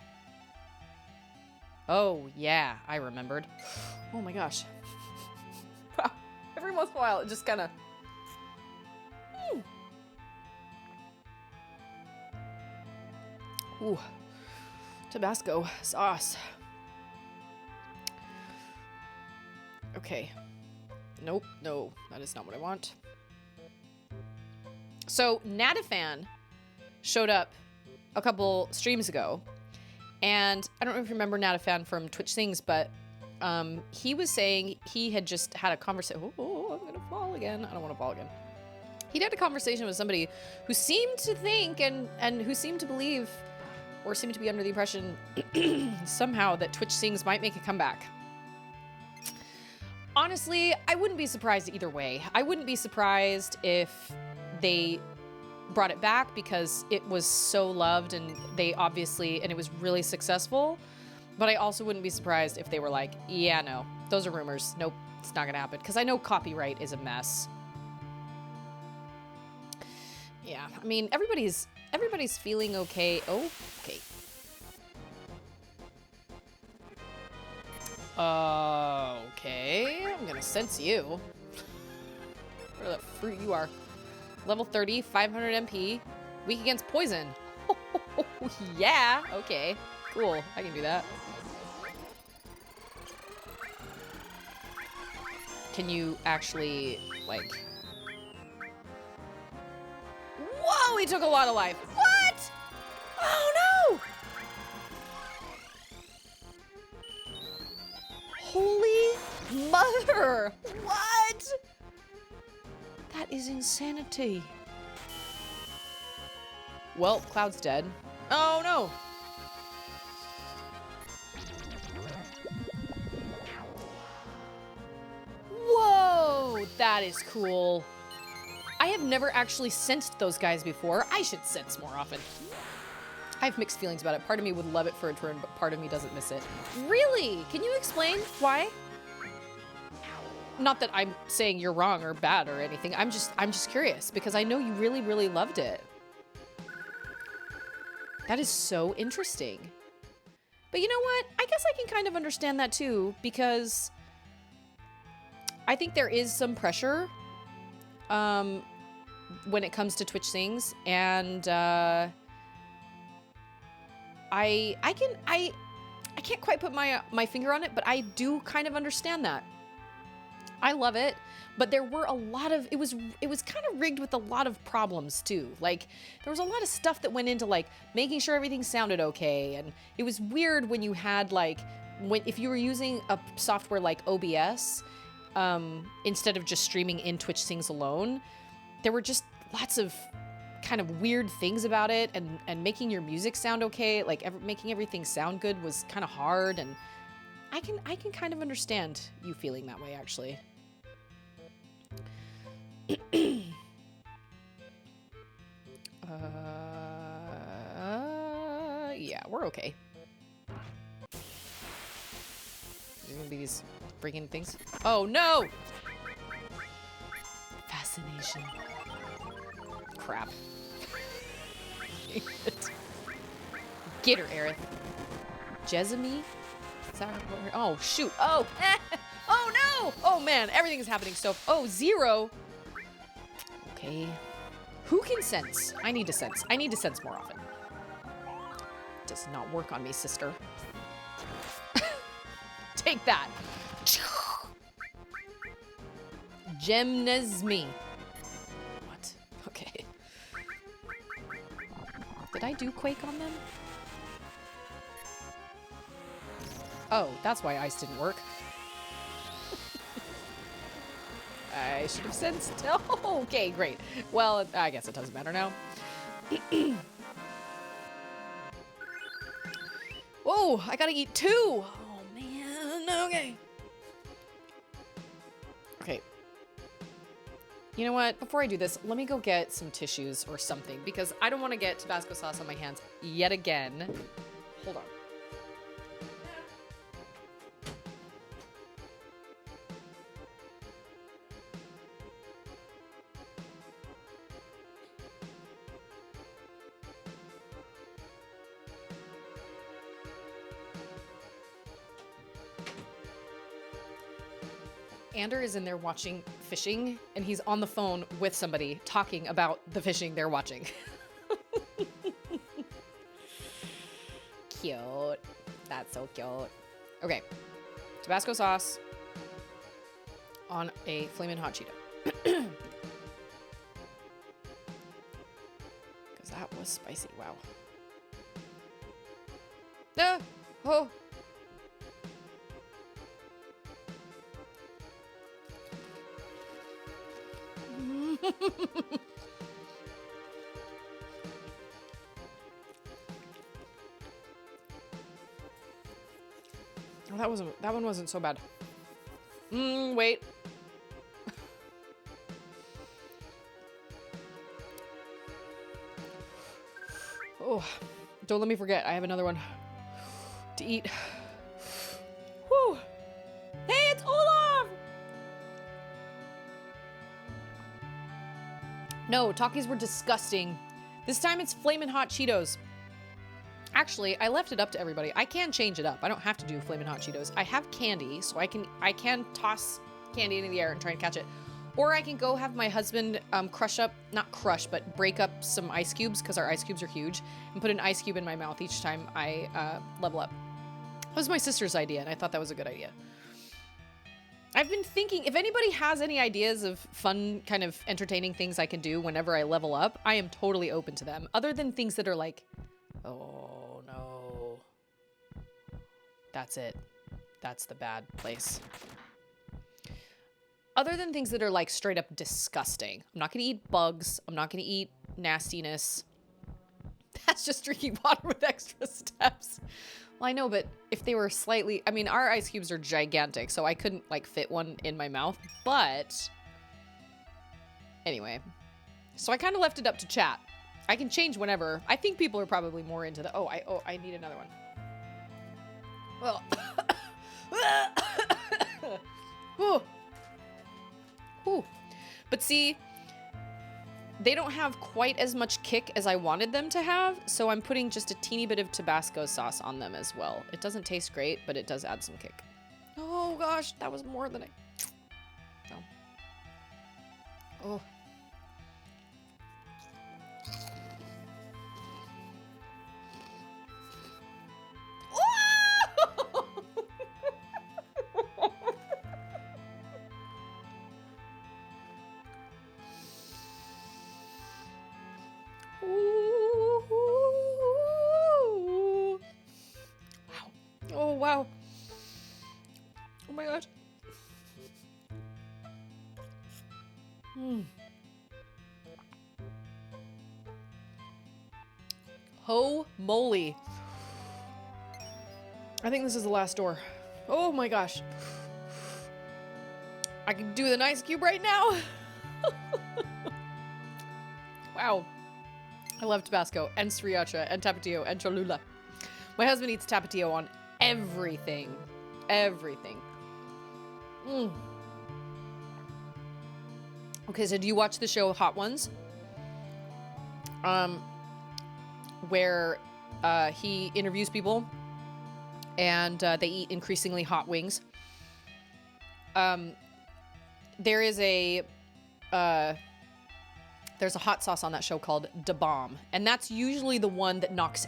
Oh yeah, I remembered. Oh my gosh. Wow. Every once in a while it just kinda Ooh. Tabasco sauce. Okay. Nope, no, that is not what I want. So, Natafan showed up a couple streams ago, and I don't know if you remember Natafan from Twitch Sings, but he was saying he had just had a conversation. Oh, I'm gonna fall again. I don't want to fall again. He'd had a conversation with somebody who seemed to think and who seemed to believe, or seemed to be under the impression somehow that Twitch Sings might make a comeback. Honestly, I wouldn't be surprised either way. I wouldn't be surprised if they brought it back because it was so loved and they obviously, and it was really successful. But I also wouldn't be surprised if they were like, yeah, no, those are rumors. Nope, it's not gonna happen. Because I know copyright is a mess. Yeah, I mean, everybody's feeling okay. Oh, okay. Okay, I'm gonna sense you. Where the fruit you are. Level 30, 500 MP, weak against poison. Oh, yeah, okay, cool, I can do that. Can you actually, like... Whoa, he took a lot of life. What? Oh, no! Holy mother! What? That is insanity. Well, Cloud's dead. Oh, no! Whoa! That is cool. I have never actually sensed those guys before. I should sense more often. I have mixed feelings about it. Part of me would love it for a turn, but part of me doesn't miss it. Really? Can you explain why? Not that I'm saying you're wrong or bad or anything. I'm just curious because I know you really, really loved it. That is so interesting. But you know what? I guess I can kind of understand that too because I think there is some pressure when it comes to Twitch Sings, and I can't quite put my finger on it, but I do kind of understand that. I love it, but there were a lot of, it was kind of rigged with a lot of problems too. Like there was a lot of stuff that went into like making sure everything sounded okay, and it was weird when you had like if you were using a software like OBS, instead of just streaming in Twitch Sings alone, there were just lots of kind of weird things about it, and making your music sound okay, like making everything sound good was kind of hard, and I can kind of understand you feeling that way, actually. Yeah, we're okay. There's gonna be these freaking things. Oh no! Fascination. Crap. Get her, Aerith. Jezami? Is that what her... Oh, shoot. Oh! Oh, no! Oh, man. Everything is happening so... Oh, Zero. Okay. Who can sense? I need to sense. I need to sense more often. Does not work on me, sister. Take that. Gemnesme. What? Okay. Did I do Quake on them? Oh, that's why ice didn't work. I should have sensed. Oh, okay, great. Well, I guess it doesn't matter now. Whoa, I gotta eat 2. Oh, man. Okay. Okay. You know what? Before I do this, let me go get some tissues or something, because I don't want to get Tabasco sauce on my hands yet again. Hold on. Ander is in there watching fishing, and he's on the phone with somebody talking about the fishing they're watching. Cute. That's so cute. Okay. Tabasco sauce on a flamin' hot Cheeto. Because that was spicy. Wow. Ah! Oh! Oh, that one wasn't so bad. Wait. Oh, don't let me forget. I have another one to eat. Whew. Hey, it's Olaf! No, Takis were disgusting. This time it's Flamin' Hot Cheetos. Actually, I left it up to everybody. I can change it up. I don't have to do Flamin' Hot Cheetos. I have candy, so I can toss candy into the air and try and catch it. Or I can go have my husband not crush, but break up some ice cubes, because our ice cubes are huge, and put an ice cube in my mouth each time I level up. That was my sister's idea, and I thought that was a good idea. I've been thinking, if anybody has any ideas of fun, kind of entertaining things I can do whenever I level up, I am totally open to them. Other than things that are like, oh no. That's it. That's the bad place. Other than things that are like straight up disgusting. I'm not gonna eat bugs. I'm not gonna eat nastiness. That's just drinking water with extra steps. Well, I know, but if they were slightly... I mean, our ice cubes are gigantic, so I couldn't, like, fit one in my mouth. But... Anyway. So I kind of left it up to chat. I can change whenever. I think people are probably more into the... Oh, I need another one. Well... Whew. Whew. But see... They don't have quite as much kick as I wanted them to have, so I'm putting just a teeny bit of Tabasco sauce on them as well. It doesn't taste great, but it does add some kick. Oh gosh, that was more than I... No. Oh. Wow. Oh, wow. Mm. Ho moly. I think this is the last door. Oh my gosh. I can do an ice cube right now. Wow. I love Tabasco and sriracha and tapatio and Cholula. My husband eats tapatio on everything. Everything. Mm. Okay, so do you watch the show Hot Ones? Where he interviews people and they eat increasingly hot wings. There's a hot sauce on that show called Da Bomb, and that's usually the one that knocks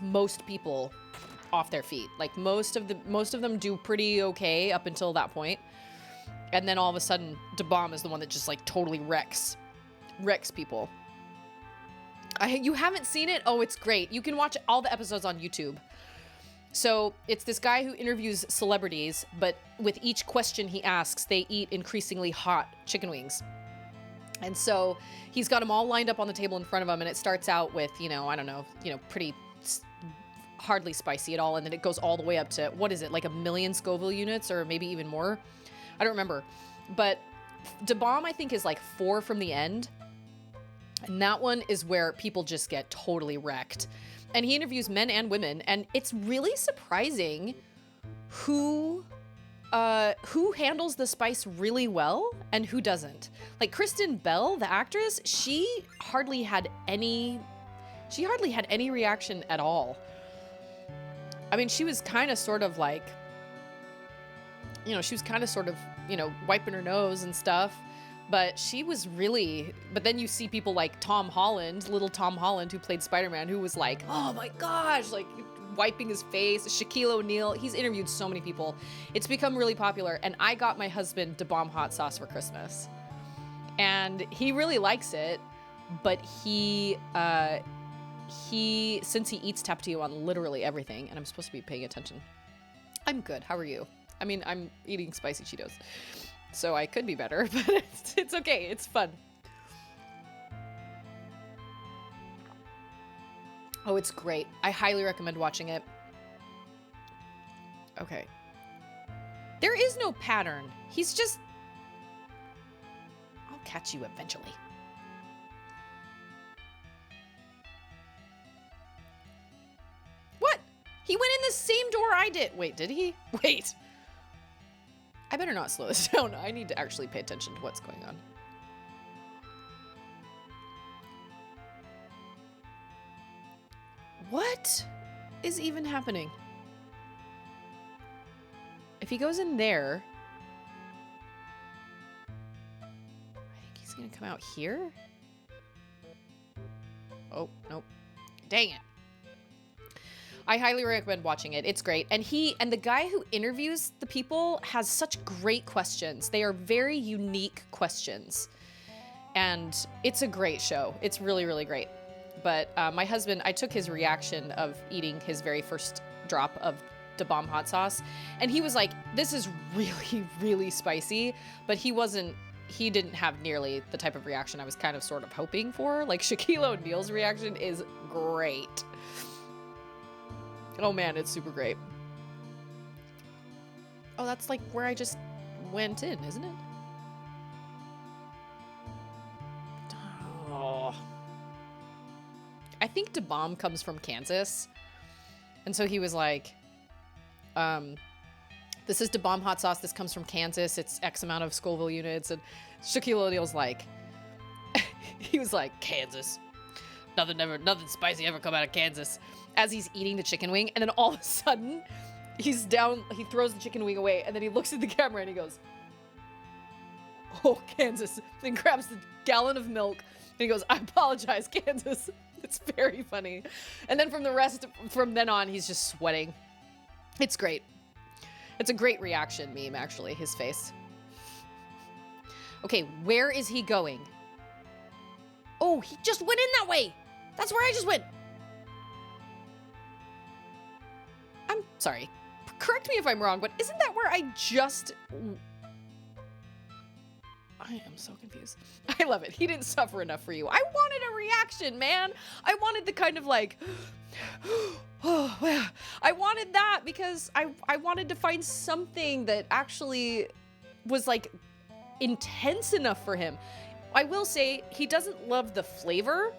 most people off their feet. Like most of them do pretty okay up until that point, and then all of a sudden, Da Bomb is the one that just like totally wrecks people. You haven't seen it? Oh, it's great. You can watch all the episodes on YouTube. So it's this guy who interviews celebrities, but with each question he asks, they eat increasingly hot chicken wings. And so he's got them all lined up on the table in front of him, and it starts out with, pretty hardly spicy at all, and then it goes all the way up to, what is it, like 1 million Scoville units, or maybe even more? I don't remember. But Da Bomb, I think, is like 4 from the end. And that one is where people just get totally wrecked. And he interviews men and women, and it's really surprising who handles the spice really well and who doesn't. Like Kristen Bell, the actress, she hardly had any reaction at all. I mean, she was kind of sort of like, wiping her nose and stuff. But then you see people like little Tom Holland, who played Spider-Man, who was like, oh my gosh, like wiping his face. Shaquille O'Neal, he's interviewed so many people. It's become really popular. And I got my husband Da Bomb hot sauce for Christmas. And he really likes it, but he since he eats tapatio on literally everything, and I'm supposed to be paying attention. I'm good. How are you? I mean, I'm eating spicy Cheetos. So I could be better, but it's okay. It's fun. Oh, it's great. I highly recommend watching it. Okay. There is no pattern. He's just... I'll catch you eventually. What? He went in the same door I did. Wait, did he? Wait. I better not slow this down. I need to actually pay attention to what's going on. What is even happening? If he goes in there, I think he's gonna come out here. Oh, nope. Dang it. I highly recommend watching it. It's great. And the guy who interviews the people has such great questions. They are very unique questions. And it's a great show. It's really, really great. But my husband, I took his reaction of eating his very first drop of Da Bomb hot sauce, and he was like, this is really, really spicy. But he didn't have nearly the type of reaction I was kind of sort of hoping for. Like Shaquille O'Neal's reaction is great. Oh man, it's super great. Oh, that's like where I just went in, isn't it? Oh. I think Da Bomb comes from Kansas. And so he was like, this is Da Bomb hot sauce. This comes from Kansas. It's X amount of Scoville units. And Shaquille O'Neal's like, he was like, Kansas. Nothing spicy ever come out of Kansas. As he's eating the chicken wing, and then all of a sudden, he's down, he throws the chicken wing away, and then he looks at the camera and he goes, oh, Kansas, and grabs the gallon of milk, and he goes, I apologize, Kansas. It's very funny. And then from then on, he's just sweating. It's great. It's a great reaction meme, actually, his face. Okay, where is he going? Oh, he just went in that way. That's where I just went. I'm sorry. Correct me if I'm wrong, but isn't that where I just... I am so confused. I love it. He didn't suffer enough for you. I wanted a reaction, man. I wanted the kind of like, oh, yeah. I wanted that because I wanted to find something that actually was like intense enough for him. I will say he doesn't love the flavor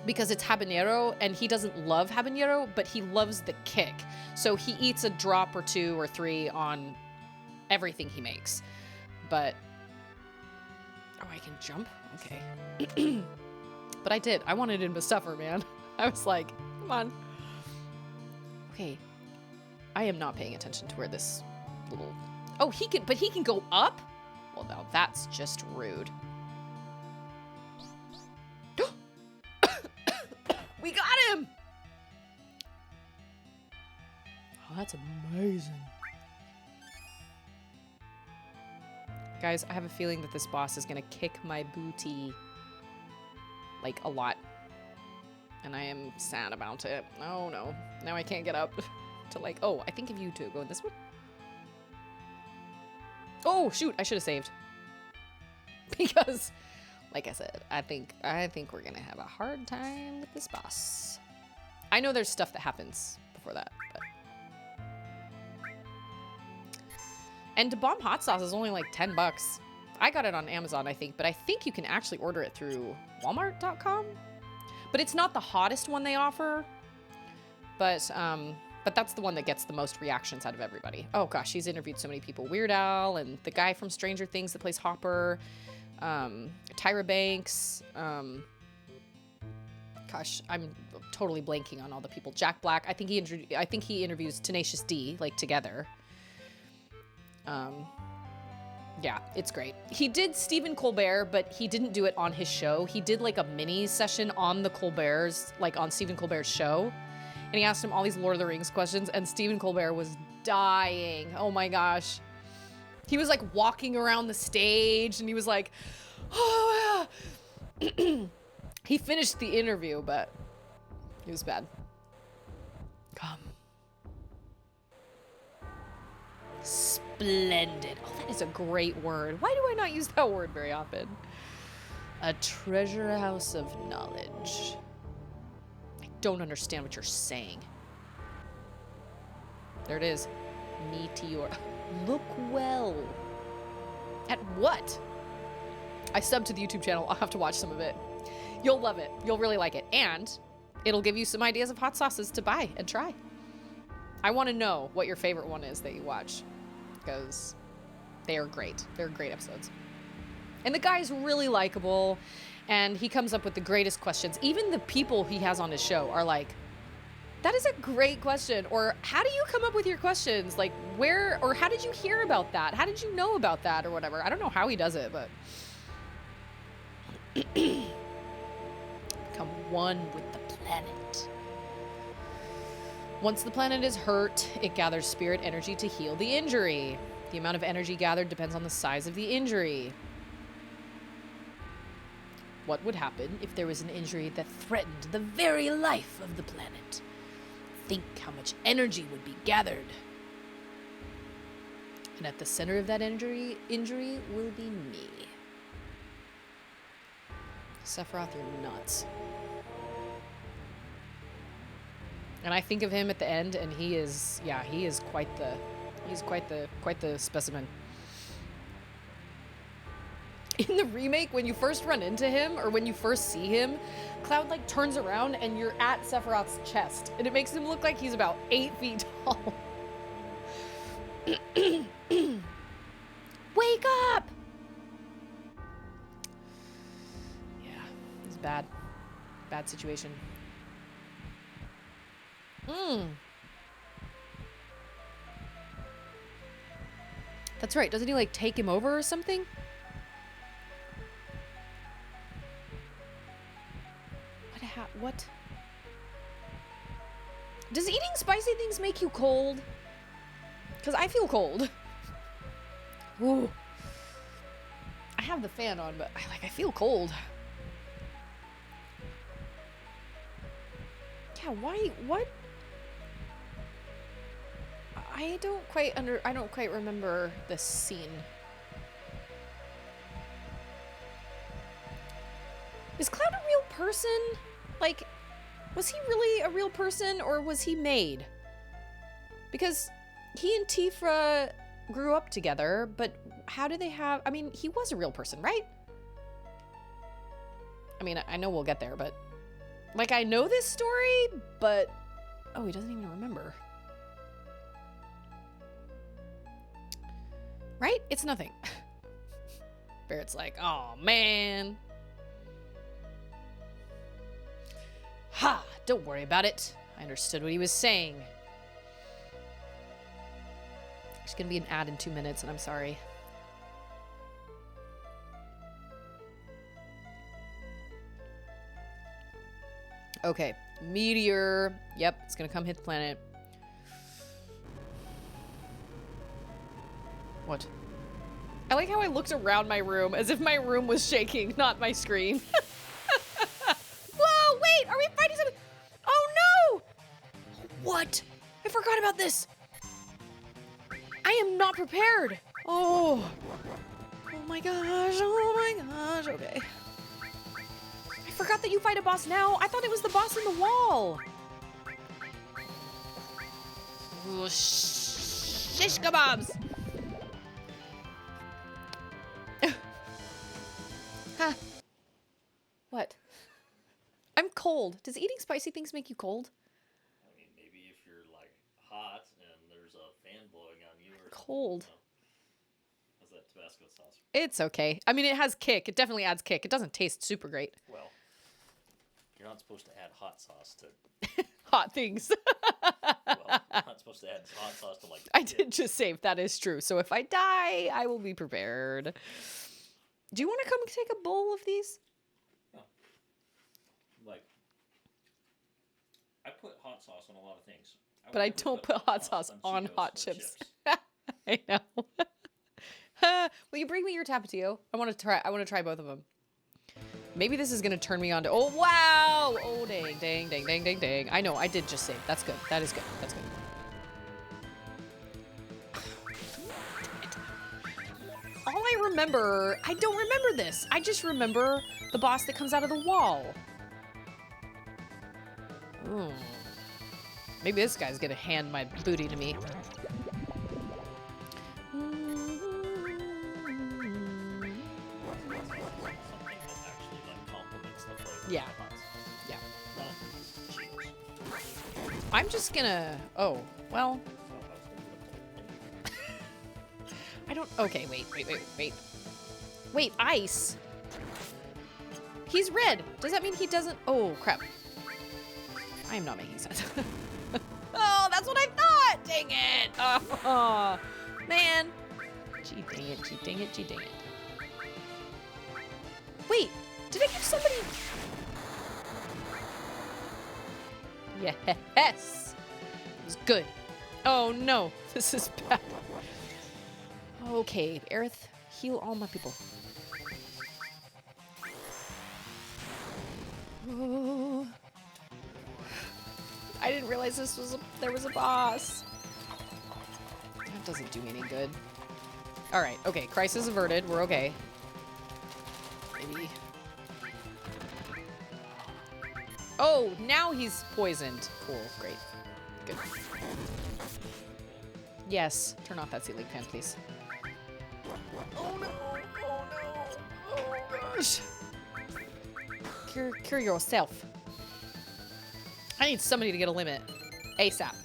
because it's habanero, and he doesn't love habanero, but he loves the kick. So he eats a drop or 2 or 3 on everything he makes. But, oh, I can jump? Okay. But I did. I wanted him to suffer, man. I was like, come on. Okay. I am not paying attention to where this little, oh, he can go up? Well, now that's just rude. We got him! Oh, that's amazing. Guys, I have a feeling that this boss is gonna kick my booty. Like, a lot. And I am sad about it. Oh, no. Now I can't get up to like, oh, I think of you two going this way. Oh, shoot, I should have saved. Because, like I said, I think we're gonna have a hard time with this boss. I know there's stuff that happens before that, but. And to bomb hot sauce is only like 10 bucks. I got it on Amazon, I think, but I think you can actually order it through Walmart.com. But it's not the hottest one they offer. But that's the one that gets the most reactions out of everybody. Oh gosh, she's interviewed so many people. Weird Al and the guy from Stranger Things that plays Hopper. Tyra Banks. Gosh, I'm totally blanking on all the people. Jack Black. I think he interviews Tenacious D, like, together. Yeah, it's great. He did Stephen Colbert, but he didn't do it on his show. He did like a mini session on the Colberts, like on Stephen Colbert's show. And he asked him all these Lord of the Rings questions, and Stephen Colbert was dying. Oh my gosh. He was like walking around the stage, and he was like, oh, yeah. He finished the interview, but it was bad. Come. Splendid. Oh, that is a great word. Why do I not use that word very often? A treasure house of knowledge. I don't understand what you're saying. There it is. Meteor. Look well. At what? I subbed to the YouTube channel. I'll have to watch some of it. You'll love it. You'll really like it. And it'll give you some ideas of hot sauces to buy and try. I want to know what your favorite one is that you watch, because they are great. They're great episodes. And the guy's really likable, and he comes up with the greatest questions. Even the people he has on his show are like, that is a great question. Or how do you come up with your questions? Like, where, or how did you hear about that? How did you know about that, or whatever? I don't know how he does it, but. Become one with the planet. Once the planet is hurt, it gathers spirit energy to heal the injury. The amount of energy gathered depends on the size of the injury. What would happen if there was an injury that threatened the very life of the planet? Think how much energy would be gathered. And at the center of that injury will be me. Sephiroth, you're nuts. And I think of him at the end, and he is quite the specimen. In the remake, when you first run into him, or when you first see him, Cloud like turns around and you're at Sephiroth's chest, and it makes him look like he's about 8 feet tall. Wake up! Yeah, it's bad. Bad situation. That's right. Doesn't he like take him over or something? What? Does eating spicy things make you cold? Because I feel cold. Ooh. I have the fan on, but I feel cold. Yeah, why? What? I don't quite remember this scene. Is Cloud a real person? Like, was he really a real person or was he made? Because he and Tifa grew up together, but how do they have... I mean, he was a real person, right? I mean, I know we'll get there, but... Like, I know this story, but... Oh, he doesn't even remember. Right? It's nothing. Barrett's like, oh, man. Ha! Don't worry about it. I understood what he was saying. There's gonna be an ad in 2 minutes, and I'm sorry. Okay. Meteor. Yep, it's gonna come hit the planet. What? I like how I looked around my room as if my room was shaking, not my screen. Whoa, wait, are we fighting something? Oh no! What? I forgot about this. I am not prepared. Oh my gosh, okay. I forgot that you fight a boss now. I thought it was the boss in the wall. Ooh, shish kebabs. Huh. What? I'm cold. Does eating spicy things make you cold? I mean, maybe if you're like hot and there's a fan blowing on you or cold. You know. How's that Tabasco sauce? It's okay. I mean, it has kick. It definitely adds kick. It doesn't taste super great. Well, you're not supposed to add hot sauce to hot things. well, you're not supposed to add hot sauce to like I did just save. That is true. So if I die, I will be prepared. Do you want to come take a bowl of these? No. Like, I put hot sauce on a lot of things. But I don't put hot sauce on Cheetos hot or chips. I know. Will you bring me your Tapatio? I want to try both of them. Maybe this is going to turn me on to... Oh, wow! Oh, dang, dang, dang, dang, dang, dang. I know, I did just save. That's good. That is good. That's good. All I remember... I don't remember this. I just remember the boss that comes out of the wall. Ooh. Maybe this guy's going to hand my booty to me. Yeah. Yeah. I'm just gonna... Oh, well... I don't... Okay, wait. Wait, ice? He's red. Does that mean he doesn't... Oh, crap. I am not making sense. Oh, that's what I thought! Dang it! Oh, man. Gee, dang it, gee, dang it, gee, dang it. Wait, did I give somebody... Yes! It was good. Oh, no. This is bad. Okay, Aerith, heal all my people. Oh. I didn't realize there was a boss. That doesn't do me any good. All right, okay, crisis averted. We're okay. Maybe. Oh, now he's poisoned. Cool, great, good. Yes, turn off that ceiling fan, please. Oh no! Oh no! Oh gosh! Cure yourself. I need somebody to get a limit. ASAP.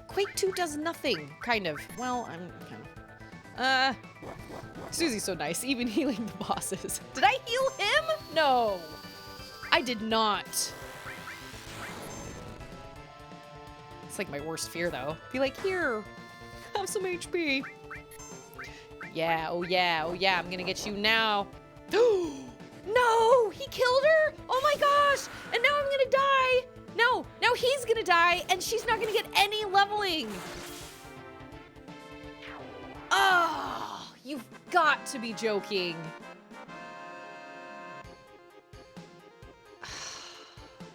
Quake 2 does nothing, kind of. Well, I'm kind of. Susie's so nice, even healing the bosses. Did I heal him? No. I did not. It's like my worst fear, though. Be like, here, have some HP. Yeah, oh yeah, oh yeah, I'm gonna get you now. No, he killed her? Oh my gosh, and now I'm gonna die. No, now he's gonna die, and she's not gonna get any leveling. Oh, you've got to be joking.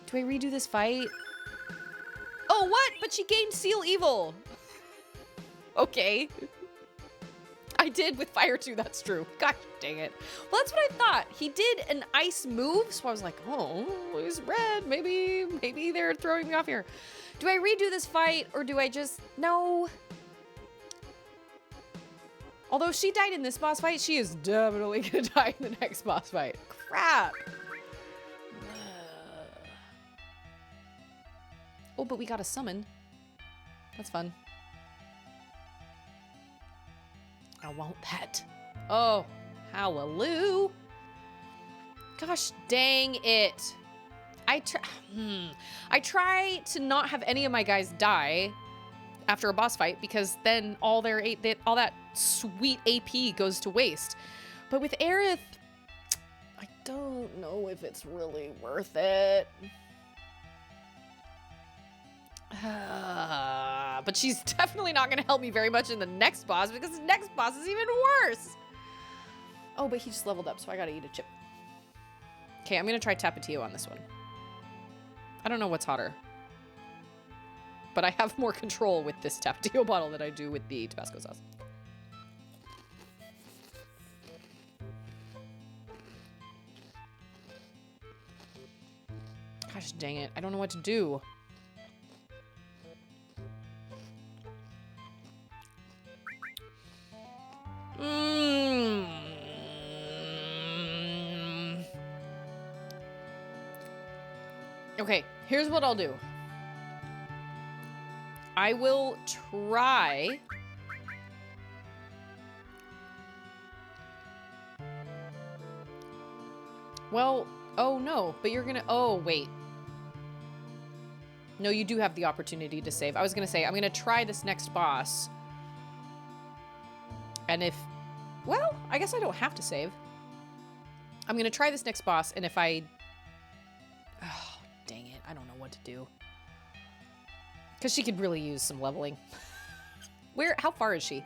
Do I redo this fight? Oh, what? But she gained Seal Evil. Okay. I did with fire too, that's true. Gosh dang it. Well, that's what I thought. He did an ice move, so I was like, oh, he's red. Maybe they're throwing me off here. Do I redo this fight or do I just... No. Although if she died in this boss fight, she is definitely gonna die in the next boss fight. Crap. Oh, but we got a summon. That's fun. I want that. Oh, hallelujah. Gosh dang it. I try to not have any of my guys die after a boss fight because then all that sweet AP goes to waste. But with Aerith, I don't know if it's really worth it. But she's definitely not going to help me very much in the next boss because the next boss is even worse. Oh, but he just leveled up, so I got to eat a chip. Okay, I'm going to try Tapatio on this one. I don't know what's hotter. But I have more control with this Tapatio bottle than I do with the Tabasco sauce. Gosh dang it. I don't know what to do. Okay, here's what I'll do. I will try... Well, oh no, but you're gonna... Oh, wait. No, you do have the opportunity to save. I was gonna say, I'm gonna try this next boss. And if... Well, I guess I don't have to save. I'm gonna try this next boss, and if I... Oh, dang it. I don't know what to do. Because she could really use some leveling. How far is she?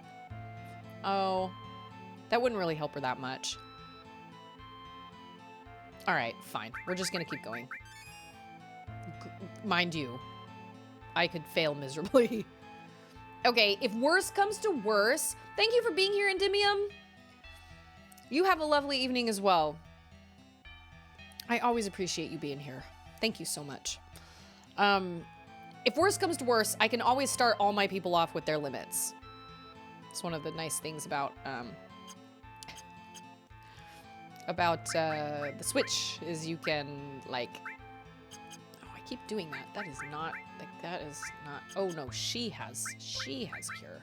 Oh, that wouldn't really help her that much. All right, fine. We're just gonna keep going. Mind you, I could fail miserably. Okay, if worse comes to worse, thank you for being here, Endymion. You have a lovely evening as well. I always appreciate you being here. Thank you so much. If worse comes to worse, I can always start all my people off with their limits. It's one of the nice things about the Switch is you can, like... Oh, I keep doing that. That is not... Like, that is not... Oh, no. She has cure.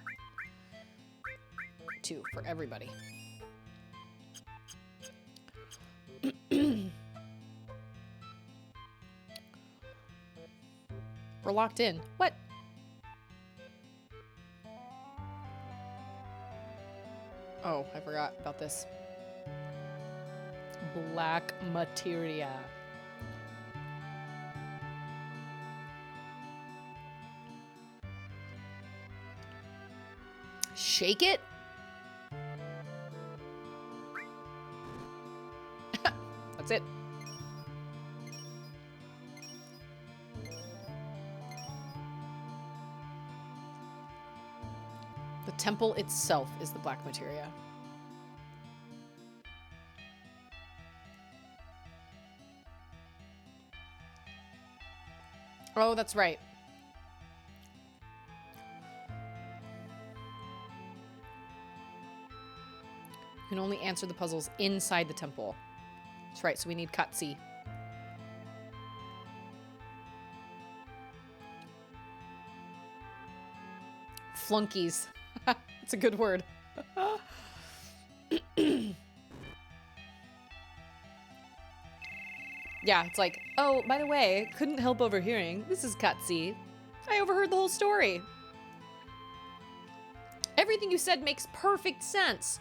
2 for everybody. We're locked in. What? Oh, I forgot about this. Black materia. Shake it? That's it. The temple itself is the black materia. Oh, that's right. You can only answer the puzzles inside the temple. That's right, so we need Katsi. Flunkies. It's a good word. Yeah, it's like, oh, by the way, couldn't help overhearing. This is Katsi. I overheard the whole story. Everything you said makes perfect sense.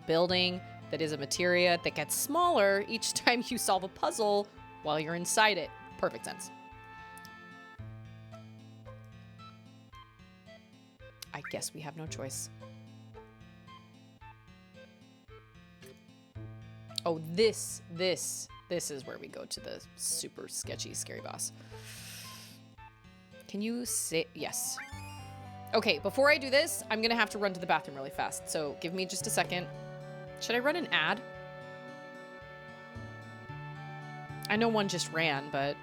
Building that is a materia that gets smaller each time you solve a puzzle while you're inside it. Perfect sense. I guess we have no choice. Oh, this is where we go to the super sketchy, scary boss. Can you say yes? Okay, before I do this, I'm gonna have to run to the bathroom really fast. So give me just a second. Should I run an ad? I know one just ran, but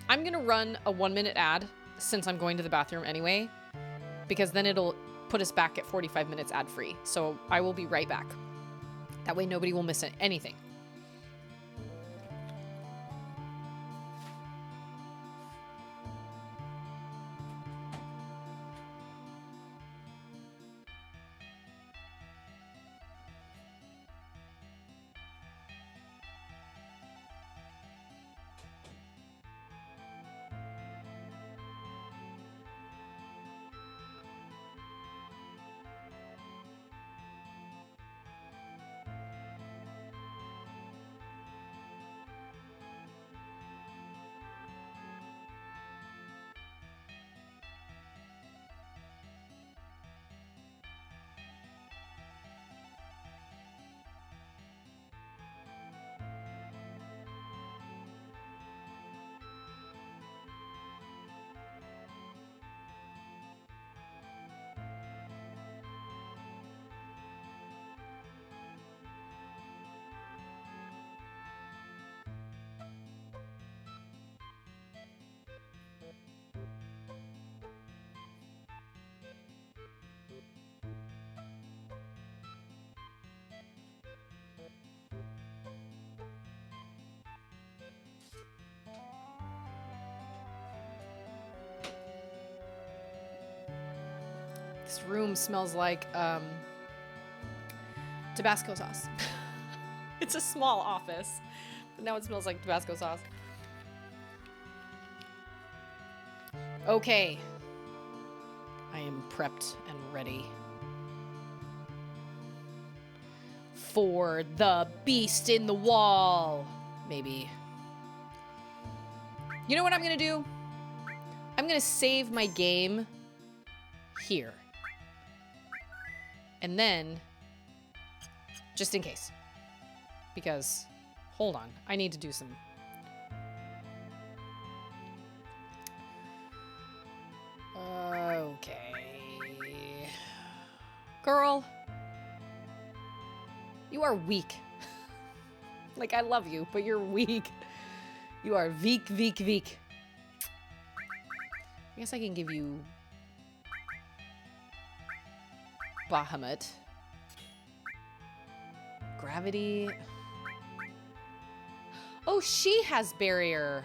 I'm gonna run a 1-minute ad since I'm going to the bathroom anyway, because then it'll put us back at 45 minutes ad free. So I will be right back. That way nobody will miss anything. This room smells like Tabasco sauce. It's a small office, but now it smells like Tabasco sauce. Okay. I am prepped and ready for the beast in the wall. Maybe. You know what I'm gonna do? I'm gonna save my game here. And then, just in case. Because, hold on, I need to do some... Okay. Girl. You are weak. Like, I love you, but you're weak. You are weak, weak, weak. I guess I can give you... Bahamut. Gravity. Oh, she has barrier.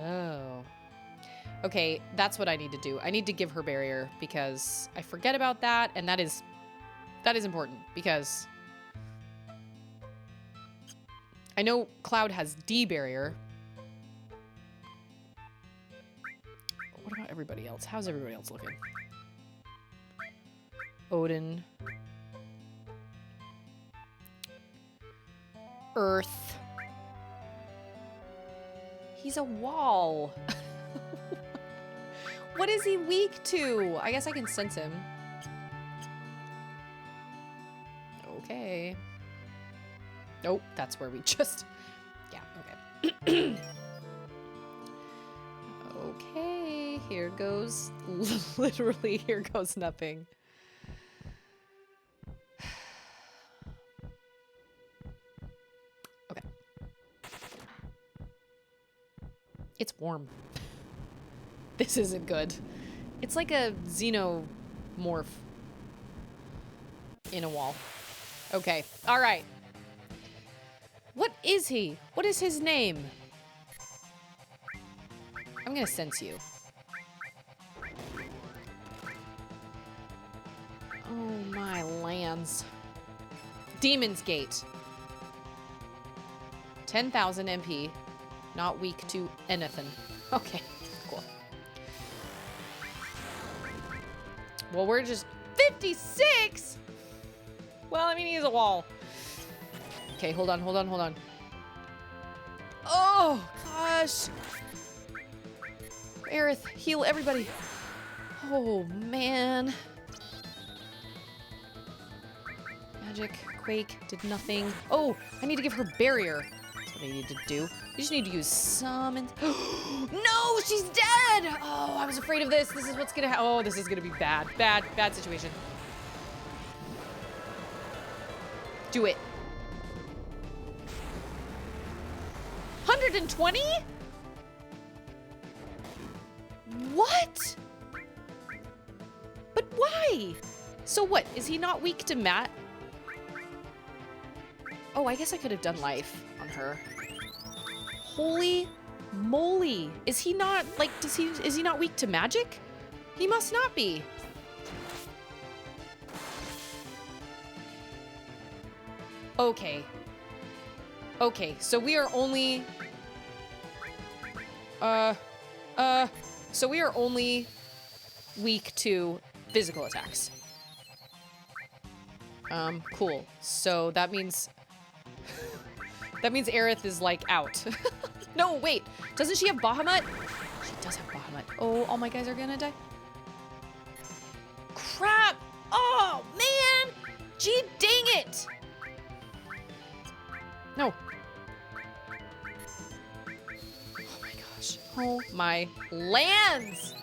Oh. Okay, that's what I need to do. I need to give her barrier because I forget about that, and that is important because I know Cloud has D barrier. But what about everybody else? How's everybody else looking? Odin. Earth. He's a wall. What is he weak to? I guess I can sense him. Okay. Nope, that's where we just... Yeah, okay. Okay, here goes... Literally, here goes nothing. Okay. It's warm. This isn't good. It's like a xenomorph in a wall. Okay, all right. What is he? What is his name? I'm gonna sense you. Oh my lands. Demon's Gate. 10,000 MP. Not weak to anything. Okay, cool. Well, we're just 56. Well, I mean, he's a wall. Okay, hold on, hold on, hold on. Oh, gosh. Aerith, heal everybody. Oh, man. Magic, Quake, did nothing. Oh, I need to give her barrier. That's what what I need to do. You just need to use some. No, she's dead. Oh, I was afraid of this. This is what's gonna happen. Oh, this is gonna be bad. Bad situation. Do it. 120? What? But why? So what? Is he not weak to Matt? Oh, I guess I could have done life on her. Holy moly. Is he not, like, is he not weak to magic? He must not be. Okay. Okay, so we are only... So we are only weak to physical attacks. Cool. So that means... that means Aerith is, like, out. No, wait. Doesn't she have Bahamut? She does have Bahamut. Oh, all my guys are gonna die. Crap! Oh, man! Gee, dang it! No. Oh my gosh. Oh my lands!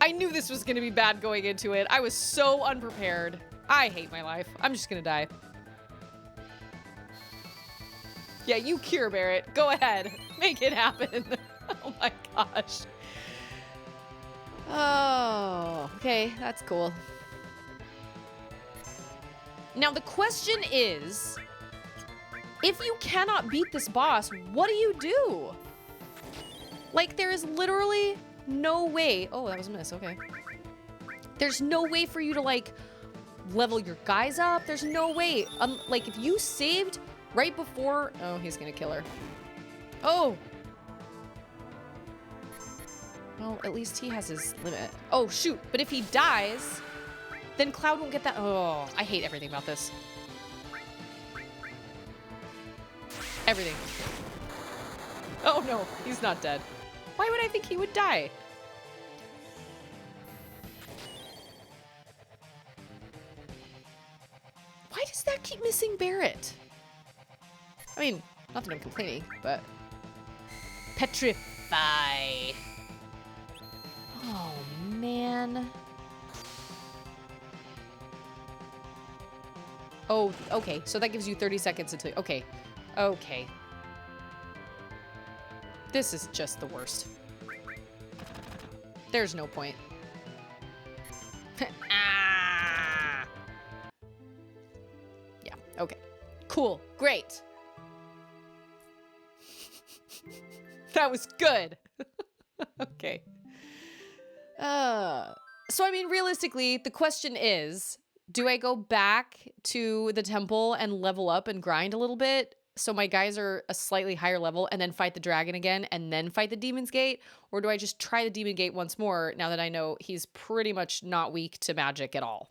I knew this was gonna be bad going into it. I was so unprepared. I hate my life. I'm just gonna die. Yeah, you cure Barrett. Go ahead. Make it happen. Oh my gosh. Oh, okay. That's cool. Now the question is, if you cannot beat this boss, what do you do? Like, there is literally no way. Oh, that was a miss. Okay. There's no way for you to, like, level your guys up. There's no way. Like, if you saved right before... Oh, he's gonna kill her. Oh! Well, at least he has his limit. Oh, shoot. But if he dies, then Cloud won't get that... Oh, I hate everything about this. Everything. Oh, no. He's not dead. Why would I think he would die? Why does that keep missing Barrett? I mean, not that I'm complaining, but... Petrify. Oh, man. Oh, okay. So that gives you 30 seconds until... Okay. Okay. This is just the worst. There's no point. Ah! Yeah, okay. Cool. Great. That was good. Okay. So I mean, realistically, the question is, do I go back to the temple and level up and grind a little bit so my guys are a slightly higher level and then fight the dragon again and then fight the Demon's Gate? Or do I just try the Demon Gate once more now that I know he's pretty much not weak to magic at all?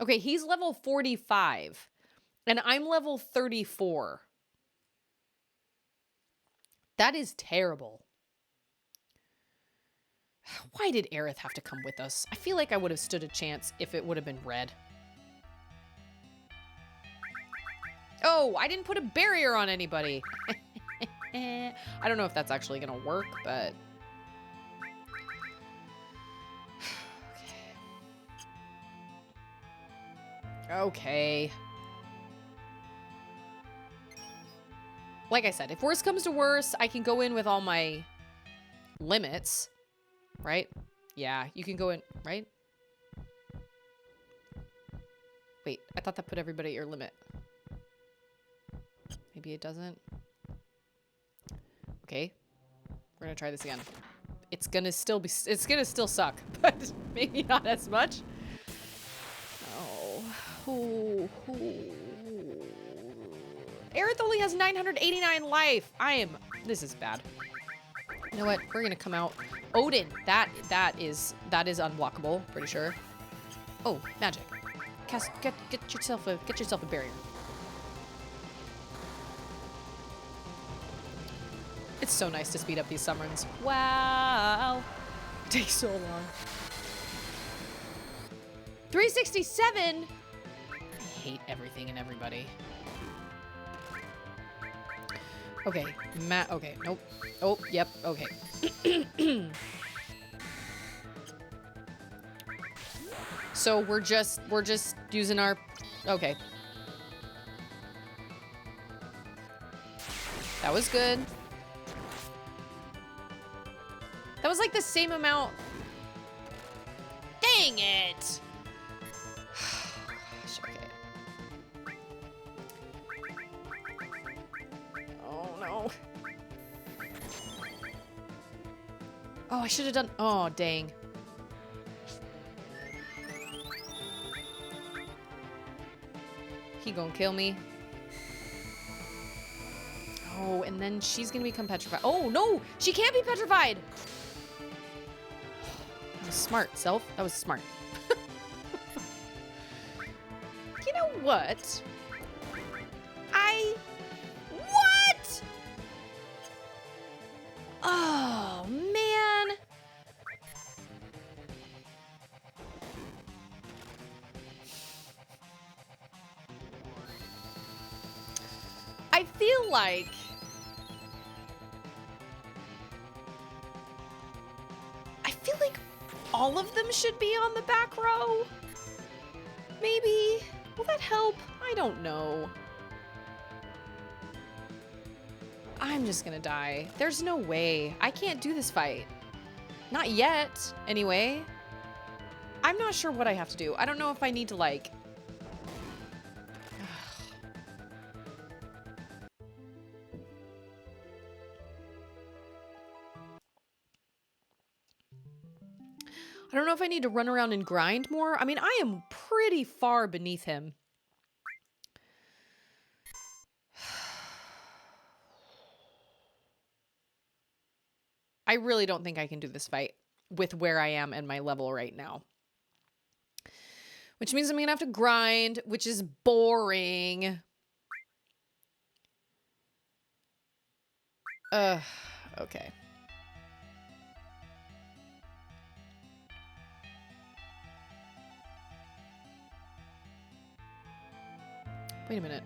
Okay, he's level 45 and I'm level 34. That is terrible. Why did Aerith have to come with us? I feel like I would have stood a chance if it would have been red. Oh, I didn't put a barrier on anybody. I don't know if that's actually gonna work, but... Okay. Like I said, if worse comes to worse, I can go in with all my limits, right? Yeah, you can go in, right? Wait, I thought that put everybody at your limit. Maybe it doesn't. Okay, we're gonna try this again. It's gonna still suck, but maybe not as much. Oh. Ooh. Aerith only has 989 life. This is bad. You know what? We're gonna come out. Odin, that is unblockable, pretty sure. Oh, magic. Get yourself a barrier. It's so nice to speed up these summons. Wow. It takes so long. 367? I hate everything and everybody. Okay, okay, nope. Oh, yep, okay. So we're just using our, okay. That was good. That was like the same amount. Dang it! Gosh, okay. Oh no. Oh, I should have done, oh dang. He gonna kill me. Oh, and then she's gonna become petrified. Oh no, she can't be petrified. That was smart, Self. That was smart. You know what? What? Oh man. I feel like all of them should be on the back row. Maybe. Will that help? I don't know. I'm just gonna die. There's no way. I can't do this fight. Not yet, anyway. I'm not sure what I have to do. I don't know if I need to, like... I don't know if I need to run around and grind more. I mean, I am pretty far beneath him. I really don't think I can do this fight with where I am and my level right now. Which means I'm gonna have to grind, which is boring. Okay. Wait a minute.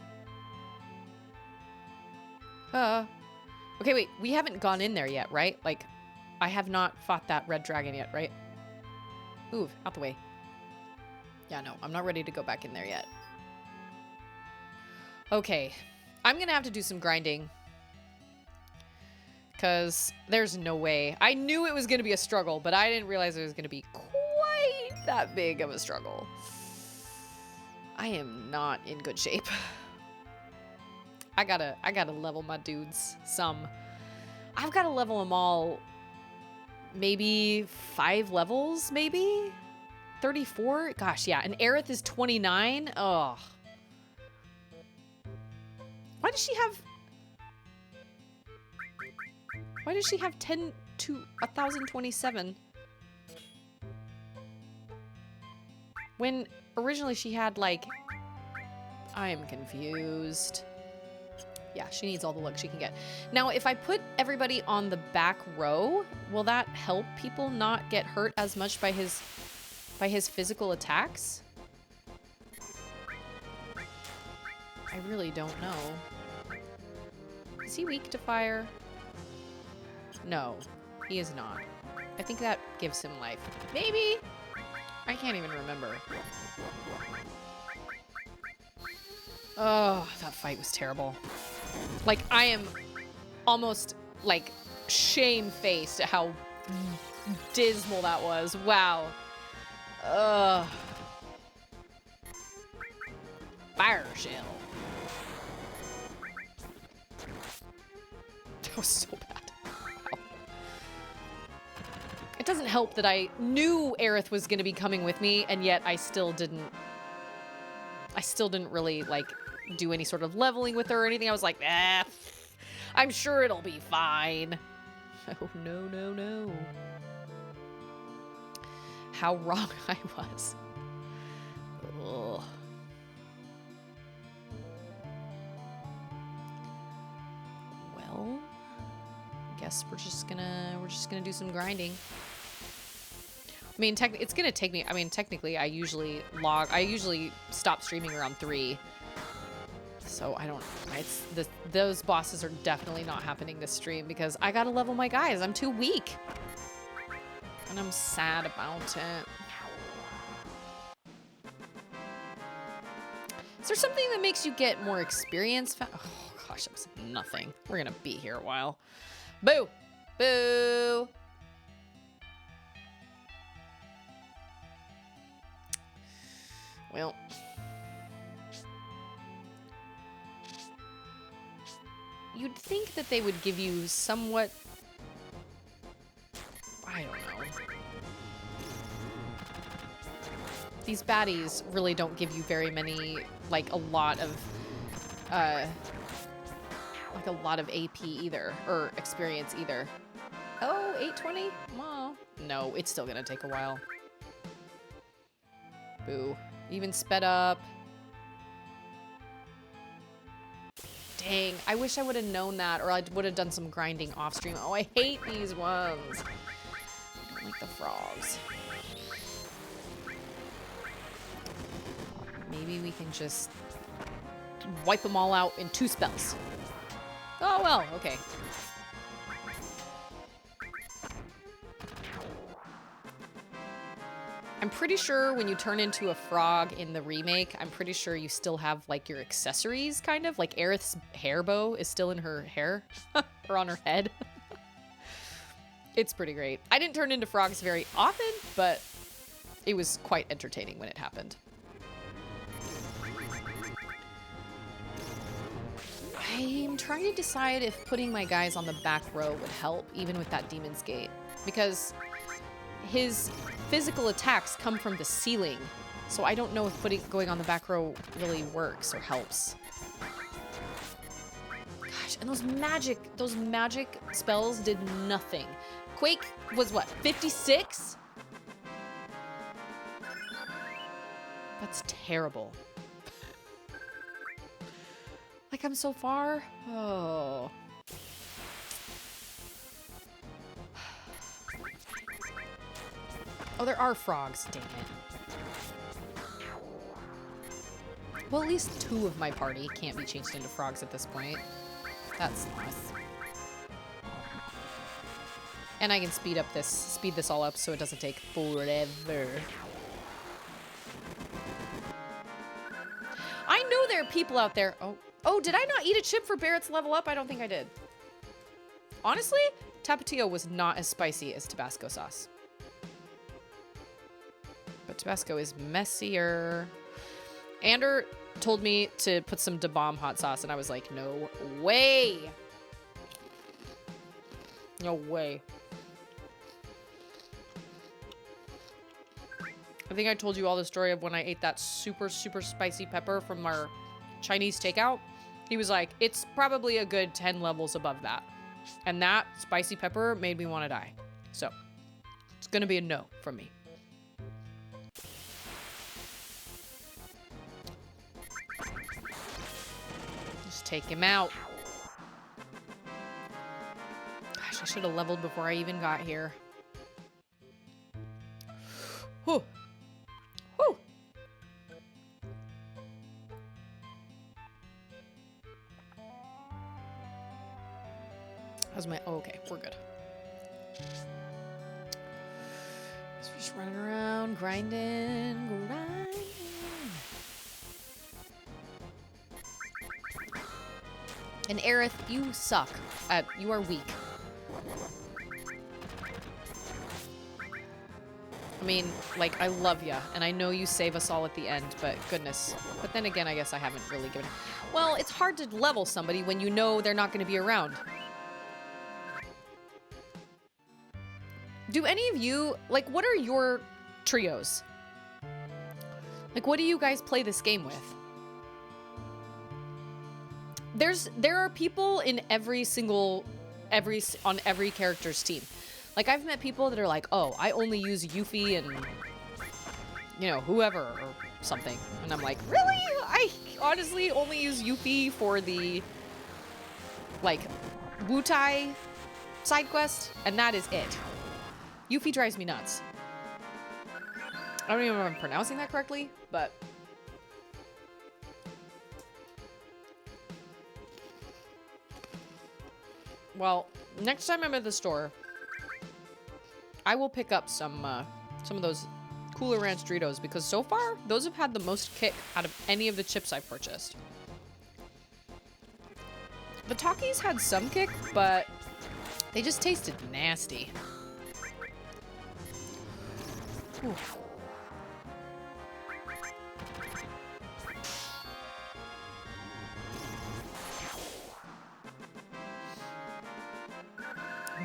Okay, wait. We haven't gone in there yet, right? Like, I have not fought that red dragon yet, right? Move, out the way. Yeah, no, I'm not ready to go back in there yet. Okay. I'm gonna have to do some grinding. Because there's no way. I knew it was gonna be a struggle, but I didn't realize it was gonna be quite that big of a struggle. I am not in good shape. I gotta level my dudes some. I've gotta level them all maybe 5 levels, maybe? 34? Gosh, yeah. And Aerith is 29? Ugh. Why does she have 10 to 1027? When originally she had, like... I am confused. Yeah, she needs all the luck she can get. Now, if I put everybody on the back row, will that help people not get hurt as much by his physical attacks? I really don't know. Is he weak to fire? No, he is not. I think that gives him life. Maybe? I can't even remember. Oh, that fight was terrible. Like, I am almost, like, shame-faced at how dismal that was. Wow. Ugh. Fire shell. That was so bad. Wow. It doesn't help that I knew Aerith was going to be coming with me, and yet I still didn't really, like, do any sort of leveling with her or anything. I was like, I'm sure it'll be fine. Oh, no, no, no. How wrong I was. Ugh. Well, I guess. We're just gonna do some grinding. I mean, it's gonna take me. I mean, technically, I usually stop streaming around 3. So I don't. Those bosses are definitely not happening this stream because I gotta level my guys. I'm too weak, and I'm sad about it. Is there something that makes you get more experience? Oh gosh, that was nothing. We're gonna be here a while. Boo, boo. Well. You'd think that they would give you somewhat... I don't know. These baddies really don't give you very many, like a lot of AP either, or experience either. Oh, 820? Well, no, it's still gonna take a while. Boo. Even sped up. Dang, I wish I would have known that, or I would have done some grinding off stream. Oh, I hate these ones. I don't like the frogs. Maybe we can just wipe them all out in 2 spells. Oh, well, okay. I'm pretty sure when you turn into a frog in the remake, I'm pretty sure you still have, like, your accessories, kind of. Like, Aerith's hair bow is still in her hair. Or on her head. It's pretty great. I didn't turn into frogs very often, but it was quite entertaining when it happened. I'm trying to decide if putting my guys on the back row would help, even with that Demon's Gate. Because his physical attacks come from the ceiling, so I don't know if going on the back row really works or helps. Gosh, and those magic spells did nothing. Quake was what, 56? That's terrible. Like, I'm so far. Oh. Oh, there are frogs. Dang it. Well, at least 2 of my party can't be changed into frogs at this point. That's nice. And I can speed this all up so it doesn't take forever. I know there are people out there. Oh, did I not eat a chip for Barrett's level up? I don't think I did. Honestly, Tapatio was not as spicy as Tabasco sauce. But Tabasco is messier. Ander told me to put some Da Bomb hot sauce, and I was like, no way. No way. I think I told you all the story of when I ate that super, super spicy pepper from our Chinese takeout. He was like, it's probably a good 10 levels above that. And that spicy pepper made me want to die. So, it's going to be a no from me. Just take him out. Gosh, I should have leveled before I even got here. Whew. Whew. How's my... Oh, okay, we're good. So we're just running around, grinding. And Aerith, you suck. You are weak. I mean, like, I love ya, and I know you save us all at the end, but goodness. But then again, I guess I haven't really given... Well, it's hard to level somebody when you know they're not going to be around. Do any of you... Like, what are your trios? Like, what do you guys play this game with? There are people in on every character's team. Like, I've met people that are like, oh, I only use Yuffie and, you know, whoever or something. And I'm like, really? I honestly only use Yuffie for the, like, Wutai side quest, and that is it. Yuffie drives me nuts. I don't even know if I'm pronouncing that correctly, but... Well, next time I'm at the store, I will pick up some of those Cooler Ranch Doritos, because so far, those have had the most kick out of any of the chips I've purchased. The Takis had some kick, but they just tasted nasty. Whew.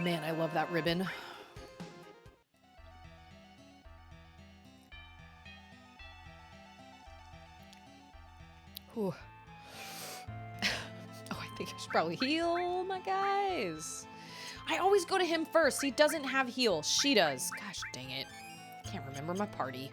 Man, I love that ribbon. Whew. Oh, I think I should probably heal my guys. I always go to him first. He doesn't have heal. She does. Gosh dang it. Can't remember my party.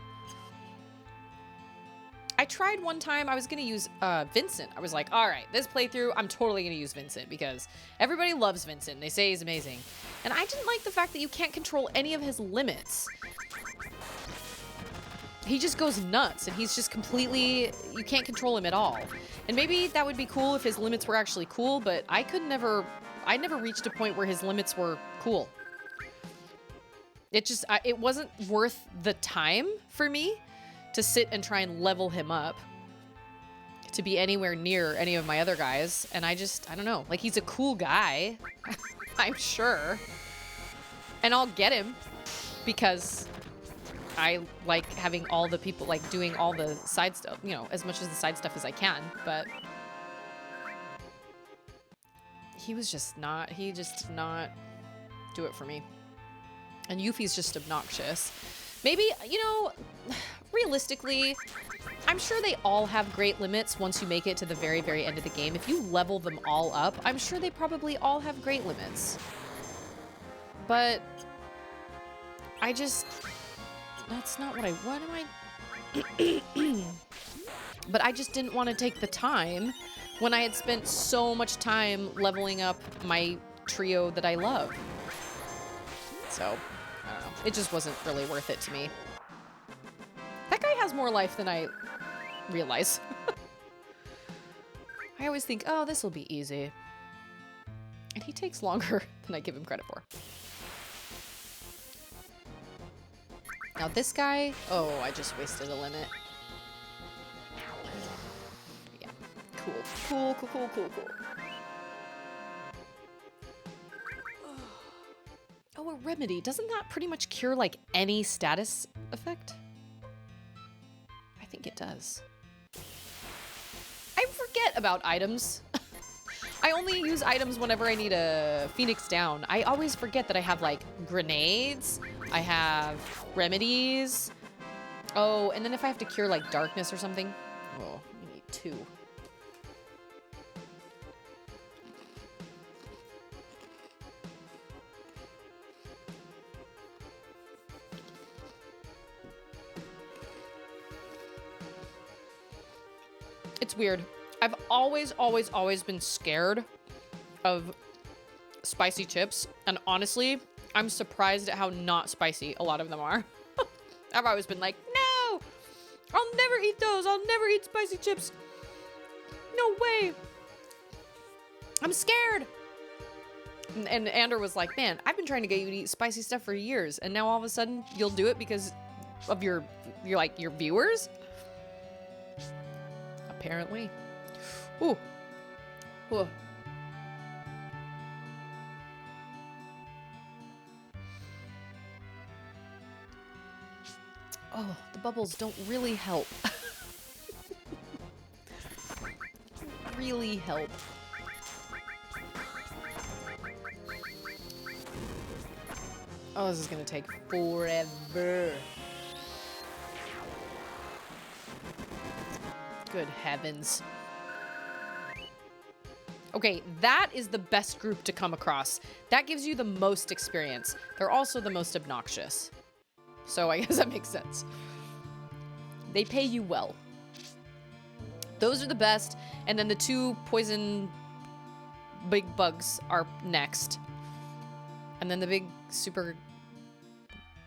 I tried one time. I was going to use Vincent. I was like, all right, this playthrough, I'm totally going to use Vincent because everybody loves Vincent. They say he's amazing. And I didn't like the fact that you can't control any of his limits. He just goes nuts and he's just completely, you can't control him at all. And maybe that would be cool if his limits were actually cool, but I never reached a point where his limits were cool. It wasn't worth the time for me to sit and try and level him up to be anywhere near any of my other guys. And I don't know, like, he's a cool guy, I'm sure. And I'll get him because I like having all the people, like, doing all the side stuff, you know, as much as the side stuff as I can, but he just did not do it for me. And Yuffie's just obnoxious. Maybe, you know, realistically, I'm sure they all have great limits once you make it to the very, very end of the game. If you level them all up, I'm sure they probably all have great limits. But that's not what But I just didn't want to take the time when I had spent so much time leveling up my trio that I love. So, I don't know. It just wasn't really worth it to me. That guy has more life than I realize. I always think, oh, this will be easy. And he takes longer than I give him credit for. Now this guy, oh, I just wasted a limit. Yeah, cool. Oh, a remedy. Doesn't that pretty much cure, like, any status effect? I think it does. I forget about items. I only use items whenever I need a Phoenix down. I always forget that I have, like, grenades. I have remedies. Oh, and then if I have to cure, like, darkness or something. Oh, I need 2. It's weird. I've always been scared of spicy chips. And honestly, I'm surprised at how not spicy a lot of them are. I've always been like, no, I'll never eat those. I'll never eat spicy chips. No way. I'm scared. And Ander was like, man, I've been trying to get you to eat spicy stuff for years. And now all of a sudden you'll do it because of your viewers? Apparently. Ooh. Ooh. Oh, the bubbles don't really help. Really help. Oh, this is gonna take forever. Good heavens. Okay, that is the best group to come across. That gives you the most experience. They're also the most obnoxious. So I guess that makes sense. They pay you well. Those are the best. And then the 2 poison big bugs are next. And then the big super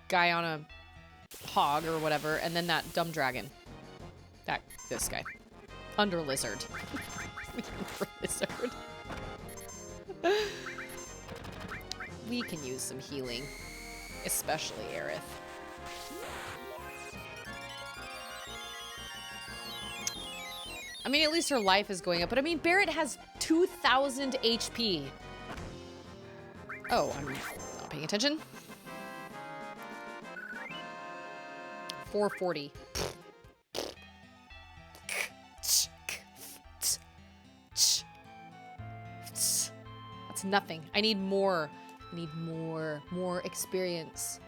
guy on a hog or whatever. And then that dumb dragon. This guy. Under lizard. Under lizard. We can use some healing. Especially Aerith. I mean, at least her life is going up. But I mean, Barrett has 2,000 HP. Oh, I'm not paying attention. 440. That's nothing. I need more. I need more experience.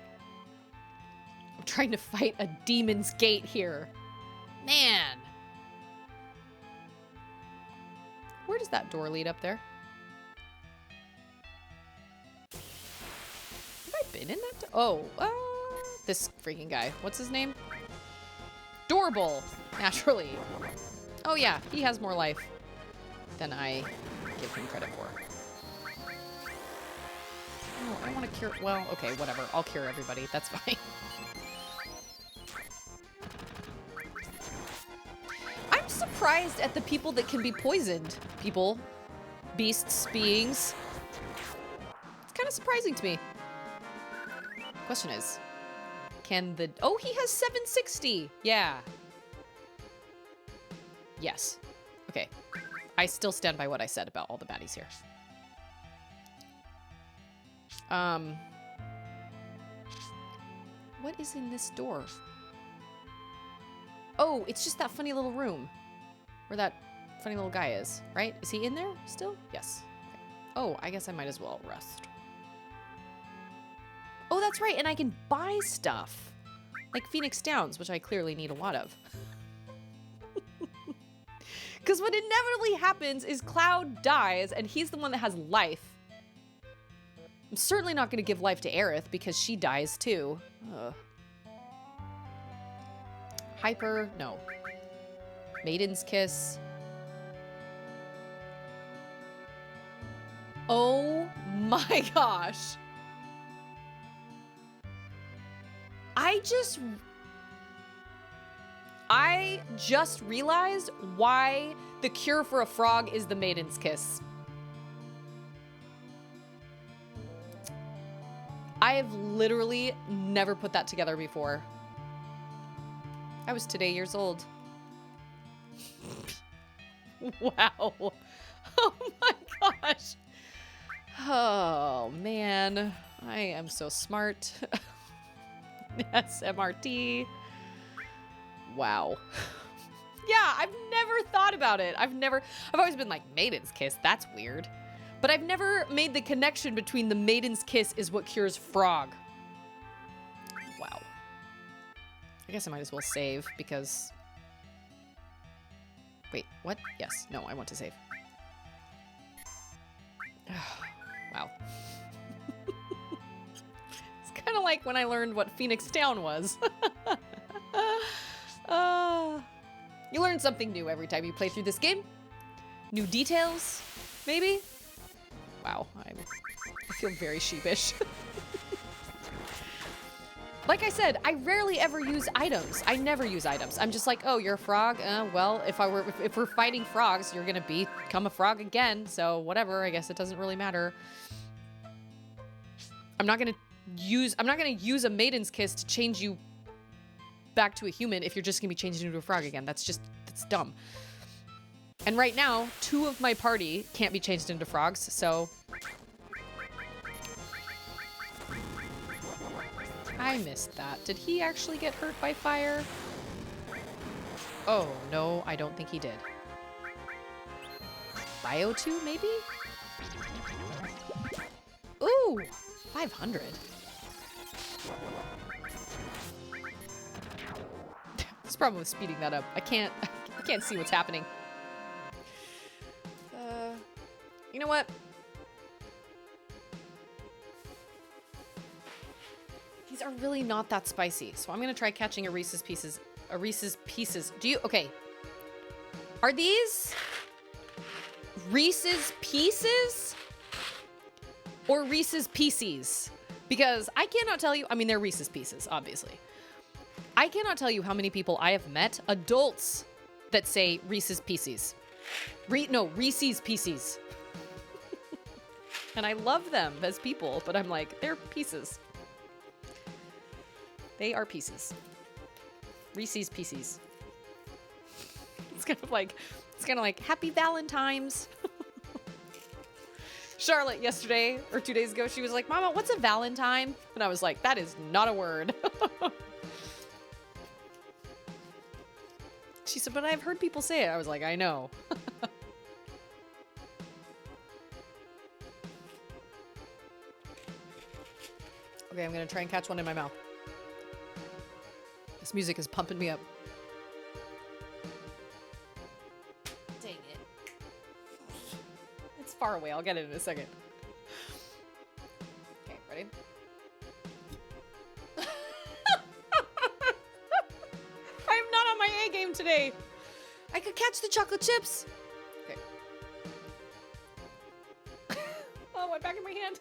I'm trying to fight a demon's gate here. Man. Where does that door lead up there? Have I been in that? Oh, this freaking guy. What's his name? Doorbell, naturally. Oh yeah, he has more life than I give him credit for. Oh, I want to cure. Well, okay, whatever. I'll cure everybody. That's fine. I'm surprised at the people that can be poisoned. People, beasts, beings. It's kind of surprising to me. Question is, can the... Oh, he has 760. Yeah. Yes. Okay. I still stand by what I said about all the baddies here. What is in this door? Oh, it's just that funny little room where that funny little guy is, right? Is he in there still? Yes. Okay. Oh, I guess I might as well rest. Oh, that's right. And I can buy stuff like Phoenix Downs, which I clearly need a lot of. Because what inevitably happens is Cloud dies and he's the one that has life. I'm certainly not going to give life to Aerith because she dies too. Ugh. Hyper, no. Maiden's Kiss. Oh my gosh. I just realized why the cure for a frog is the Maiden's Kiss. I have literally never put that together before. I was today years old. Wow. Oh my gosh. Oh man. I am so smart. SMRT. Wow. Yeah, I've never thought about it. I've always been like, Maiden's Kiss, that's weird. But I've never made the connection between the Maiden's Kiss is what cures frog. Wow. I guess I might as well save because... Wait, what? Yes. No, I want to save. Wow. It's kind of like when I learned what Phoenix Down was. You learn something new every time you play through this game. New details, maybe? Wow, I feel very sheepish. Like I said, I rarely ever use items. I never use items. I'm just like, oh, you're a frog? Well, if we're fighting frogs, you're gonna become a frog again. So whatever. I guess it doesn't really matter. I'm not gonna use a Maiden's Kiss to change you back to a human if you're just gonna be changed into a frog again. That's dumb. And right now, 2 of my party can't be changed into frogs, so... I missed that. Did he actually get hurt by fire? Oh, no, I don't think he did. Bio 2, maybe? Ooh, 500. This problem with speeding that up. I can't see what's happening. You know what? These are really not that spicy, so I'm gonna try catching a Reese's Pieces. Okay. Are these Reese's Pieces? or Reese's Pieces. Because I cannot tell you, I mean, they're Reese's Pieces, obviously. I cannot tell you how many people I have met, adults, that say Reese's Pieces. Reese's Pieces. And I love them as people, but I'm like, they're pieces. They are pieces. Reese's Pieces. It's kind of like Happy Valentine's. Charlotte yesterday or 2 days ago, she was like, Mama, what's a Valentine? And I was like, that is not a word. She said, but I've heard people say it. I was like, I know. Okay, I'm going to try and catch one in my mouth. This music is pumping me up. Dang it. It's far away. I'll get it in a second. Okay, ready? I'm not on my A game today. I could catch the chocolate chips. Okay. Oh, went back in my hand.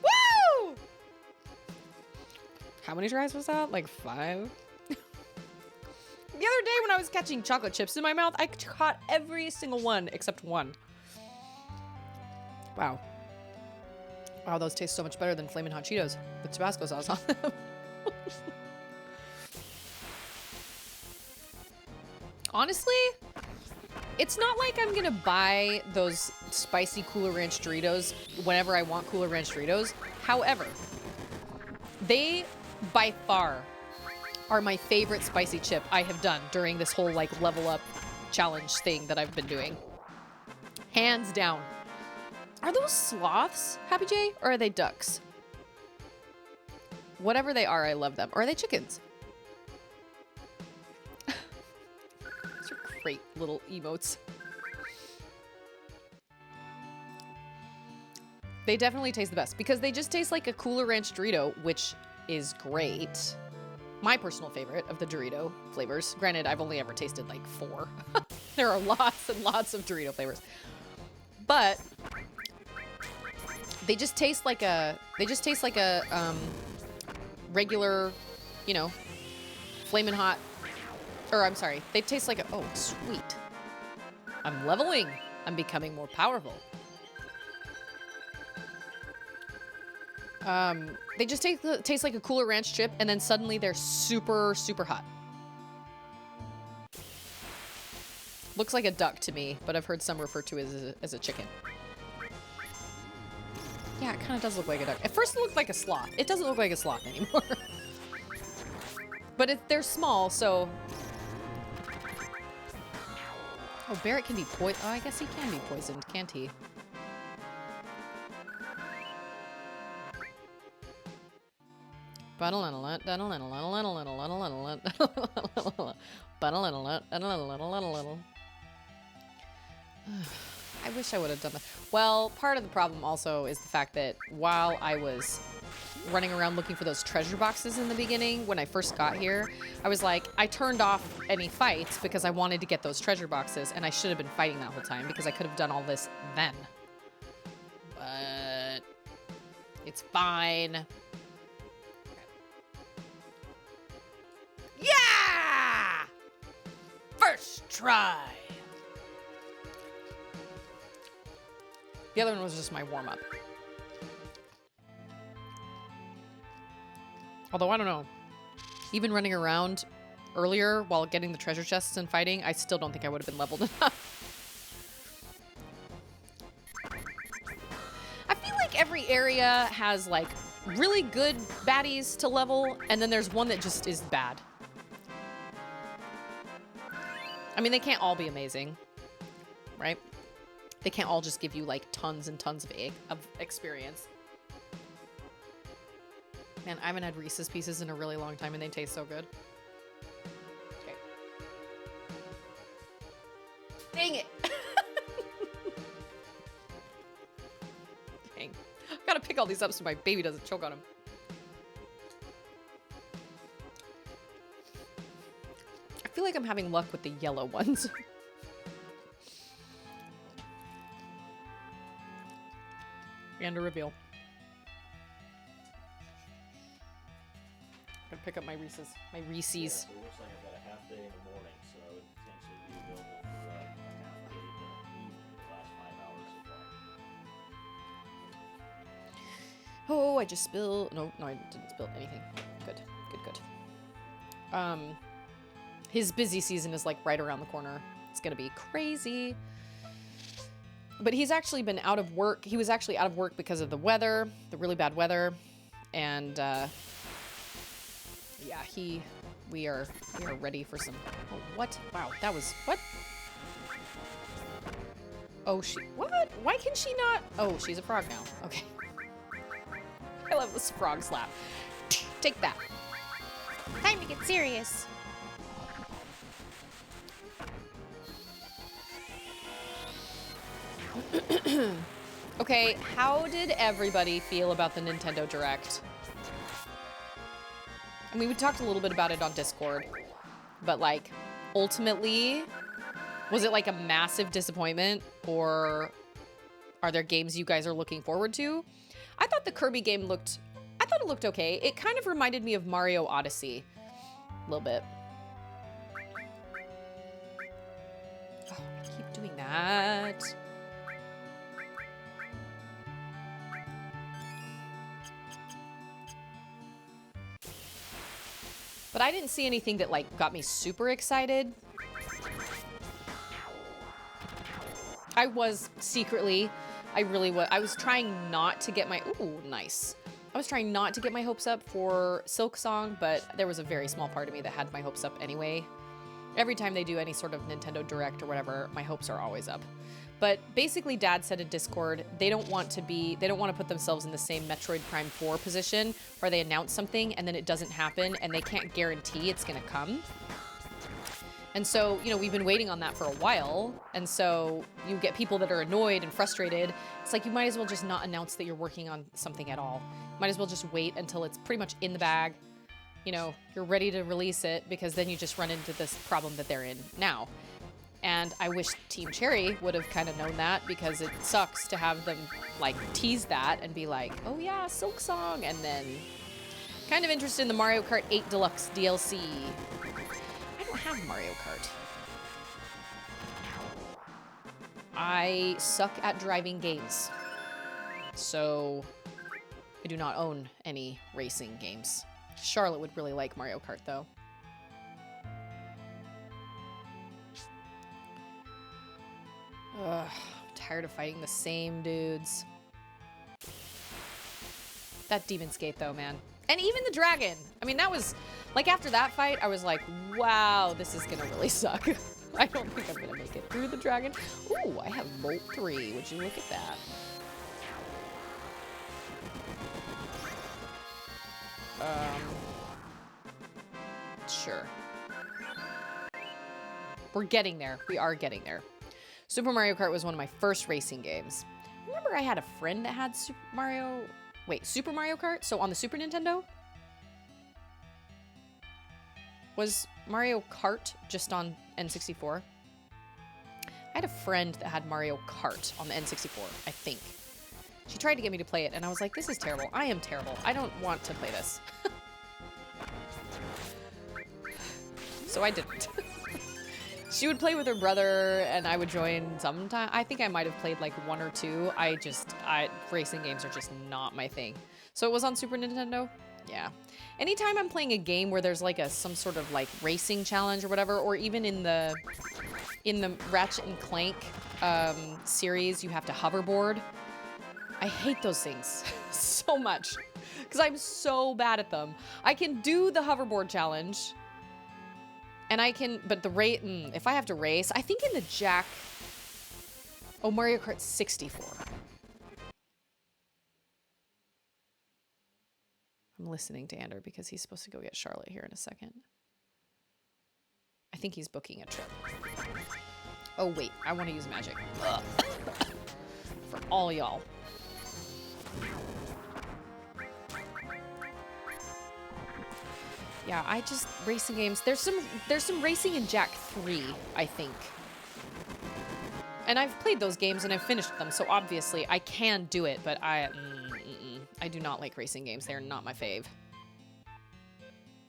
Woo! How many tries was that? Like 5? The other day when I was catching chocolate chips in my mouth, I caught every single one except one. Wow. Wow, those taste so much better than Flamin' Hot Cheetos with Tabasco sauce on them. Honestly, it's not like I'm gonna buy those spicy Cooler Ranch Doritos whenever I want Cooler Ranch Doritos. However, they, by far, are my favorite spicy chip I have done during this whole, like, level up challenge thing that I've been doing. Hands down. Are those sloths, Happy J, or are they ducks? Whatever they are, I love them. Or are they chickens? These are great little emotes. They definitely taste the best because they just taste like a Cooler Ranch Dorito, which is great. My personal favorite of the Dorito flavors. Granted, I've only ever tasted like 4. There are lots and lots of Dorito flavors. But they just taste like a regular, you know, Flamin' Hot, or I'm sorry, they taste like a, oh, sweet. I'm leveling. I'm becoming more powerful. They just taste like a Cooler Ranch chip, and then suddenly they're super, super hot. Looks like a duck to me, but I've heard some refer to it as a chicken. Yeah, it kind of does look like a duck. At first it looked like a sloth. It doesn't look like a sloth anymore. But they're small, so... Oh, Barrett can be poisoned. Oh, I guess he can be poisoned, can't he? I wish I would have done that. Well, part of the problem also is the fact that while I was running around looking for those treasure boxes in the beginning, when I first got here, I was like, I turned off any fights because I wanted to get those treasure boxes, and I should have been fighting that whole time because I could have done all this then. But it's fine. Yeah! First try! The other one was just my warm-up. Although, I don't know. Even running around earlier while getting the treasure chests and fighting, I still don't think I would have been leveled enough. I feel like every area has, like, really good baddies to level, and then there's one that just is bad. I mean, they can't all be amazing, right? They can't all just give you, like, tons and tons of experience. Man, I haven't had Reese's Pieces in a really long time, and they taste so good. Okay. Dang it! Dang. I've got to pick all these up so my baby doesn't choke on them. I feel like I'm having luck with the yellow ones. And a reveal. Gonna pick up my Reese's. My Reese's. Yeah, so it looks like I've got a half day in the morning, so I would potentially be available for a half day in the evening, the last 5 hours of life. Oh, I just spilled. No, I didn't spill anything. Good. His busy season is like right around the corner. It's gonna be crazy. But he's actually been out of work. He was actually out of work because of the weather, the really bad weather, and yeah, we are ready for some. Oh, what? Wow, that was what? Oh, what? Why can she not? Oh, she's a frog now. Okay. I love this frog slap. Take that. Time to get serious. Okay, how did everybody feel about the Nintendo Direct? I mean, we talked a little bit about it on Discord, but like, ultimately, was it like a massive disappointment, or are there games you guys are looking forward to? I thought the Kirby game looked okay. It kind of reminded me of Mario Odyssey a little bit. Oh, I keep doing that. But I didn't see anything that like got me super excited. I was secretly, I was trying not to get my, ooh, nice. I was trying not to get my hopes up for Silk Song, but there was a very small part of me that had my hopes up anyway. Every time they do any sort of Nintendo Direct or whatever, my hopes are always up. But basically, Dad said in Discord, they don't want to put themselves in the same Metroid Prime 4 position where they announce something and then it doesn't happen and they can't guarantee it's gonna come. And so, you know, we've been waiting on that for a while. And so you get people that are annoyed and frustrated. It's like, you might as well just not announce that you're working on something at all. Might as well just wait until it's pretty much in the bag. You know, you're ready to release it, because then you just run into this problem that they're in now. And I wish Team Cherry would have kind of known that, because it sucks to have them like tease that and be like, oh yeah, Silk Song, and then kind of interested in the Mario Kart 8 Deluxe DLC. I don't have Mario Kart. I suck at driving games, so I do not own any racing games. Charlotte would really like Mario Kart though. Ugh, I'm tired of fighting the same dudes. That Demon's Gate though, man. And even the dragon. I mean, that was, like, after that fight, I was like, wow, this is gonna really suck. I don't think I'm gonna make it through the dragon. Ooh, I have Bolt 3. Would you look at that? Sure. We're getting there. We are getting there. Super Mario Kart was one of my first racing games. Remember, I had a friend that had Super Mario Kart? So on the Super Nintendo? Was Mario Kart just on N64? I had a friend that had Mario Kart on the N64, I think. She tried to get me to play it, and I was like, this is terrible. I am terrible. I don't want to play this. So I didn't. She would play with her brother, and I would join sometime. I think I might have played like one or two. Racing games are just not my thing. So it was on Super Nintendo? Yeah. Anytime I'm playing a game where there's like some sort of like racing challenge or whatever, or even in the Ratchet and Clank series, you have to hoverboard. I hate those things so much because I'm so bad at them. I can do the hoverboard challenge. And I can, but if I have to race, I think in the Mario Kart 64. I'm listening to Ander because he's supposed to go get Charlotte here in a second. I think he's booking a trip. Oh wait, I want to use magic. For all y'all. Yeah, racing games. There's some racing in Jak 3, I think. And I've played those games and I've finished them, so obviously I can do it, but I do not like racing games. They're not my fave.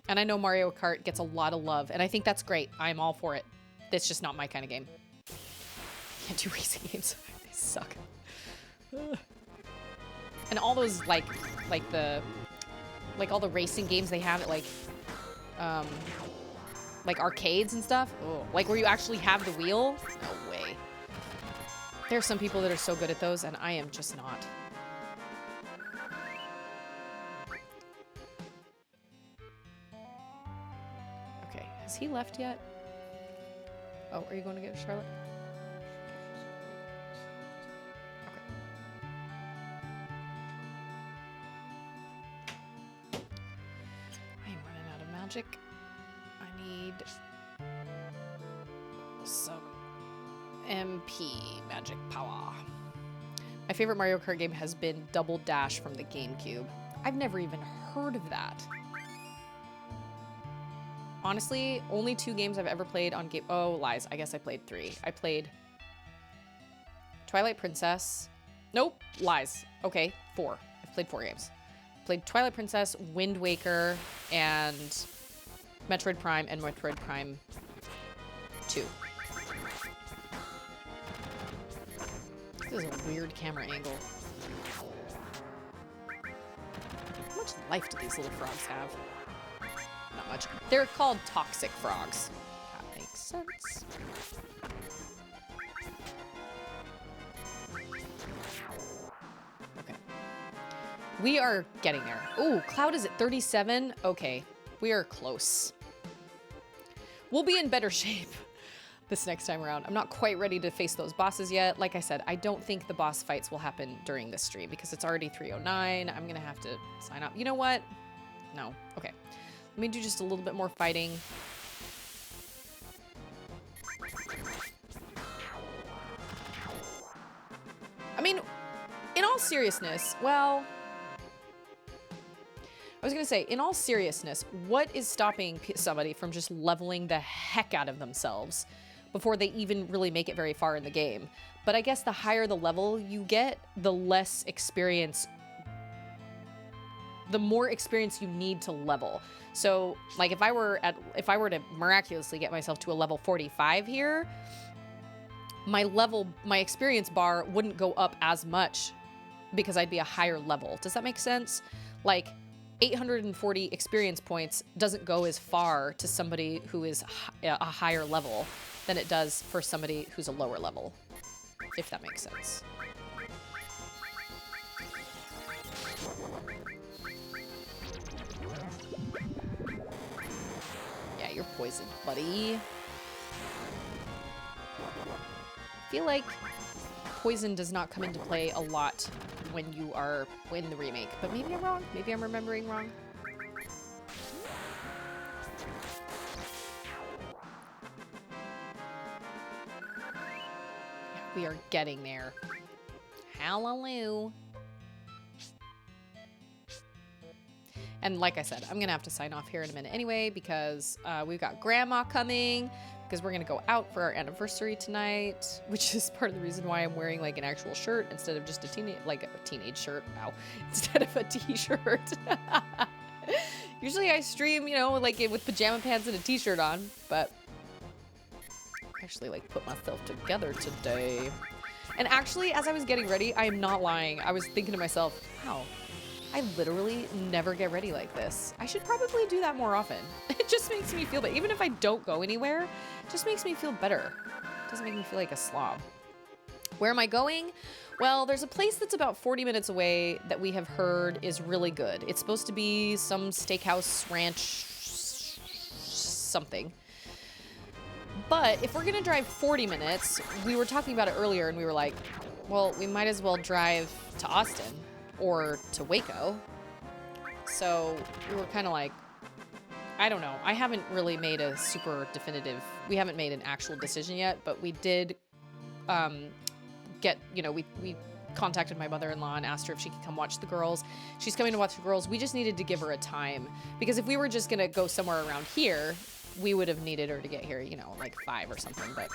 And I know Mario Kart gets a lot of love, and I think that's great. I'm all for it. It's just not my kind of game. Can't do racing games. They suck. And all those, like all the racing games they have at, like arcades and stuff. Ugh. Like where you actually have the wheel. No way. There are some people that are so good at those, and I am just not. Okay, has he left yet? Oh, are you going to get Charlotte? Okay. I am running out of magic. I need some MP magic power. My favorite Mario Kart game has been Double Dash from the GameCube. I've never even heard of that. Honestly, only 2 games I've ever played on game. Oh, lies. I guess I played 3. I played Twilight Princess. Nope, lies. Okay, 4. I've played 4 games. Played Twilight Princess, Wind Waker, and Metroid Prime and Metroid Prime 2. This is a weird camera angle. How much life do these little frogs have? Not much. They're called toxic frogs. That makes sense. Okay. We are getting there. Ooh, Cloud is at 37. Okay, we are close. We'll be in better shape this next time around. I'm not quite ready to face those bosses yet. Like I said, I don't think the boss fights will happen during this stream because it's already 3:09. I'm gonna have to sign up. You know what? No. Okay. Let me do just a little bit more fighting. I mean, in all seriousness, well, I was gonna say, in all seriousness, what is stopping somebody from just leveling the heck out of themselves before they even really make it very far in the game? But I guess the higher the level you get, the less experience, the more experience you need to level. So, like, if I were to miraculously get myself to a level 45 here, my experience bar wouldn't go up as much because I'd be a higher level. Does that make sense? Like, 840 experience points doesn't go as far to somebody who is a higher level than it does for somebody who's a lower level, if that makes sense. Yeah, you're poisoned, buddy. I feel like poison does not come into play a lot when you are in the remake, but maybe I'm wrong. Maybe I'm remembering wrong. Yeah, we are getting there. Hallelujah. And like I said, I'm gonna have to sign off here in a minute anyway because we've got Grandma coming, because we're gonna go out for our anniversary tonight, which is part of the reason why I'm wearing like an actual shirt instead of just a teenage shirt. Wow, instead of a t-shirt. Usually I stream, you know, like with pajama pants and a t-shirt on, but I actually like put myself together today. And actually, as I was getting ready, I am not lying. I was thinking to myself, wow, I literally never get ready like this. I should probably do that more often. It just makes me feel better. Even if I don't go anywhere, it just makes me feel better. It doesn't make me feel like a slob. Where am I going? Well, there's a place that's about 40 minutes away that we have heard is really good. It's supposed to be some steakhouse ranch something. But if we're gonna drive 40 minutes, we were talking about it earlier and we were like, well, we might as well drive to Austin or to Waco. So we were kind of like, I don't know. I haven't really made a super definitive, we haven't made an actual decision yet, but we did we contacted my mother-in-law and asked her if she could come watch the girls. She's coming to watch the girls. We just needed to give her a time because if we were just gonna go somewhere around here, we would have needed her to get here, you know, like 5 or something, but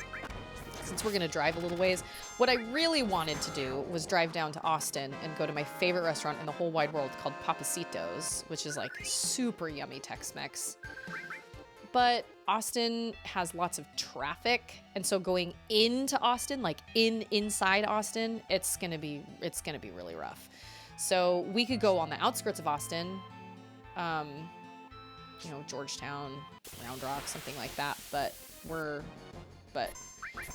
since we're going to drive a little ways, what I really wanted to do was drive down to Austin and go to my favorite restaurant in the whole wide world called Papacitos, which is like super yummy Tex-Mex. But Austin has lots of traffic, and so going into Austin, like inside Austin, it's gonna be really rough. So we could go on the outskirts of Austin, you know, Georgetown, Round Rock, something like that. But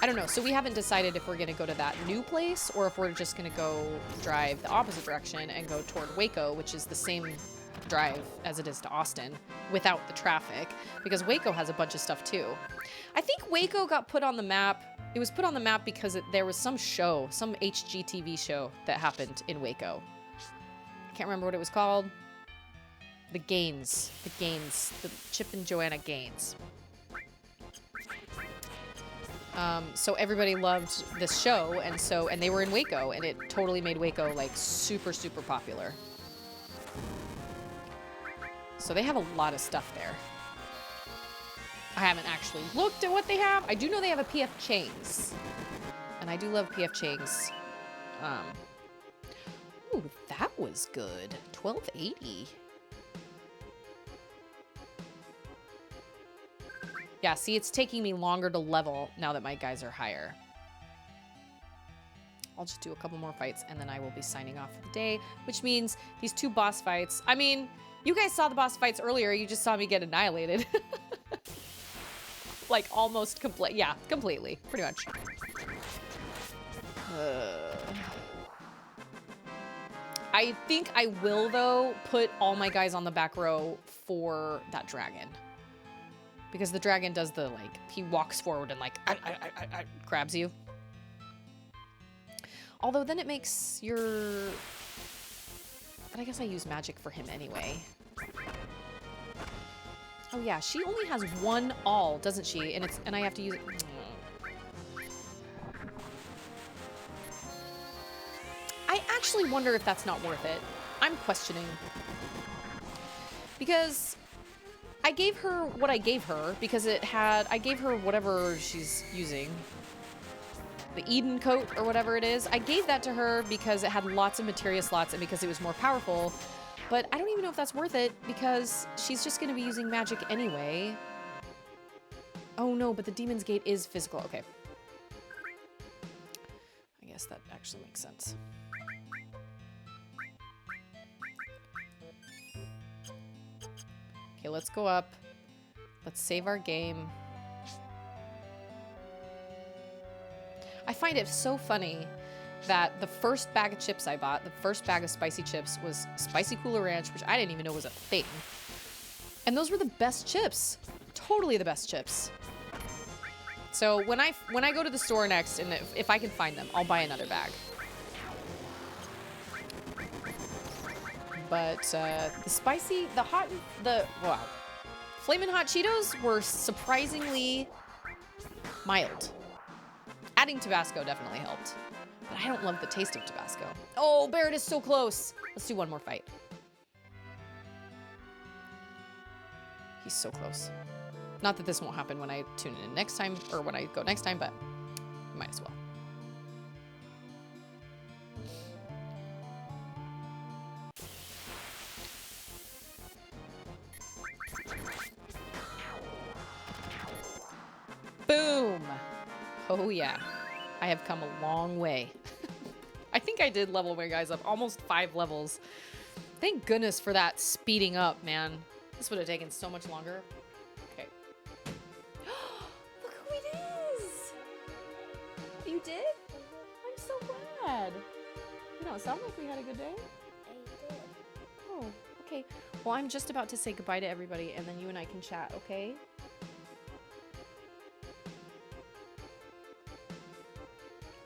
I don't know. So we haven't decided if we're gonna go to that new place or if we're just gonna go drive the opposite direction and go toward Waco, which is the same drive as it is to Austin without the traffic, because Waco has a bunch of stuff too. I think Waco got put on the map. It was put on the map because there was some show, some HGTV show that happened in Waco. I can't remember what it was called. The Gaines, the Chip and Joanna Gaines. So everybody loved this show, and they were in Waco, and it totally made Waco like super, super popular. So they have a lot of stuff there. I haven't actually looked at what they have. I do know they have a PF Chang's. And I do love PF Chang's. Ooh, that was good. $12.80. Yeah, see, it's taking me longer to level now that my guys are higher. I'll just do a couple more fights, and then I will be signing off for the day, which means these 2 boss fights. I mean, you guys saw the boss fights earlier. You just saw me get annihilated. Like, almost complete. Yeah, completely. Pretty much. I think I will, though, put all my guys on the back row for that dragon. Because the dragon does the, like, he walks forward and, like, grabs you. Although then it makes your... But I guess I use magic for him anyway. Oh yeah, she only has 1 all, doesn't she? And I have to use it. I actually wonder if that's not worth it. I'm questioning. Because I gave her what I gave her because I gave her whatever she's using. The Eden coat or whatever it is. I gave that to her because it had lots of materia slots and because it was more powerful. But I don't even know if that's worth it because she's just going to be using magic anyway. Oh no, but the Demon's Gate is physical. Okay. I guess that actually makes sense. Okay, let's go up. Let's save our game. I find it so funny that the first bag of chips I bought, the first bag of spicy chips, was Spicy Cooler Ranch, which I didn't even know was a thing. And those were the best chips. Totally the best chips. So when I go to the store next, and if I can find them, I'll buy another bag. But wow. Flamin' Hot Cheetos were surprisingly mild. Adding Tabasco definitely helped. But I don't love the taste of Tabasco. Oh, Barrett is so close. Let's do one more fight. He's so close. Not that this won't happen when I tune in next time, or when I go next time, but might as well. Boom! Oh yeah, I have come a long way. I think I did level my guys up almost 5 levels. Thank goodness for that speeding up, man. This would have taken so much longer. Okay. Look who it is! You did? I'm so glad. You don't sound like we had a good day. I did. Oh, okay. Well, I'm just about to say goodbye to everybody, and then you and I can chat, okay?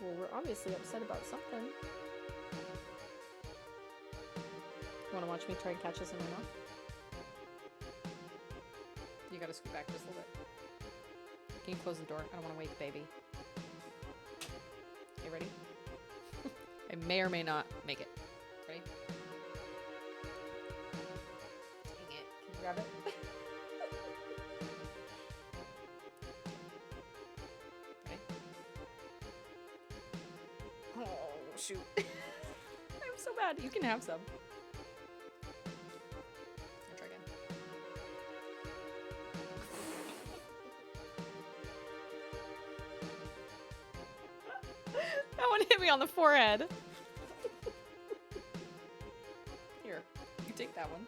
Well, we're obviously upset about something. You want to watch me try and catch us in my mouth? You gotta scoot back just a little bit. Can you close the door? I don't want to wake baby. Okay, ready? I may or may not make it. Ready? Dang it. Can you grab it? Ready? shoot. I'm so bad. You can have some. I'll try again. That one hit me on the forehead. Here, you take that one.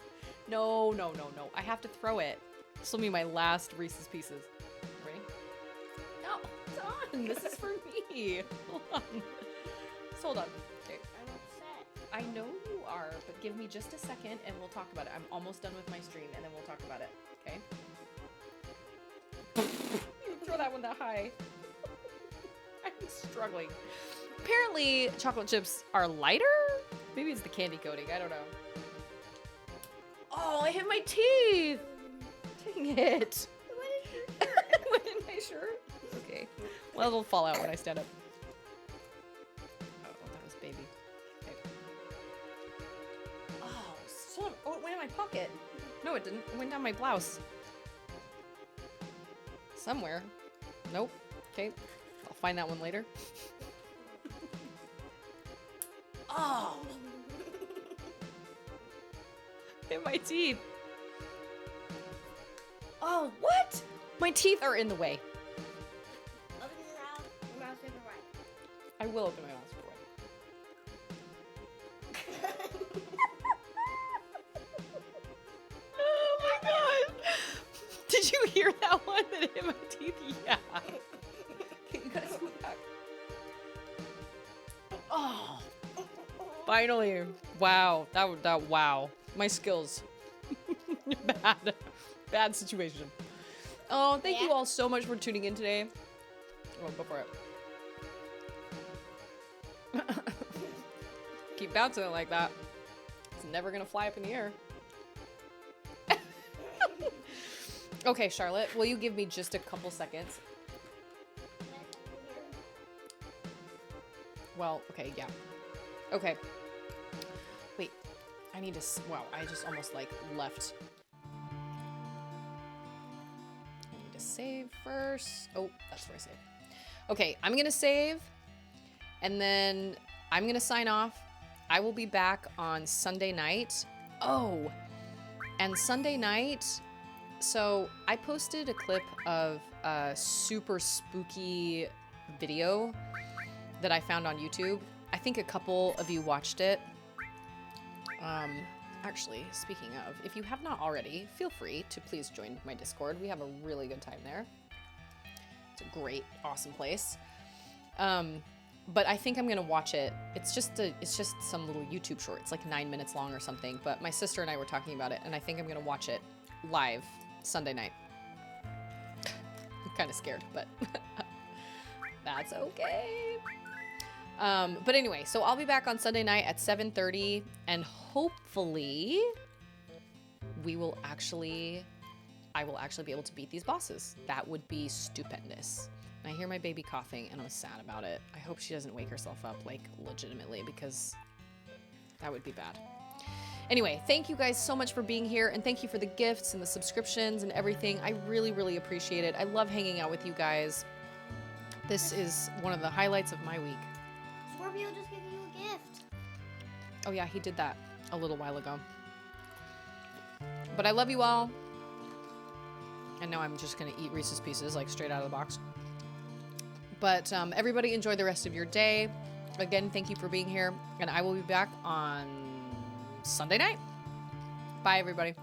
No, no, no, no. I have to throw it. This will be my last Reese's Pieces. Ready? No, it's on. This is for me. Hold on. Just hold on. Okay. I'm upset. I know you are, but give me just a second and we'll talk about it. I'm almost done with my stream and then we'll talk about it. Okay? You throw that one that high. I'm struggling. Apparently, chocolate chips are lighter? Maybe it's the candy coating. I don't know. Oh, I hit my teeth! Dang it. What in my shirt? Okay. Well, it'll fall out when I stand up. Oh, that was baby. Okay. Oh, it went in my pocket. No, it didn't. It went down my blouse. Somewhere. Nope. Okay. I'll find that one later. Oh! In my teeth. Oh, what? My teeth are in the way. Open your mouth. Your mouth's super wide. I will open my mouth for it. Oh my god! Did you hear that one that hit my teeth? Yeah. Okay, you gotta scoot back. Oh. Finally. Wow. Wow. My skills. Bad situation. Oh, thank you all so much for tuning in today. Oh, go for it. Keep bouncing it like that. It's never gonna fly up in the air. Okay, Charlotte, will you give me just a couple seconds? Well, okay, yeah. Okay. Wait, I need to, wow, I just almost like left. I need to save first. Oh, that's where I save. Okay, I'm gonna save and then I'm gonna sign off. I will be back on Sunday night. Oh, and Sunday night, so I posted a clip of a super spooky video that I found on YouTube. I think a couple of you watched it. Actually, speaking of, if you have not already, feel free to please join my Discord. We have a really good time there. It's a great, awesome place. But I think I'm gonna watch it. It's just some little YouTube short. It's like 9 minutes long or something. But my sister and I were talking about it, and I think I'm gonna watch it live Sunday night. I'm kind of scared, but that's okay. But anyway, so I'll be back on Sunday night at 7:30, and hopefully I will actually be able to beat these bosses. That would be stupendous. And I hear my baby coughing, and I'm sad about it. I hope she doesn't wake herself up, like, legitimately, because that would be bad. Anyway, thank you guys so much for being here, and thank you for the gifts and the subscriptions and everything. I really, really appreciate it. I love hanging out with you guys. This is one of the highlights of my week. Scorpio just gave you a gift. Oh yeah, he did that a little while ago. But I love you all. And now I'm just gonna eat Reese's Pieces, like, straight out of the box. But everybody enjoy the rest of your day. Again, thank you for being here, and I will be back on Sunday night. Bye, everybody.